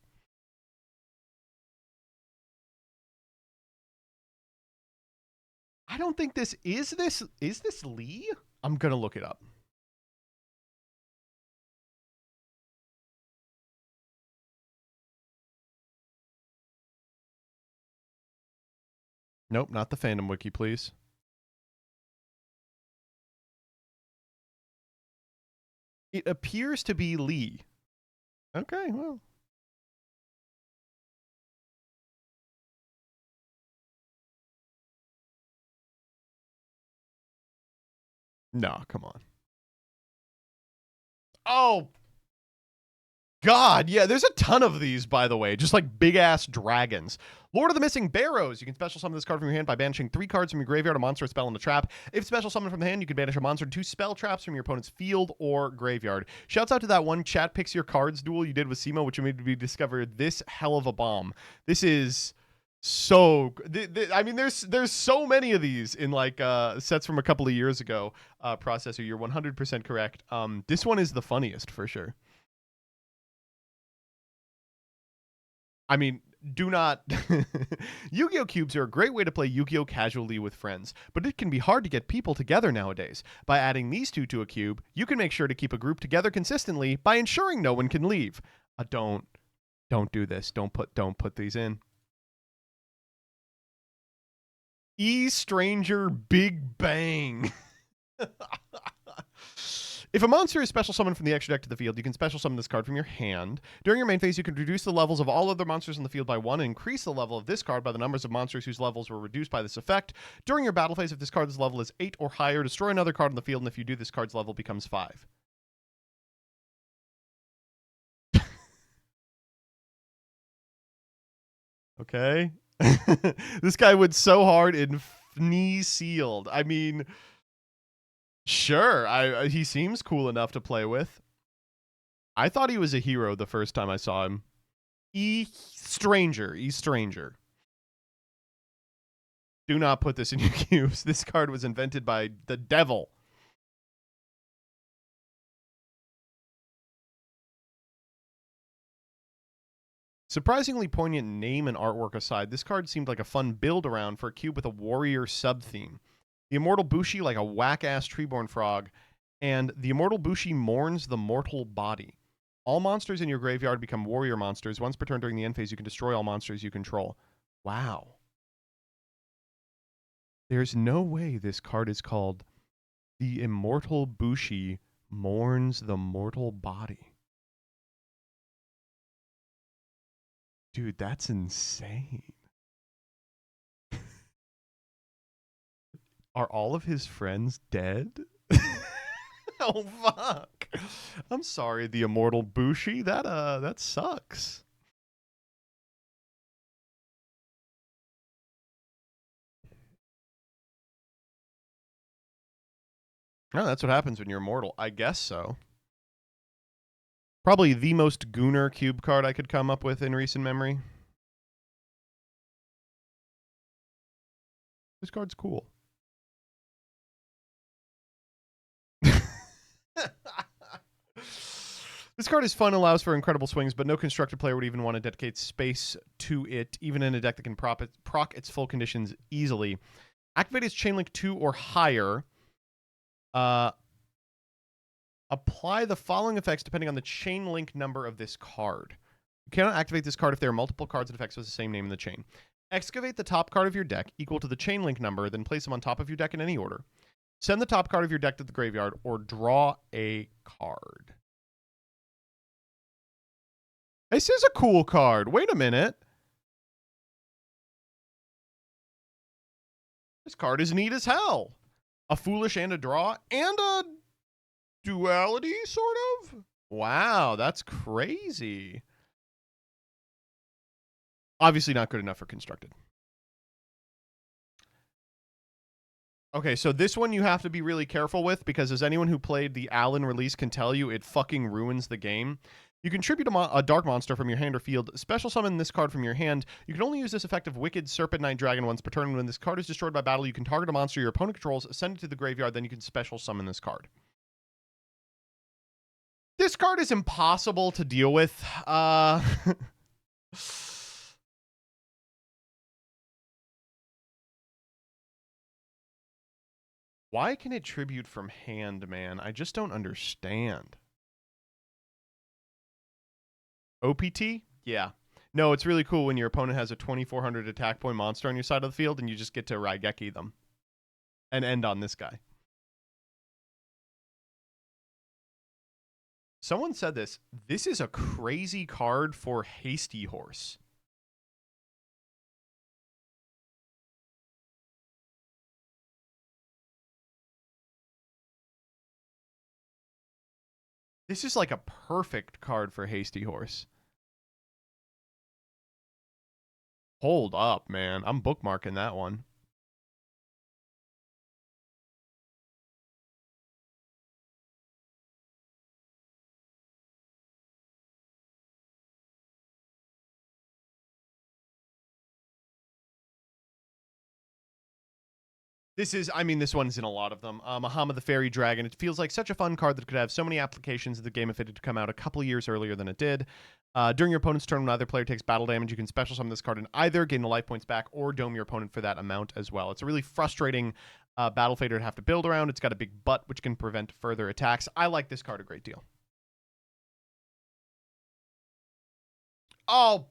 I don't think this is this Lee? I'm gonna look it up. Nope, not the fandom wiki, please. It appears to be Lee. Okay, well. No, come on. Oh, God, yeah, there's a ton of these, by the way, just like big-ass dragons. Lord of the Missing Barrows. You can special summon this card from your hand by banishing 3 cards from your graveyard, a monster, a spell, and a trap. If special summoned from the hand, you can banish a monster and 2 spell traps from your opponent's field or graveyard. Shouts out to that one chat picks your cards duel you did with Simo, which made me discover this hell of a bomb. This is so... I mean, there's so many of these in, like, sets from a couple of years ago. Processor, you're 100% correct. This one is the funniest, for sure. I mean, do not... Yu-Gi-Oh! Cubes are a great way to play Yu-Gi-Oh! Casually with friends, but it can be hard to get people together nowadays. By adding these two to a cube, you can make sure to keep a group together consistently by ensuring no one can leave. Don't do this. Don't put these in. Stranger Big Bang. If a monster is special summoned from the extra deck to the field, you can special summon this card from your hand. During your main phase, you can reduce the levels of all other monsters in the field by 1 and increase the level of this card by the numbers of monsters whose levels were reduced by this effect. During your battle phase, if this card's level is 8 or higher, destroy another card in the field, and if you do, this card's level becomes 5. Okay. This guy went so hard in knee sealed. I mean... Sure, he seems cool enough to play with. I thought he was a hero the first time I saw him. Stranger. Do not put this in your cubes. This card was invented by the devil. Surprisingly poignant name and artwork aside, this card seemed like a fun build around for a cube with a warrior sub-theme. The Immortal Bushi like a whack-ass treeborn frog, and the Immortal Bushi mourns the mortal body. All monsters in your graveyard become warrior monsters. Once per turn during the end phase, you can destroy all monsters you control. Wow. There's no way this card is called the Immortal Bushi mourns the mortal body. Dude, that's insane. Are all of his friends dead? Oh, fuck. I'm sorry, the Immortal Bushi. That sucks. No, that's what happens when you're immortal. I guess so. Probably the most Gooner cube card I could come up with in recent memory. This card's cool. This card is fun and allows for incredible swings, but no constructed player would even want to dedicate space to it, even in a deck that can proc its full conditions easily. Activate its Chainlink 2 or higher. Apply the following effects depending on the Chainlink number of this card. You cannot activate this card if there are multiple cards and effects with the same name in the chain. Excavate the top card of your deck equal to the Chainlink number, then place them on top of your deck in any order. Send the top card of your deck to the graveyard or draw a card. This is a cool card. Wait a minute. This card is neat as hell. A foolish and a draw and a duality, sort of? Wow, that's crazy. Obviously not good enough for constructed. Okay, so this one you have to be really careful with because as anyone who played the Allen release can tell you, it fucking ruins the game. You can tribute a dark monster from your hand or field, special summon this card from your hand. You can only use this effect of Wicked Serpent Knight Dragon once per turn. When this card is destroyed by battle, you can target a monster your opponent controls, send it to the graveyard, then you can special summon this card. This card is impossible to deal with. Why can it tribute from hand, man? I just don't understand. OPT? Yeah. No, it's really cool when your opponent has a 2400 attack point monster on your side of the field and you just get to Raigeki them. And end on this guy. Someone said this. This is a crazy card for Hasty Horse. This is like a perfect card for Hasty Horse. Hold up, man. I'm bookmarking that one. This is, I mean, this one's in a lot of them. Mahama the Fairy Dragon. It feels like such a fun card that could have so many applications. The game if it had come out a couple years earlier than it did. During your opponent's turn, when either player takes battle damage, you can special summon this card and either gain the life points back or dome your opponent for that amount as well. It's a really frustrating battle fader to have to build around. It's got a big butt, which can prevent further attacks. I like this card a great deal. Oh,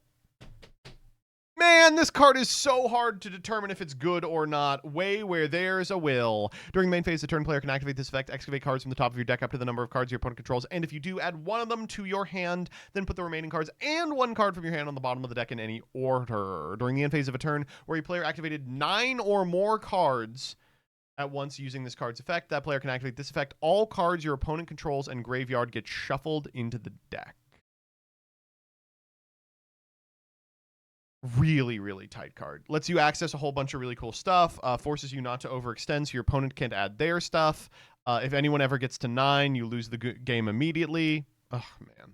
man, this card is so hard to determine if it's good or not. Way where there's a will. During the main phase, the turn player can activate this effect, excavate cards from the top of your deck up to the number of cards your opponent controls, and if you do, add one of them to your hand, then put the remaining cards and one card from your hand on the bottom of the deck in any order. During the end phase of a turn, where a player activated 9 or more cards at once using this card's effect, that player can activate this effect. All cards your opponent controls and graveyard get shuffled into the deck. Really, really tight card. Lets you access a whole bunch of really cool stuff. Forces you not to overextend so your opponent can't add their stuff. If anyone ever gets to 9, you lose the game immediately. Oh, man.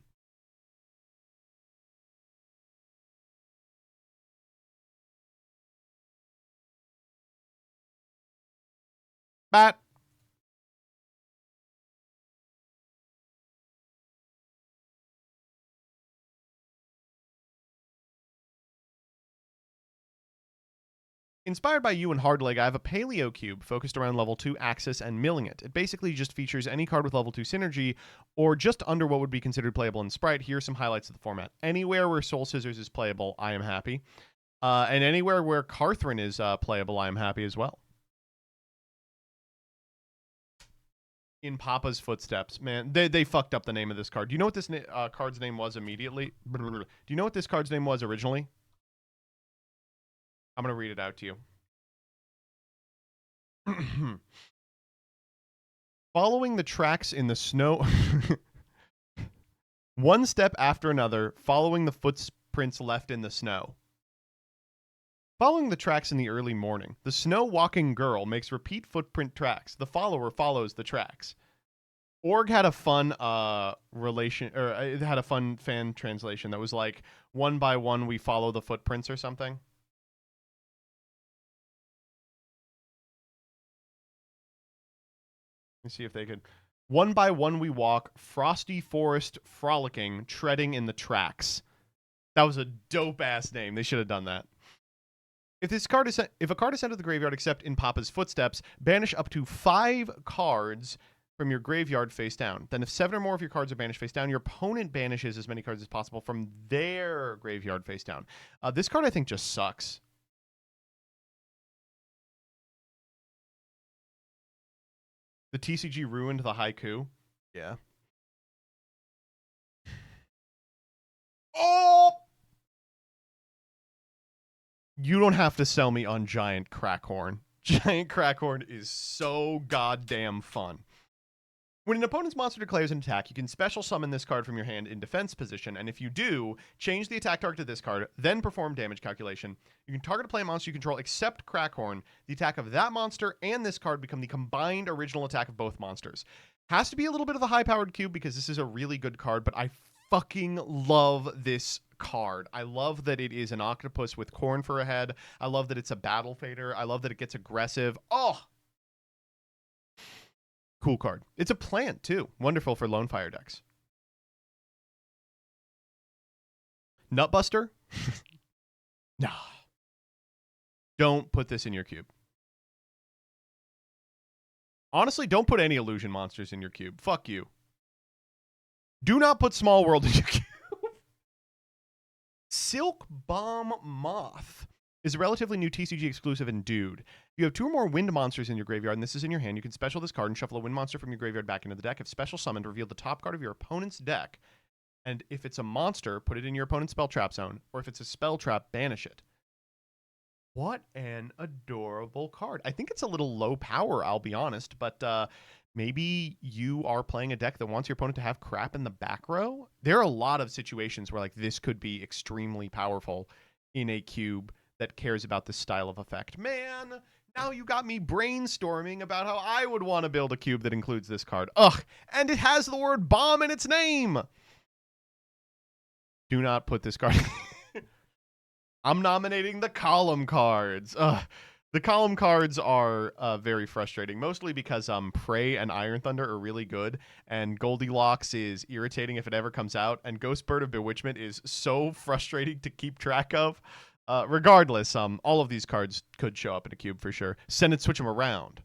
Bat. Inspired by you and Hardleg, I have a Paleo Cube focused around level 2 Axis and milling it. It basically just features any card with level 2 synergy or just under what would be considered playable in Sprite. Here are some highlights of the format. Anywhere where Soul Scissors is playable, I am happy. And anywhere where Carthrin is playable, I am happy as well. In Papa's Footsteps. Man, they fucked up the name of this card. Do you know what this card's name was immediately? Do you know what this card's name was originally? I'm going to read it out to you. Following the tracks in the snow. One step after another, following the footprints left in the snow. Following the tracks in the early morning, the snow-walking girl makes repeat footprint tracks. The follower follows the tracks. Org had a fun it had a fun fan translation that was like, one by one we follow the footprints or something. Let's see if they could. One by one we walk, frosty forest frolicking, treading in the tracks. That was a dope-ass name. They should have done that. If a card is sent to the graveyard except in Papa's Footsteps, banish up to 5 cards from your graveyard face down. Then if 7 or more of your cards are banished face down, your opponent banishes as many cards as possible from their graveyard face down. This card, I think, just sucks. The TCG ruined the haiku. Yeah. Oh! You don't have to sell me on Giant Crackhorn. Giant Crackhorn is so goddamn fun. When an opponent's monster declares an attack, you can special summon this card from your hand in defense position, and if you do, change the attack target to this card, then perform damage calculation. You can target a play monster you control except Crackhorn. The attack of that monster and this card become the combined original attack of both monsters. Has to be a little bit of a high-powered cube because this is a really good card, but I fucking love this card. I love that it is an octopus with corn for a head. I love that it's a battle fader. I love that it gets aggressive. Oh! Cool card. It's a plant, too. Wonderful for Lone Fire decks. Nutbuster? Nah. Don't put this in your cube. Honestly, don't put any illusion monsters in your cube. Fuck you. Do not put Small World in your cube. Silk Bomb Moth is a relatively new TCG exclusive and dude. If you have 2 or more wind monsters in your graveyard and this is in your hand, you can special this card and shuffle a wind monster from your graveyard back into the deck. If special summoned, reveal the top card of your opponent's deck. And if it's a monster, put it in your opponent's spell trap zone. Or if it's a spell trap, banish it. What an adorable card. I think it's a little low power, I'll be honest, but maybe you are playing a deck that wants your opponent to have crap in the back row. There are a lot of situations where like this could be extremely powerful in a cube that cares about this style of effect. Man, now you got me brainstorming about how I would want to build a cube that includes this card. Ugh, and it has the word bomb in its name. Do not put this card. I'm nominating the column cards. Ugh. The column cards are very frustrating, mostly because Prey and Iron Thunder are really good, and Goldilocks is irritating if it ever comes out, and Ghost Bird of Bewitchment is so frustrating to keep track of. Regardless, all of these cards could show up in a cube for sure. Send it, switch them around.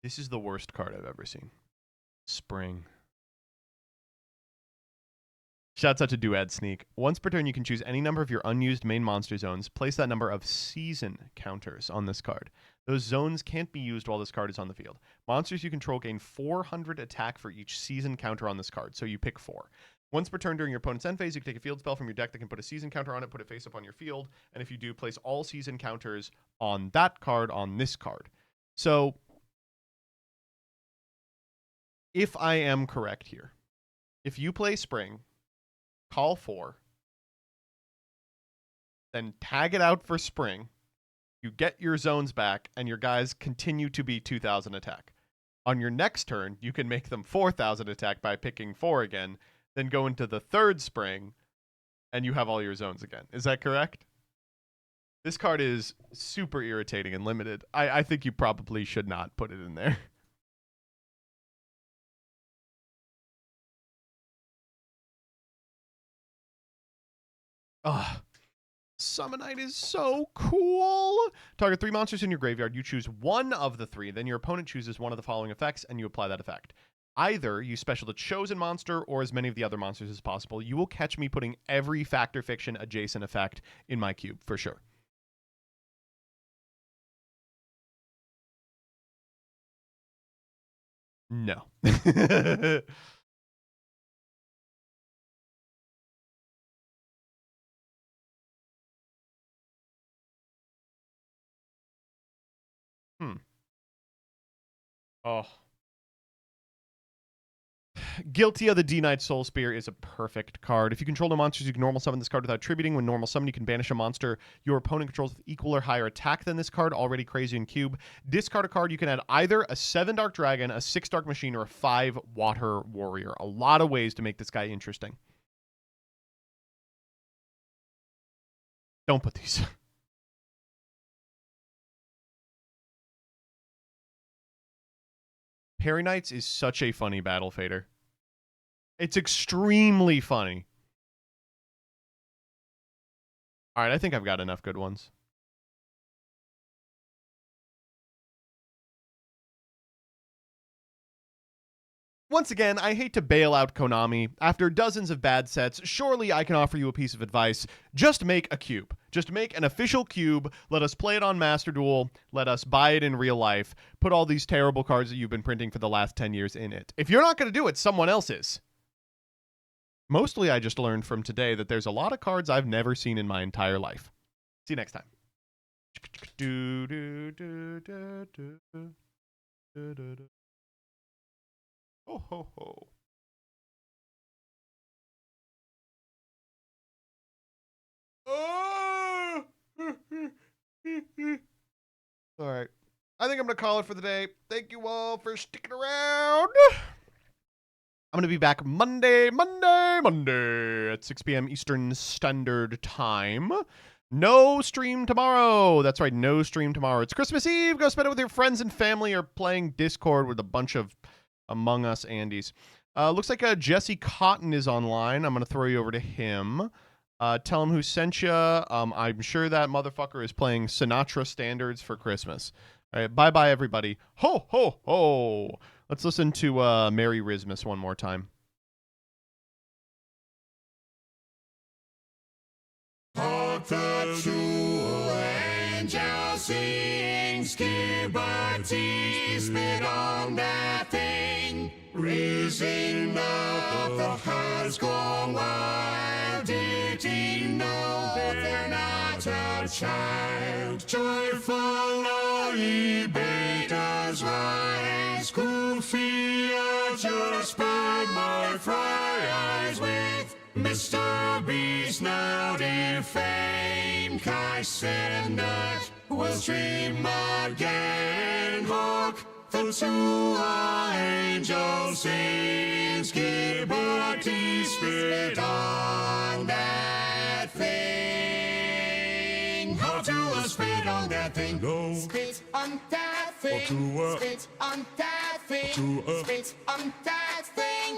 This is the worst card I've ever seen. Spring. Shouts out to Duad Sneak. Once per turn, you can choose any number of your unused main monster zones. Place that number of season counters on this card. Those zones can't be used while this card is on the field. Monsters you control gain 400 attack for each season counter on this card, so you pick 4. Once per turn during your opponent's end phase, you can take a field spell from your deck that can put a season counter on it, put it face up on your field, and if you do, place all season counters on that card on this card. So, if I am correct here, if you play Spring, call 4, then tag it out for Spring, you get your zones back, and your guys continue to be 2,000 attack. On your next turn, you can make them 4,000 attack by picking 4 again, then go into the third Spring, and you have all your zones again. Is that correct? This card is super irritating and limited. I think you probably should not put it in there. Ugh. Summonite is so cool. Target 3 monsters in your graveyard. You choose one of the 3. Then your opponent chooses one of the following effects, and you apply that effect. Either you special the chosen monster or as many of the other monsters as possible. You will catch me putting every Fact or Fiction adjacent effect in my cube, for sure. No. Oh. Guilty of the D-Knight Soul Spear is a perfect card. If you control no monsters, you can normal summon this card without attributing. When normal summon, you can banish a monster your opponent controls with equal or higher attack than this card. Already crazy in cube. Discard a card. You can add either a 7 Dark Dragon, a 6 Dark Machine, or a 5 Water Warrior. A lot of ways to make this guy interesting. Don't put these. Perry Knights is such a funny battle fader. It's extremely funny. All right, I think I've got enough good ones. Once again, I hate to bail out Konami. After dozens of bad sets, surely I can offer you a piece of advice. Just make a cube. Just make an official cube. Let us play it on Master Duel. Let us buy it in real life. Put all these terrible cards that you've been printing for the last 10 years in it. If you're not going to do it, someone else is. Mostly, I just learned from today that there's a lot of cards I've never seen in my entire life. See you next time. Ho ho ho. Oh! All right. I think I'm going to call it for the day. Thank you all for sticking around. I'm going to be back Monday at 6 p.m. Eastern Standard Time. No stream tomorrow. That's right, no stream tomorrow. It's Christmas Eve. Go spend it with your friends and family or playing Discord with a bunch of Among Us Andys. Looks like Jesse Cotton is online. I'm going to throw you over to him. Tell him who sent you. I'm sure that motherfucker is playing Sinatra standards for Christmas. All right, bye-bye, everybody. Ho, ho, ho. Let's listen to Merry Christmas one more time. Hark the true angels sing, skibberty, spit on that thing. Raising up the hearts gone wild. Did he know they're not a child? Joyful all ye beggars rise. Goofy, I just burn my fry eyes with Mr. Beast now defamed. Kai said not will stream again. Hark the two angels sing, skibberty, spit on that thing. How to spit on that thing? Go. Spit on that thing. Spit on that thing. Spit on that thing.